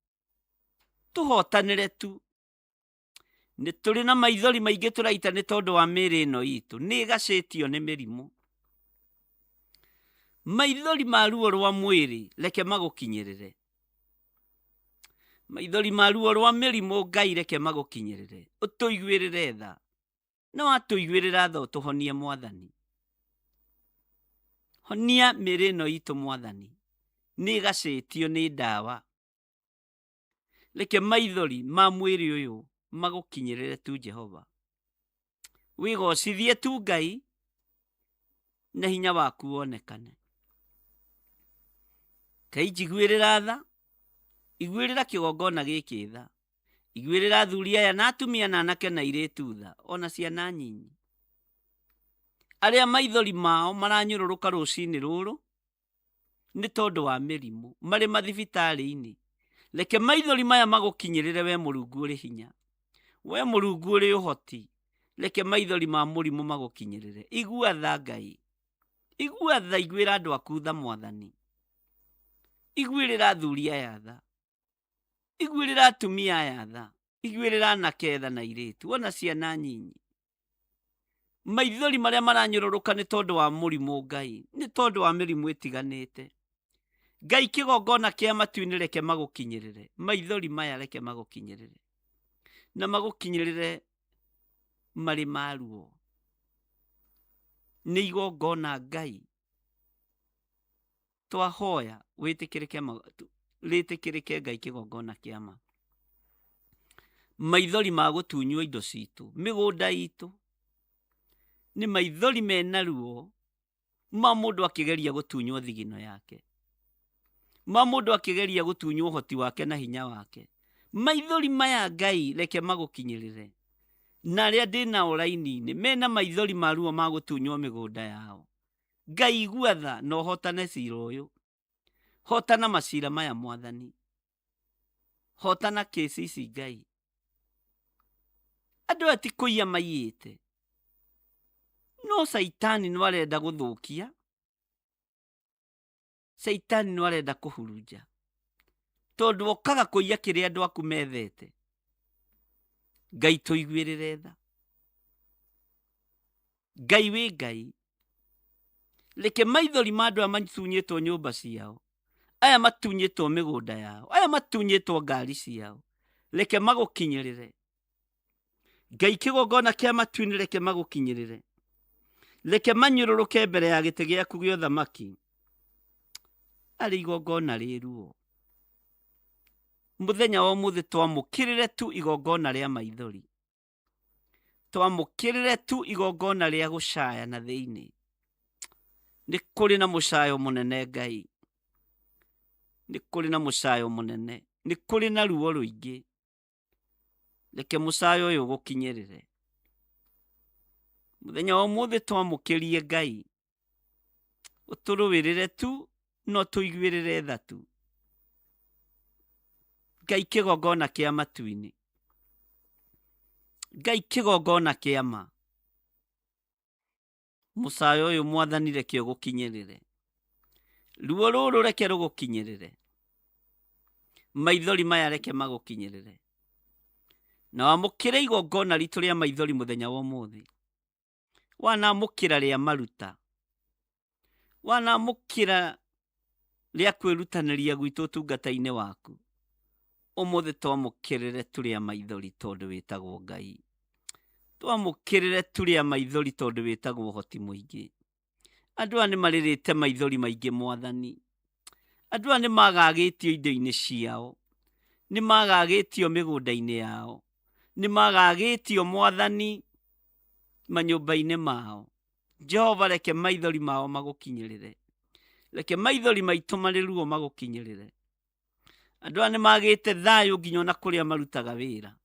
Tũhotanĩre tu. Nĩ tũrĩ na maithori maingĩ tũraita nĩ tondũ wa mĩĩrĩ ĩno itũ nĩ ĩgacĩtio nĩ mĩrimũ. Maithori ma ruo rwa mwĩrĩ reke magũkinyĩrĩre. Maithori ma ruo rwa mĩrimũ Ngai reke magũkinyĩrĩre. Ũtũiguĩrĩre tha. Na watũiguĩrĩra tha ũtũhonie Mwathani. Honia mĩĩrĩ ĩno itũ Mwathani. Nĩ ĩgacĩtio nĩ ndawa. Reke maithori ma mwĩrĩ ũyũ magũkinyĩrĩre tu Jehova. Wĩgocithie tu Ngai na hinya waku wonekane. Ngai njiguĩrĩra tha, iguĩrĩra kĩgongona gĩkĩ tha. Iguĩrĩra athuri aya na atumia na anake na airĩtu tha, ona ciana nyinyi. Arĩa maithori mao maranyũrũrũka rũcinĩ rũrũ nĩ tondũ wa mĩrimũ, marĩ mathibitarĩ-inĩ. Reke maithori maya magũkinyĩrĩre we Mũrungu ũrĩ hinya. We Mũrungu ũrĩ ũhoti. Reke maithori ma mũrimũ magũkinyĩrĩre. Igua tha Ngai. Igua tha, iguĩra andũ aku tha Mwathani. Iguĩrĩra athuri aya tha. Iguĩrĩra atumia aya tha. Iguĩrĩra anake tha na airĩtu, ona ciana nyinyi. maithori maria maranyoroka ni tondu wa murimu Ngai, ni tondu wa mirimu itiganite. Ngai kigongona kia matu-ini reke magukinyirire, maithori maya reke magukinyirire, na magukinyirire mari maruo. Ni igongona Ngai twahoya witikirike Ngai kigongona kiama. Maithori ma gutunywo indo citu, migunda itu, ni maithori mena ruo ma mundu akigeria gutunywo thigino yake, ma mundu akigeria gutunywo hoti wake na hinya wake. Maithori maya Ngai reke magukinyirire, na aria ndina oraini-ini mena maithori maruo ma gutunywo migunda yao. Ngai igua tha na hotane cira uyu, hotana macira maya Mwathani, hotana kesi ici Ngai. Andu ati kuiya maiyite, no Saitani no arenda guthukia, Saitani no arenda kuhurunja, tondu okaga kuiya kiria andu aku methete. Ngai tuiguirire tha, Ngai wi Ngai, reke maithori ma andu aya matunyitwo nyumba ciao, aya matunyitwo migunda yao, aya matunyitwo ngari ciao, reke magukinyirire. Ngai kigongona kia matu-ini reke magukinyirire, reke manyururuke mbere ya giti giaku gia uthamaki. Ari igongona riruo, muthenya wa umuthi twamukirire tu igongona ria maithori, twamukirire tu igongona ria gucaya na thiini. Ni kuri na mucayo munene Ngai, ni kuri na mucayo munene, ni kuri na ruo ruingi. Reke mucayo uyu gukinyirire. Muthenya wa umuthi twamukirie Ngai, uturuwirire tu no tuiguirire tha tu. Ngai kigongona kia matu-ini, Ngai kigongona kia ma, mucayo uyu Mwathani reke ugukinyirire, ruo ruru reke rugukinyirire, maithori maya reke magukinyirire. Na wamukire igongona ritu ria maithori muthenya wa umuthi, wanamukira ria maruta, wanamukira ria kwirutaniria gwitu utungata-ini waku, umuthi twamukirire tu ria maithori tondu witagwo Ngai, twamukirire tu ria maithori tondu witagwo hoti muingi. Andu aya ni maririte maithori maingi Mwathani, andu aya ni magagitio indo-ini ciao, ni magagitio migunda-ini yao, ni magagitio Mwathani manyumba-ini mao. Jehova reke maithori mao magukinyirire, reke maithori maitu mari ruo magukinyirire. Andu aya ni magite thayu nginya na kuria marutaga wira,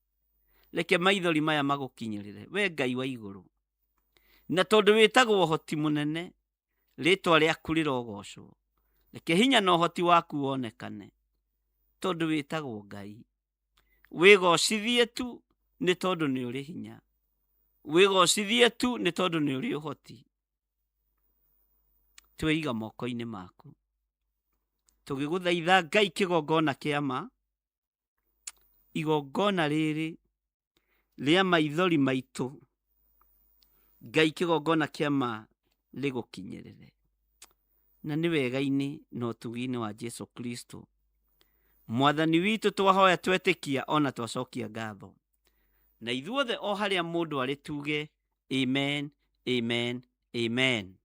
reke maithori maya magukinyirire we Ngai wa iguru. Na tondu witagwo hoti munene, ritwa riaku rirogocwo, reke hinya na hoti waku wonekane, tondu witagwo Ngai. Wigocithie tu ni tondu ni uri hinya, wigocithie tu ni tondu ni uri uhoti. Tweiga moko-ini maku, tugiguthaitha Ngai kigongona kia ma, igongona riri ria maithori maitu, Ngai kigongona kia ma rigukinyirire. Na ni wega-ini na utugi-ini wa Jesu Kristo Mwathani witu twahoya twetikia ona twacokia ngatho. Na ithuothe o haria mundu ari tuge amen, amen, amen.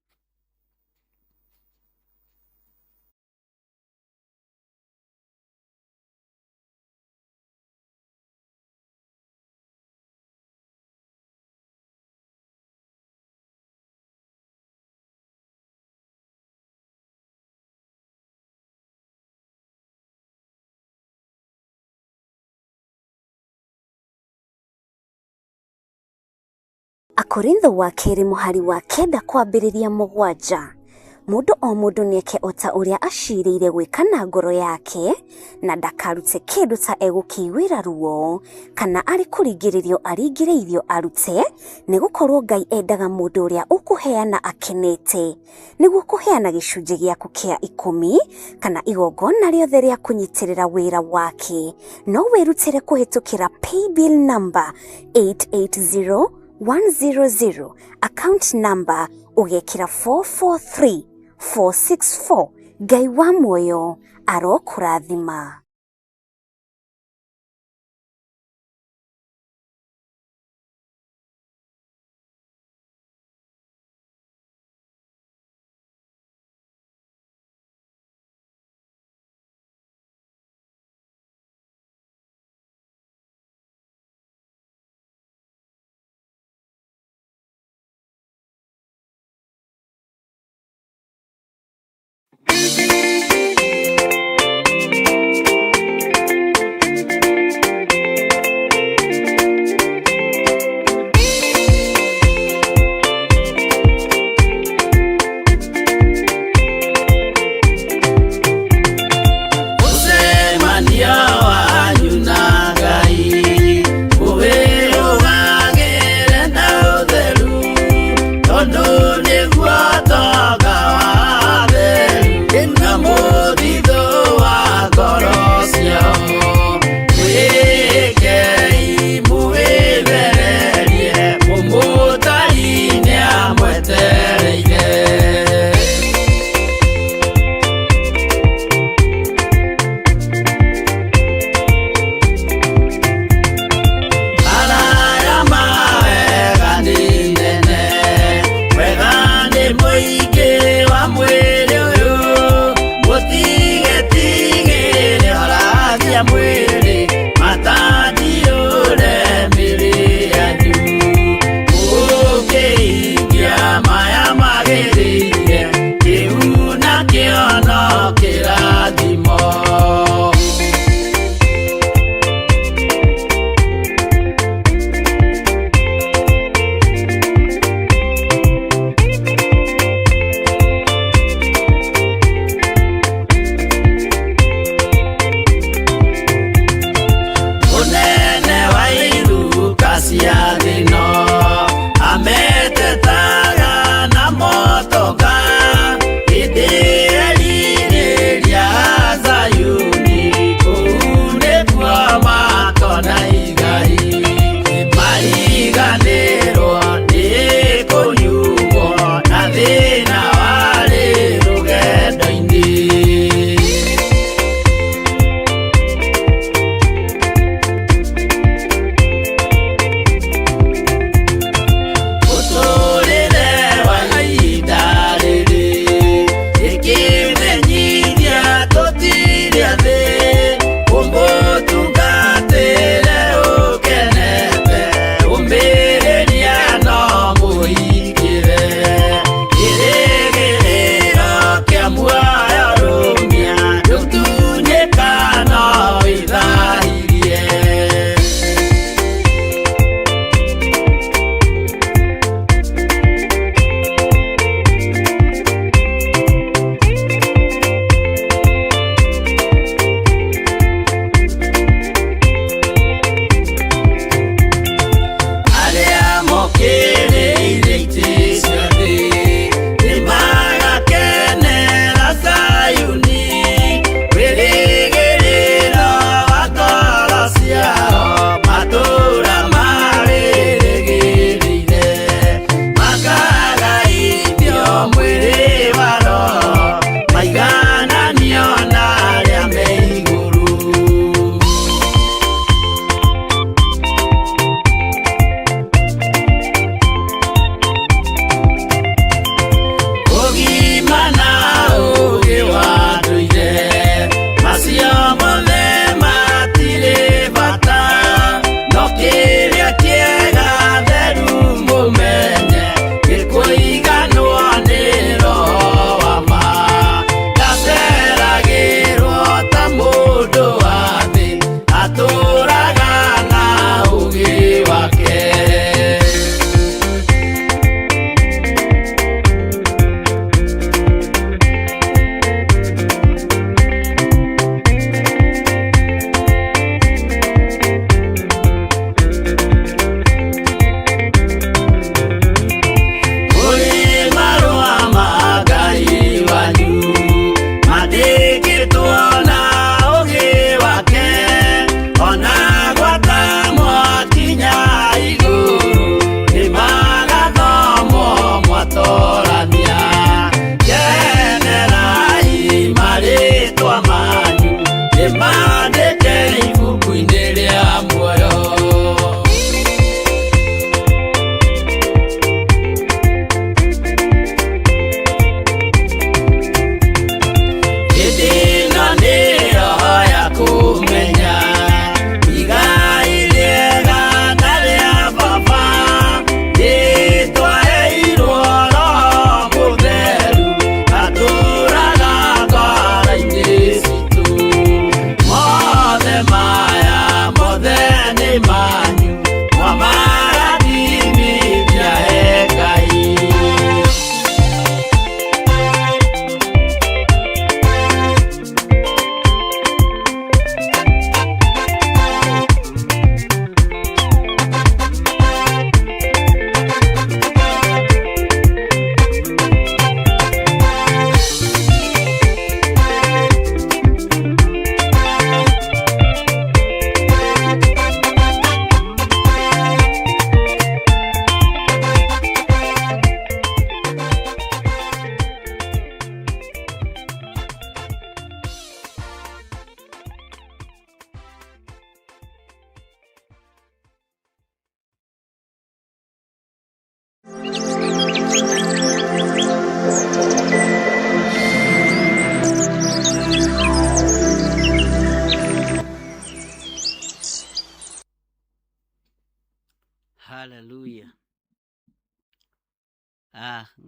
Akorintho wa keri muhari wa kenda kwambiriria mugwanja. Mundu o mundu nieke ota uria aciriire gwika na ngoro yake, na ndakarute kindu ta egukiwira ruo kana ari kuringiririo aringiriirio arute, nigukorwo Ngai endaga mundu uria ukuheana akenete, niguo kuheana gicunji giaku kia 10 kana igongona riothe ria kunyitirira wira wake. No wirutire kuhitukira paybill number 880 100, account number ugekira 443 464. Ngai wa muoyo arokurathima.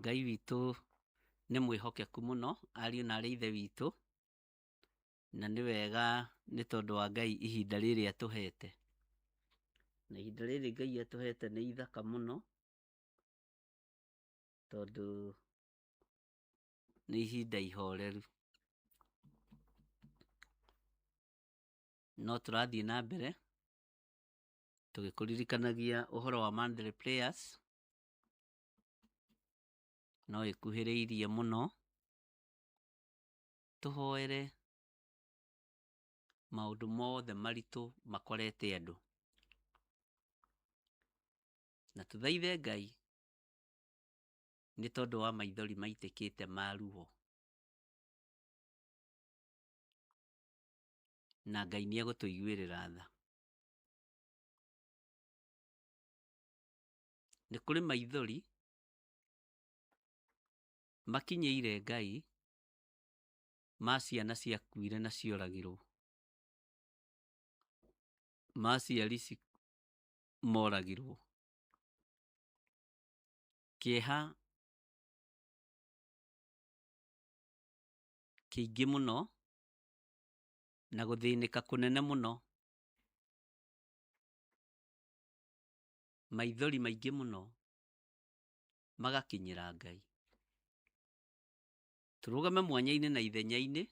Ngai witũ nĩ mwĩhokeku mũno, ariũ na arĩ ithe witũ, na nĩ wega nĩ tondũ wa Ngai ihinda rĩrĩ atũhete. Na ihinda rĩrĩ Ngai atũhete nĩ ithaka mũno, tondũ nĩ ihinda ihoreru. No tũrathiĩ na mbere tũgĩkũririkanagia ũhoro wa monthly prayers. No ĩkuhĩrĩirie mũno tũhoere maũndũ mothe maritũ makorete andũ, na tũthaithe Ngai nĩ tondũ wa maithori maitĩkĩte ma ruo, na Ngai nĩ egũtũiguĩrĩra tha. Nĩ kũrĩ maithori makinyĩire Ngai ma ciana ciakuire na cioragirwo, ma aciari moragirwo, kĩeha kĩingĩ mũno na gũthĩnĩka kũnene mũno, maithori maingĩ mũno magakinyĩra Ngai. Tũrũgame mwanya-inĩ na ithenya-inĩ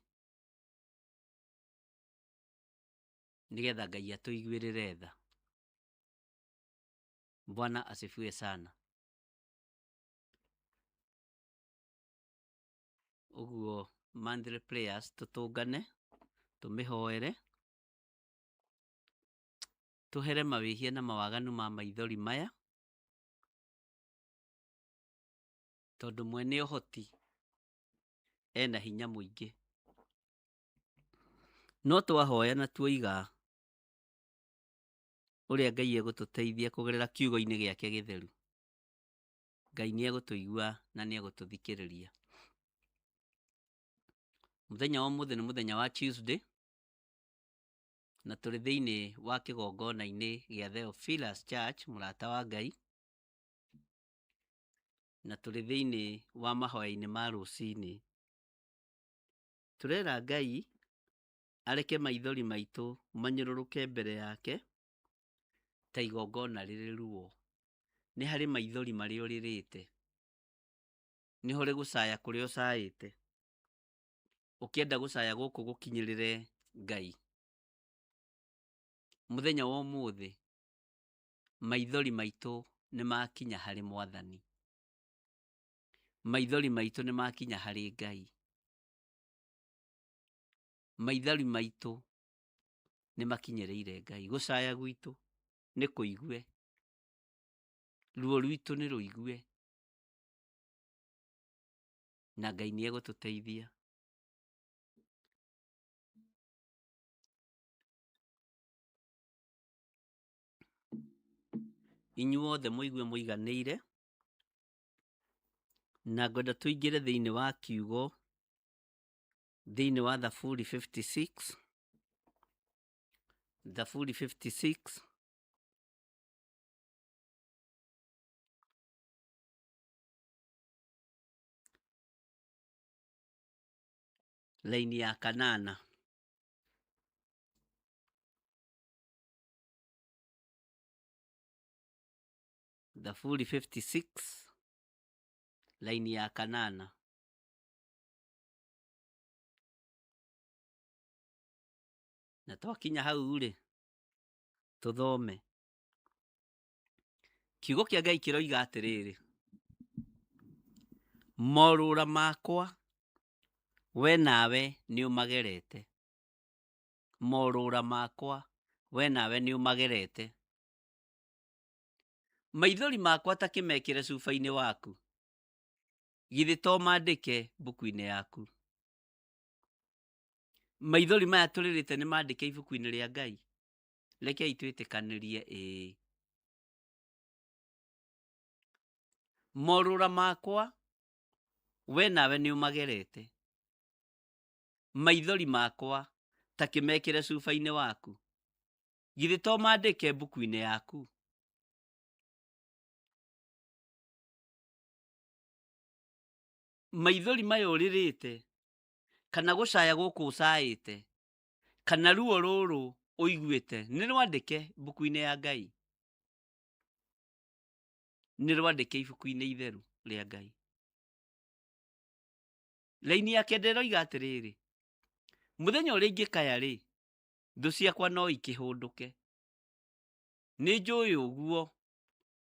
nĩgetha Ngai atũiguĩrĩre tha. Bwana asifiwe sana. Ũguo monthly prayers tũtũngane, tũmĩhoere, tũhere mawĩhia na mawaganu ma maithori maya, tondũ mwene ũhoti ena hinya mũingĩ. No twahoya na tuoiga ũrĩa Ngai egũtũteithia kũgerera kiugo-inĩ gĩake gĩtheru, Ngai nĩ egũtũigua na nĩ egũtũthikĩrĩria. Mũthenya wa ũmũthĩ nĩ mũthenya wa Tuesday, na tũrĩ thĩinĩ wa kĩgongona-inĩ gĩa Theophilus Church, mũrata wa Ngai, na tũrĩ thĩinĩ wa mahoya-inĩ ma rũcinĩ. Tũrera Ngai areke maithori maitũ manyũrũrũke mbere yake ta igongona rĩrĩ ruo. Nĩ harĩ maithori marĩa ũrĩrĩte, nĩ harĩ gũcaya kũrĩa ũcayĩte, ũkĩenda gũcaya gũkũ gũkinyĩrĩre Ngai. Mũthenya wa ũmũthĩ maithori maitũ nĩ makinya harĩ Mwathani, maithori maitũ nĩ makinya harĩ Ngai, maithori maitũ nĩ makinyĩrĩire Ngai. Gũcaya gwitũ nĩ kũigue, ruo rwitũ nĩ rũigue, na Ngai nĩ egũtũteithia. Inyuothe mũigue mũiganĩire, na ngwenda tũingĩre thĩinĩ wa kiugo, thĩinĩ wa Thaburi 56, Thaburi 56, laini ya 8. Thaburi 56 laini ya 8. Na twakinya hau rĩ, tũthome. Kiugo kĩa Ngai kĩroiga atĩrĩrĩ: morũra makwa we nawe nĩ ũmagerete, morũra makwa we nawe nĩ ũmagerete. Maithori makwa ta kĩmekĩre cuba-inĩ waku, githĩ to mandĩke mbuku-inĩ yaku. Maithori maya tũrĩrĩte nĩ mandĩke ibuku-inĩ rĩa Ngai. Rekei twĩtĩkanĩrie ĩĩ. Morũra makwa we nawe nĩ ũmagerete, maithori makwa ta kĩmekĩre cuba-inĩ waku, githĩ to mandĩke mbuku-inĩ yaku. maithori maya ũrĩrĩte kana gũcaya gũkũ ũcaĩte kana ruo rũrũ ũiguĩte nĩ rwandĩke mbuku-inĩ ya Ngai, nĩ rwandĩke ibuku-inĩ itheru rĩa Ngai. Raini ya kenda ĩroiga atĩrĩrĩ, mũthenya ũrĩa ingĩkaya rĩ, thũ ciakwa no ikĩhũndũke. Nĩ njũĩ ũguo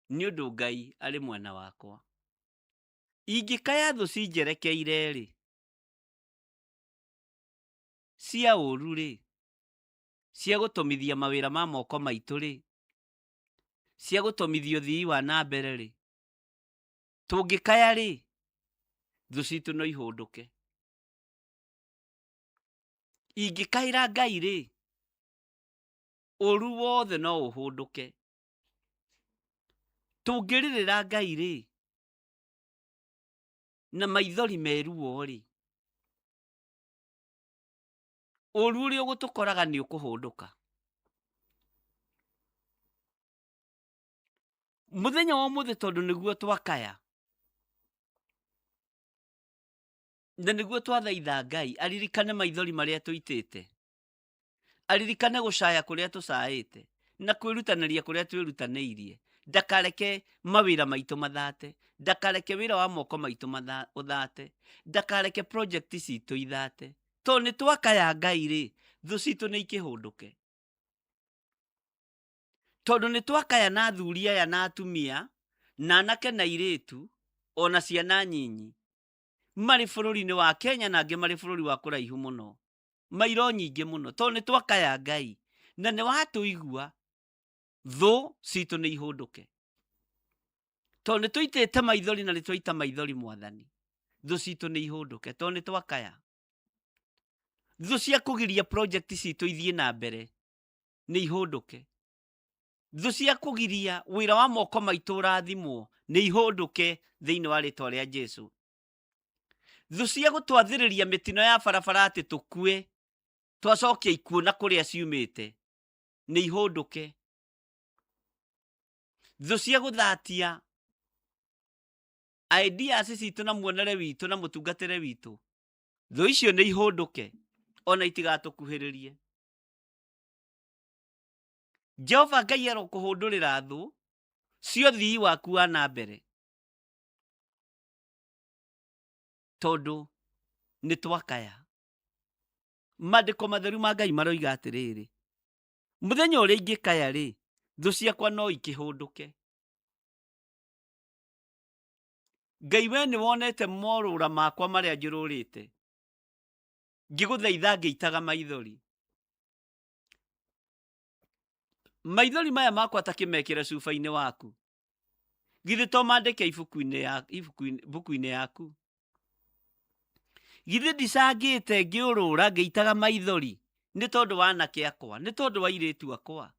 nĩ ũndũ Ngai arĩ mwena wakwa. Ingĩkaya thũ cinjerekeire rĩ, cia ũru rĩ, cia gũtomithia mawĩra ma moko maitũ rĩ, cia gũtomithia ũthii wa na mbere rĩ, tũngĩkaya rĩ, thũ citũ no ihũndũke. Ingĩkaĩra Ngai rĩ, ũru wothe no ũhũndũke. Tũngĩrĩrĩra Ngai rĩ, na maithori meruo rĩ, ũru ũrĩa ũgũtũkoraga nĩ ũkũhũndũka. Mũthenya wa ũmũthĩ tondũ nĩguo twakaya na nĩguo twathaitha Ngai aririkane maithori marĩa tũitĩte, aririkane gũcaya kũrĩa tũcaĩte na kwĩrutanĩria kũrĩa twĩrutanĩirie. Ndakareke mawĩra maitũ mathate, ndakareke wĩra wa moko maitũ ũthate, ndakareke project citũ ithate. Tondũ nĩ twakaya Ngai rĩ, thũ citũ nĩ ikĩhũndũke. Tondũ nĩ twakaya na athuri aya na atumia na anake na airĩtu ona ciana nyinyi marĩ bũrũri-inĩ wa Kenya na angĩ marĩ bũrũri wa kũraihu mũno, mairo nyingĩ mũno. Tondũ nĩ twakaya Ngai na nĩ watũigua, thũ citũ nĩ ihũndũke. Tondũ nĩ tũitĩte maithori na nĩ twaita maithori Mwathani, thũ citũ nĩ ihũndũke. Tondũ nĩ twakaya. Thũ cia kũgiria project citũ ithiĩ na mbere nĩ ihũndũke. Thũ cia kũgiria wĩra wa moko maitũ ũrathimwo nĩ ihũndũke thĩinĩ wa rĩtwa rĩa Jesũ. Thũ cia gũtwathĩrĩria mĩtino ya barabara atĩ tũkue twacokia ikuũ na kũrĩa ciumĩte nĩ ihũndũke. Thũ cia gũthatia ideas citũ na muonere witũ na mũtungatĩre witũ, thũ icio nĩ ihũndũke ona itigatũkuhĩrĩrie. Jehova Ngai arokũhũndũrĩra thũ cia ũthii waku wa na mbere. Tondũ nĩ twakaya. Maandĩko matheru ma Ngai maroiga atĩrĩrĩ, mũthenya ũrĩa ingĩkaya rĩ, thũ ciakwa no ikĩhũndũke. Ngai we nĩ wonete morũra makwa marĩa njũrũrĩte, ngĩgũthaitha ngĩitaga maithori. Maithori maya makwa ta kĩmekĩre cuba-inĩ waku, githĩ to mandĩke ibuku-inĩ yaku? Githĩ ndicangĩte ngĩũrũra ngĩitaga maithori nĩ tondũ wa anake akwa, nĩ tondũ wa airĩtu akwa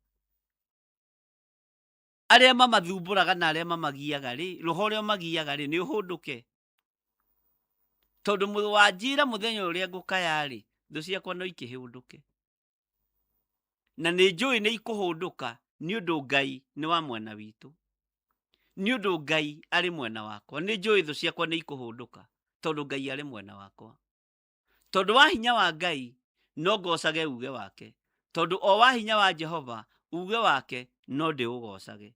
arĩa mamathumbũraga na arĩa mamagiaga rĩ, roho ũrĩa ũmagiaga rĩ, nĩ ũhũndũke. Tondũ wanjĩra mũthenya ũrĩa ngũkaya rĩ, thũ ciakwa no ikĩhũndũke. Na nĩ njũĩ nĩ ikũhũndũka nĩ ũndũ Ngai nĩ wa mwena witũ, nĩ ũndũ Ngai arĩ mwena wakwa. Nĩ njũĩ thũ ciakwa nĩ ikũhũndũka tondũ Ngai arĩ mwena wakwa. Tondũ wa hinya wa Ngai no ngocage uge wake, tondũ o wa hinya wa Jehova uge wake no ndĩũgocage.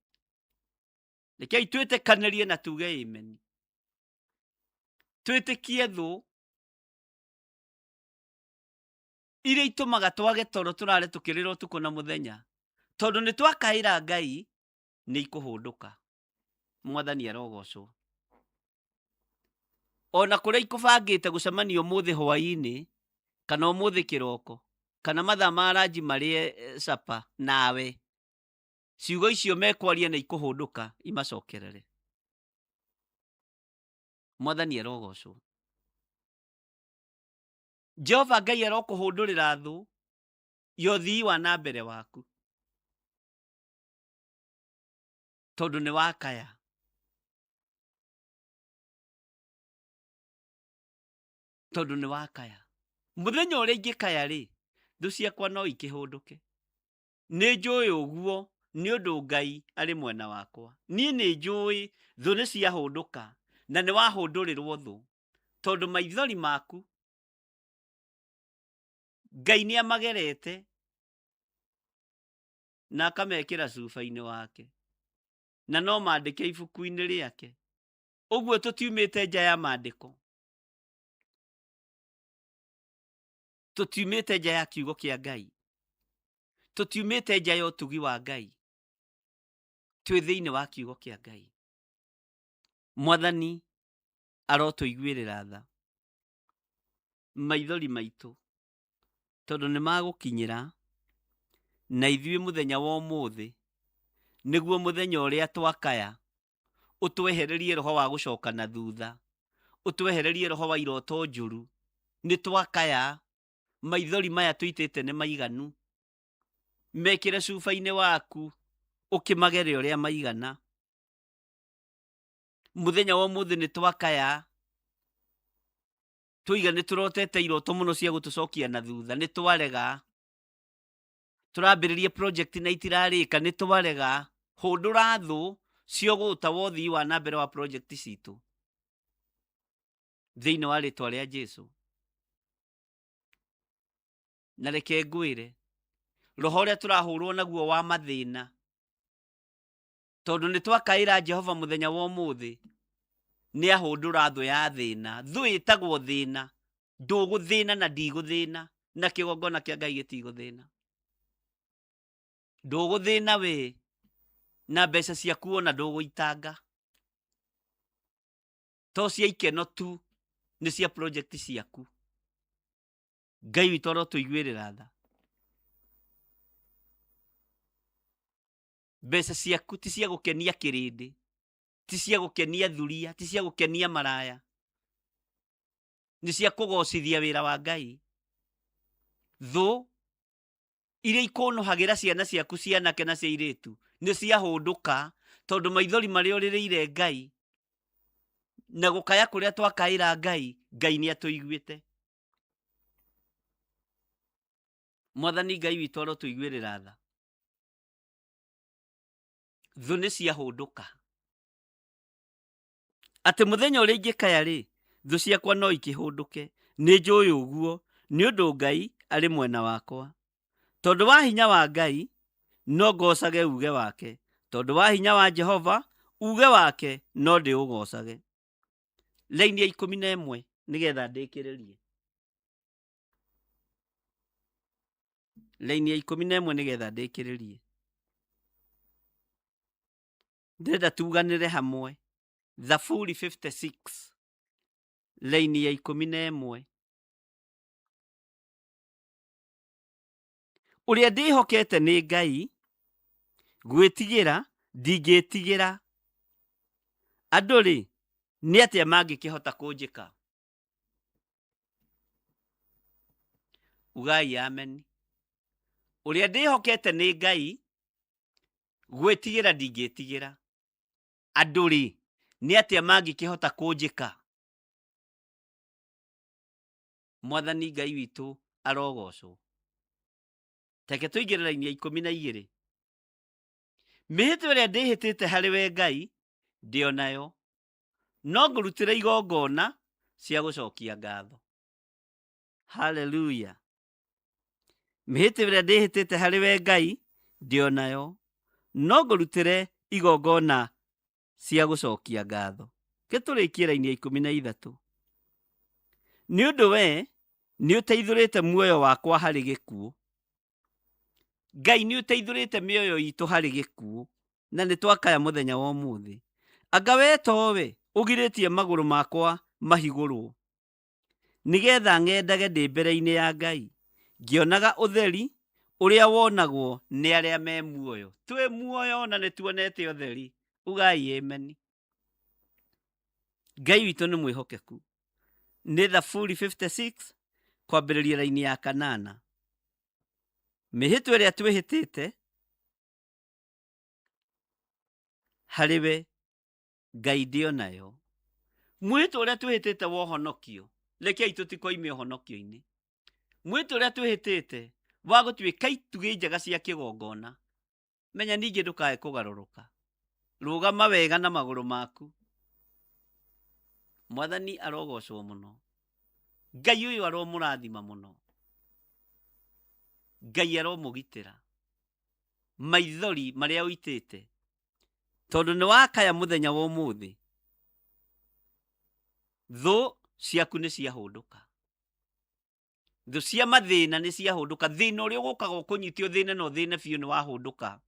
Rekei twĩtĩkanĩrie na tuge amen. Twĩtĩkie thũ iria itũmaga twage toro tũrare tũkĩrĩra ũtukũ na mũthenya, tondũ nĩ twakaĩra Ngai nĩ ikũhũndũka. Mwathani arogocwo. Ona kũrĩa ikũbangĩte gũcemania ũmũthĩ hwaĩ-inĩ kana ũmũthĩ kĩroko kana mathaa ma ranji marĩe capa nawe, ciugo icio mekwaria na ikũhũndũka imacokerere. Mwathani arogocwo. Jehova Ngai arokũhũndũrĩra thũ ya ũthii wa na mbere waku, tondũ nĩ wakaya. Tondũ nĩ wakaya. Mũthenya ũrĩa ingĩkaya rĩ, thũ ciakwa no ikĩhũndũke. Nĩ njũĩ ũguo nĩ ũndũ Ngai arĩ mwena wakwa. Niĩ nĩ njũĩ thũ nĩ ciahũndũka na nĩ wahũndũrĩrwo thũ, tondu maithori maku Ngai nĩ amagerete na akamekĩra cuba-inĩ wake, na no maandĩke ibuku-inĩ rĩake. Ũguo tũtiumĩte nja ya maandĩko, tũtiumĩte nja ya kiugo kĩa Ngai, tũtiumĩte nja ya ũtugi wa Ngai, twĩ thĩinĩ wa kiugo kĩa Ngai. Mwathani arotũiguĩrĩra tha maithori maitũ, tondũ nĩ magũkinyĩra na ithuĩ mũthenya wa ũmũthĩ nĩguo mũthenya ũrĩa twakaya. Ũtwehererie roho wa gũcoka na thutha, ũtwehererie roho wa iroto njũru. Nĩ twakaya, maithori maya tũitĩte nĩ maiganu. Mekĩre cuba-inĩ waku, ũkĩmagere ũrĩa maigana. Mũthenya wa ũmũthĩ nĩ twakaya, tũiga nĩ tũrotete iroto mũno cia gũtũcokia na thutha, nĩ twarega. Tũrambĩrĩrie project na itirarĩka, nĩ twarega. Hũndũra thũ ciogũta wothii wa na mbere wa project citũ thĩinĩ wa rĩtwa rĩa Jesũ. Na reke ngwĩre, roho ũrĩa tũrahũrwo naguo wa mathĩna, tondũ nĩ twakaĩra Jehova mũthenya wa ũmũthĩ, nĩ ahũndũra thũ ya thĩna. Thũ ĩtagwo thĩna. Ndũgũthĩna na ndigũthĩna, na kĩgongona kĩa Ngai gĩtigũthĩna. Ndũgũthĩna we, na mbeca ciaku ona ndũgũitanga. To cia ikeno tu, nĩ cia project ciaku. Ngai witũ arotũiguĩrĩra tha. Mbeca ciaku ti cia gũkenia kĩrĩndĩ, ti cia gũkenia thuria, ti cia gũkenia maraya. Nĩ cia kũgocithia wĩra wa Ngai. Thũ iria ikũnũhagĩra ciana ciaku cianake na cia airĩtu nĩ ciahũndũka, tondũ maithori marĩa ũrĩrĩire Ngai na gũkaya kũrĩa twakaĩra Ngai, Ngai nĩ atũiguĩte. Mwathani Ngai witũ arotũiguĩrĩra tha. Thũ nĩ ciahũndũka, atĩ mũthenya ũrĩa ingĩkaya-rĩ, thũ ciakwa no ikĩhũndũke. Nĩ njũĩ ũguo, nĩ ũndũ Ngai arĩ mwena wakwa. Tondũ wa hinya wa Ngai no ngocage uge wake, tondũ wa hinya wa Jehova uge wake no ndĩũgocage. Laini ya 11 nĩgetha ndĩkĩrĩrie. Laini ya 11 nĩgetha ndĩkĩrĩrie. Ndĩrenda tuganĩre hamwe. Thaburi 56 laini ya 11. Ũrĩa ndĩhokete nĩ Ngai, gwĩtigĩra ndingĩtigĩra. Andũ-rĩ, nĩ atĩa mangĩkĩhota kũnjĩka? Ugai amen. Ũrĩa ndĩhokete nĩ Ngai, gwĩtigĩra ndingĩtigĩra. Andũ-rĩ, nĩ atĩa mangĩkĩhota kũnjĩka? Mwathani Ngai witũ arogocwo. Teke tũingĩre laini ya 12. Mĩhĩtwa ĩrĩa ndĩhĩtĩte harĩ we Ngai, ndĩo nayo, no ngũrutĩra igongona cia gũcokia ngatho. Haleluya. Mĩhĩtwa ĩrĩa ndĩhĩtĩte harĩ we Ngai, ndĩo nayo, no ngũrutĩre igongona cia gũcokia ngatho. Gĩtũrĩkie laini ya 13. Nĩ ũndũ we nĩ ũteithũrĩte muoyo wakwa harĩ gĩkuũ. Ngai nĩ ũteithũrĩte mĩoyo itũ harĩ gĩkuũ, na nĩ twakaya mũthenya wa ũmũthĩ. Anga we towe ũgirĩtie magũrũ makwa mahigũrwo, nĩgetha ng'endage ndĩ mbere-inĩ ya Ngai, ngĩonaga ũtheri ũrĩa wonagwo nĩ arĩa me muoyo. Twĩ muoyo na nĩ tuonete ũtheri. Ugai amen. Ngai witũ nĩ mwĩhokeku. Nĩ Thaburi 56 kwambĩrĩria laini ya 8. Mĩhĩtwa ĩrĩa twĩhĩtĩte harĩ we Ngai ndĩo nayo. Mwĩhĩtwa ũrĩa twĩhĩtĩte wa ũhonokio, rekei tũtikoime ũhonokio-inĩ. Mwĩhĩtwa ũrĩa twĩhĩtĩte wa gũtuĩka itugĩ njega cia kĩgongona, menya ningĩ ndũkae kũgarũrũka. Rũgama wega na magũrũ maku. Mwathani arogocwo muno. Ngai uyu aromurathima muno. Ngai aromugitira. Maithori maria uitite. Tondu ni wakaya muthenya wa umuthi. Thu ciaku ni ciahunduka. Thu cia mathina ni ciahunduka. Thina uria ugukaga ukunyitio thina no thina biu ni wahunduka.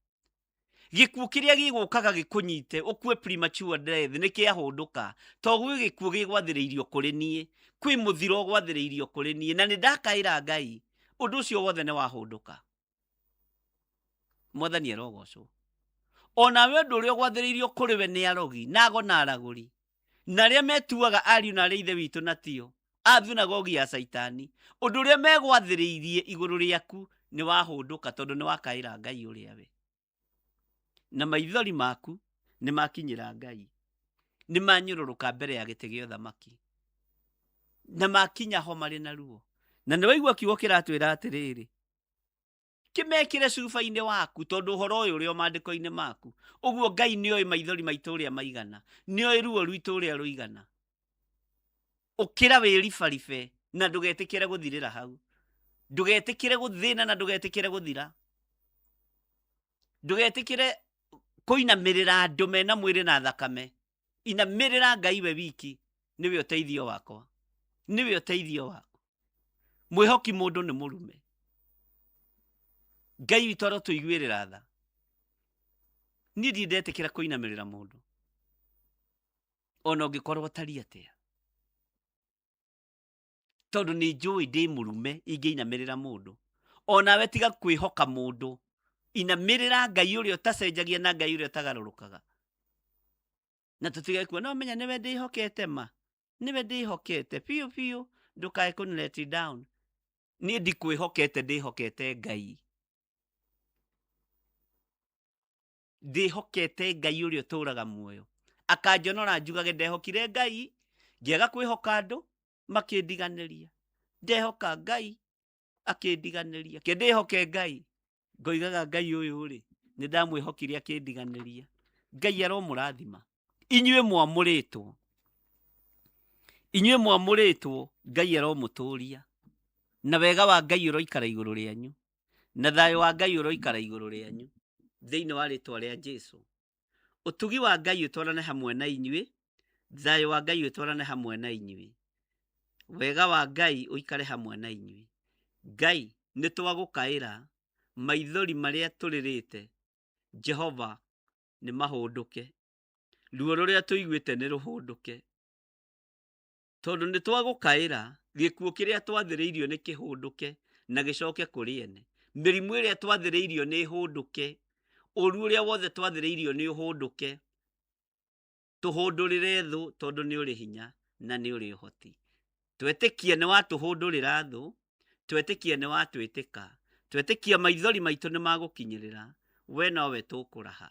Gikuo kiria gigukaga gikunyite ukue premature death ni kiahunduka. Toguo gikuo gigwathiriirio kuri nie. Kwi muthiro gwathiriirio kuri nie na ni ndakaira Ngai. Undu ucio wothe ni wahunduka. Mwathani arogocwo. Ona undu uria gwathiriirio kuri we ni arogi nago na araguri. Na aria metuaga ariu na aria ithe witu na tio. Athunagogi ya Saitani. Undu uria megwathiriirie iguru riaku ni wahunduka tondu ni wakaira Ngai uria we. Na maithori maku ni makinyira Ngai. Ni manyururuka mbere ya gite gia uthamaki. Na makinya ho mari na ruo. Na ni waigua kiugo kiratwira atiriri. Kimekire cuba-ini waku tondu horo uyu uri o mandiko-ini maku. Uguo Ngai ni oi maithori maitu uria maigana. Ni oi ruo rwitu uria ruigana. Ukira wiribaribe na ndugetikire guthirira hau. Ndugetikire guthina na ndugetikire guthira. Ndugetikire kuinamirira andu mena mwiri na thakame. Inamirira Ngai we wiki. Niwe uteithio wakwa. Niwe uteithio wako. Mwihoki mundu ni murume. Ngai witu arotuiguirira tha. Ni ndindetikira kuinamirira mundu. Ona ungikorwo tari atia. Tondu ni njui ndi murume ingiinamirira mundu. Ona we tiga kwihoka mundu. Inamirira Ngai uria utacenjagia na Ngai uria utagarurukaga. Na tutigai kuo no menya niwe ndihokete ma. Niwe ndihokete piu piu ndukae kun let it down. Ni ndikwihokete ndihokete Ngai. Ndihokete Ngai uria uturaga muoyo. Akanjonora njugage ndehokire Ngai, ngiaga kwihoka andu makindiganiria. Ndehoka Ngai akindiganiria. Ke ndihoke Ngai. Ngoigaga Ngai uyu ri ni ndamwihokire akindiganiria. Ngai aromurathima. Inyue mwamuritwo. Inyue mwamuritwo Ngai aromuturia. Na wega wa Ngai uroikara iguru rianyu. Na thayo wa Ngai uroikara iguru rianyu. Thiini wa ritwa ria Jesu. Utugi wa Ngai utwarane hamwe na inyue. Thayo wa Ngai utwarane hamwe na inyue. Wega wa Ngai uikare hamwe na inyue. Ngai ni twagukaira maithori maria turirite. Jehova ni mahunduke. Ruo ruria tuiguite ni ruhunduke. Tondu ni twagukaira gikuo kiria twathiriirio ni kihunduke na gicoke kuri ene. Mirimu iria twathiriirio ni hunduke. Uru uria wothe twathiriirio ni uhunduke. Tuhundurire thu tondu ni uri hinya na ni uri uhoti. Twetikie ni watuhundurira thu. Twetikie ni watwitika. Twetikia maithori maitu ni magukinyirira. We nowe tukuraha.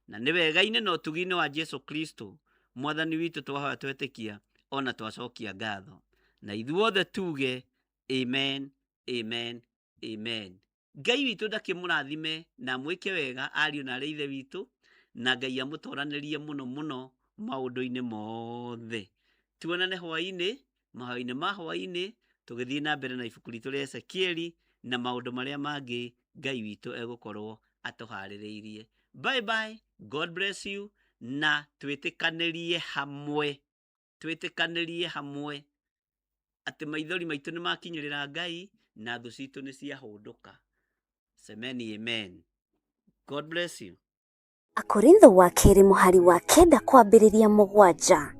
Na ni wega-ini na utugi-ini wa Jesu Kristo mwathani witu twahoya twetikia ona twacokia ngatho. Na ithuothe tuge amen, amen, amen. Ngai witu ndakimurathime na mwike wega ariu na aria ithe witu na Ngai amutoranirie muno muno maundu-ini mothe. Tuonane hwaini, mahoya-ini ma hwaini tugithii na mbere na ibuku ritu ria Ezekieli na maundu maria mangi Ngai witu egukorwo atuhaririirie. Bye bye. God bless you. Na twitikanirie hamwe. Twitikanirie hamwe. Ati maithori maitu ni makinyirira Ngai na thu citu ni ciahunduka. Semeni amen. God bless you. Akorintho wa keri muhari wa kenda kwambiriria mugwanja.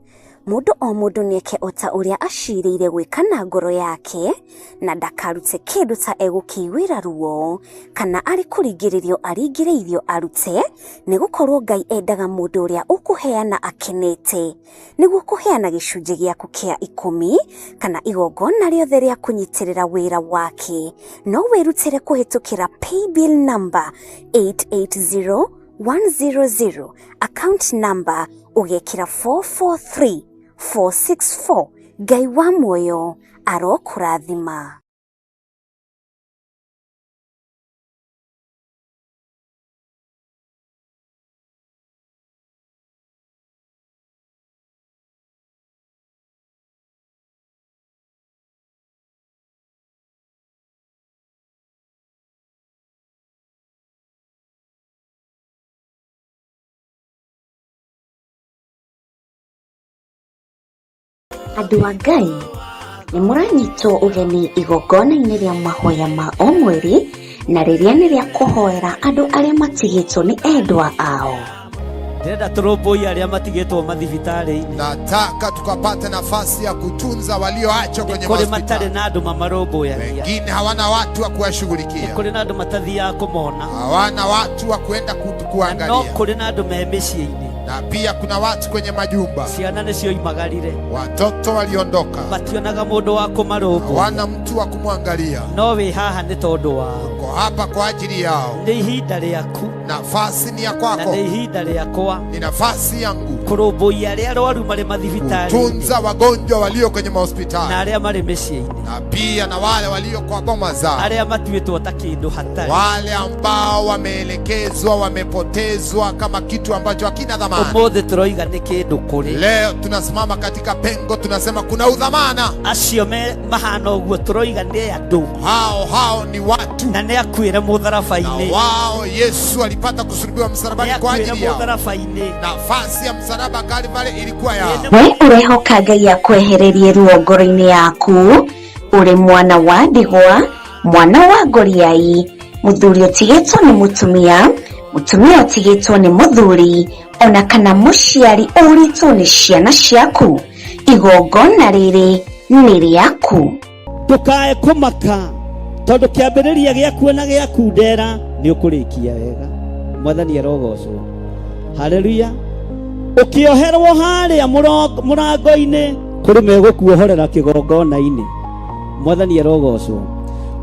Mundu o mundu nieke ota uria aciriire gwika na ngoro yake na ndakarute kindu ta egukiwira ruo kana ari kuringiririo aringiriirio arute nigukorwo Ngai endaga mundu uria ukuheana akenete niguo kuheana gicunji giaku kia 10 kana igongona riothe ria kunyitirira wira wake no wirutire kuhitukira paybill number 880100 account number ugekira 443464 Ngai wa muoyo arokurathima. Andũ a Ngai nĩ mũranyitwo ũgeni igongona-inĩ rĩa mahoya ma o mweri na rĩrĩa nĩ rĩa kũhoera andũ arĩa matigĩtwo nĩ endwa ao. Ndĩrenda tũrũmbũiye arĩa matigĩtwo mathibitarĩ-inĩ. Nataka tukapate nafasi ya kutunza walioachwa kwenye matarĩ hospitali. na andũ mamarũmbũyagia. Wengine hawana watu wa kuwashughulikia. Kũrĩ na andũ matathiaga kũmona. Hawana watu wa kwenda kuangalia. No kũrĩ na andũ me mĩciĩ-inĩ. Na pia kuna watu kwenye majumba. Ciana nĩcio imagarire. Watoto waliondoka. Mationaga mũndũ wa kũmarũmbũya. Hawana mtu wa kumwangalia. No wĩ haha nĩ tondũ wao. Uko hapa kwa ajili yao. Nĩ ihinda rĩaku. Nafasi ni ya kwako. Na nĩ ihinda rĩakwa. Ni nafasi yangu. Kũrũmbũiya arĩa arwaru marĩ mathibitarĩ. Kutunza wagonjwa walio kwenye mahospitali. Na arĩa marĩ mĩciĩ-inĩ. Na pia na wale walio kwa boma zao. Arĩa matuĩtwo ta kĩndũ hatarĩ. Wale ambao wameelekezwa, wamepotezwa kama kitu ambacho hakina dhamana. Ũmũthĩ tũroiga nĩ kĩndũ kũrĩ. Leo tunasimama katika pengo, tunasema kuna udhamana. Acio mahana ũguo tũroiga nĩ andũ. Hao ni watu. Na nĩ akuĩre mũtharaba-inĩ. Na wao Yesu alipata kusulubiwa msalabani kwa ajili yao. Nafasi ya msalaba Kalvari ilikuwa yao. We urehoka Ngai akwehererie ruo ngoro-inĩ yaku, uri mwana wa ndigwa, mwana wa ngoriai, muthuri ũtigĩtwo nĩ mutumia, mutumia ũtigĩtwo nĩ muthuri, ona kana mũciari ũritwo nĩ ciana ciaku, igongona rĩrĩ nĩ rĩaku. Ndũkae kũmaka tondũ kĩambĩrĩria gĩaku na gĩaku ndera nĩ ũkũrĩkia wega. Mwathani arogocwo. Haleluya. Ukioherwo harĩa mũrango-inĩ kũrĩ megũkuohorera kĩgongona-inĩ. Mwathani arogocwo.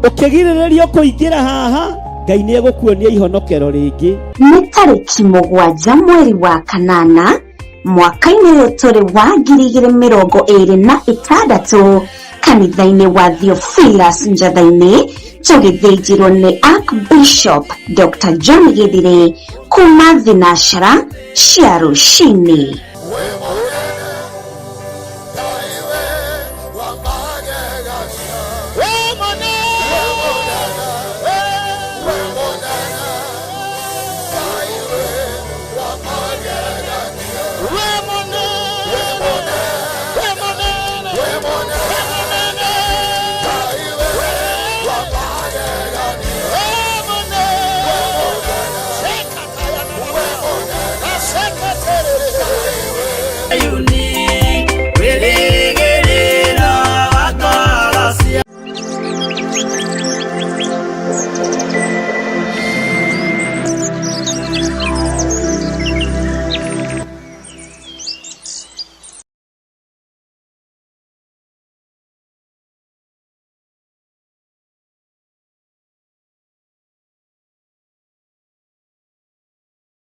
Ukĩgirĩrĩrio kũingĩra haha Ngai nĩ egũkuonia ihonokero rĩngĩ. Nĩ tarĩki 7 mweri wa kanana mwaka-inĩ ũyũ tũrĩ wa 2026 kanitha-inĩ wa Theophilus Njatha-inĩ tũgĩthĩnjĩrwo nĩ Archbishop Dr. John Githire kuma thinashara cia rũcinĩ.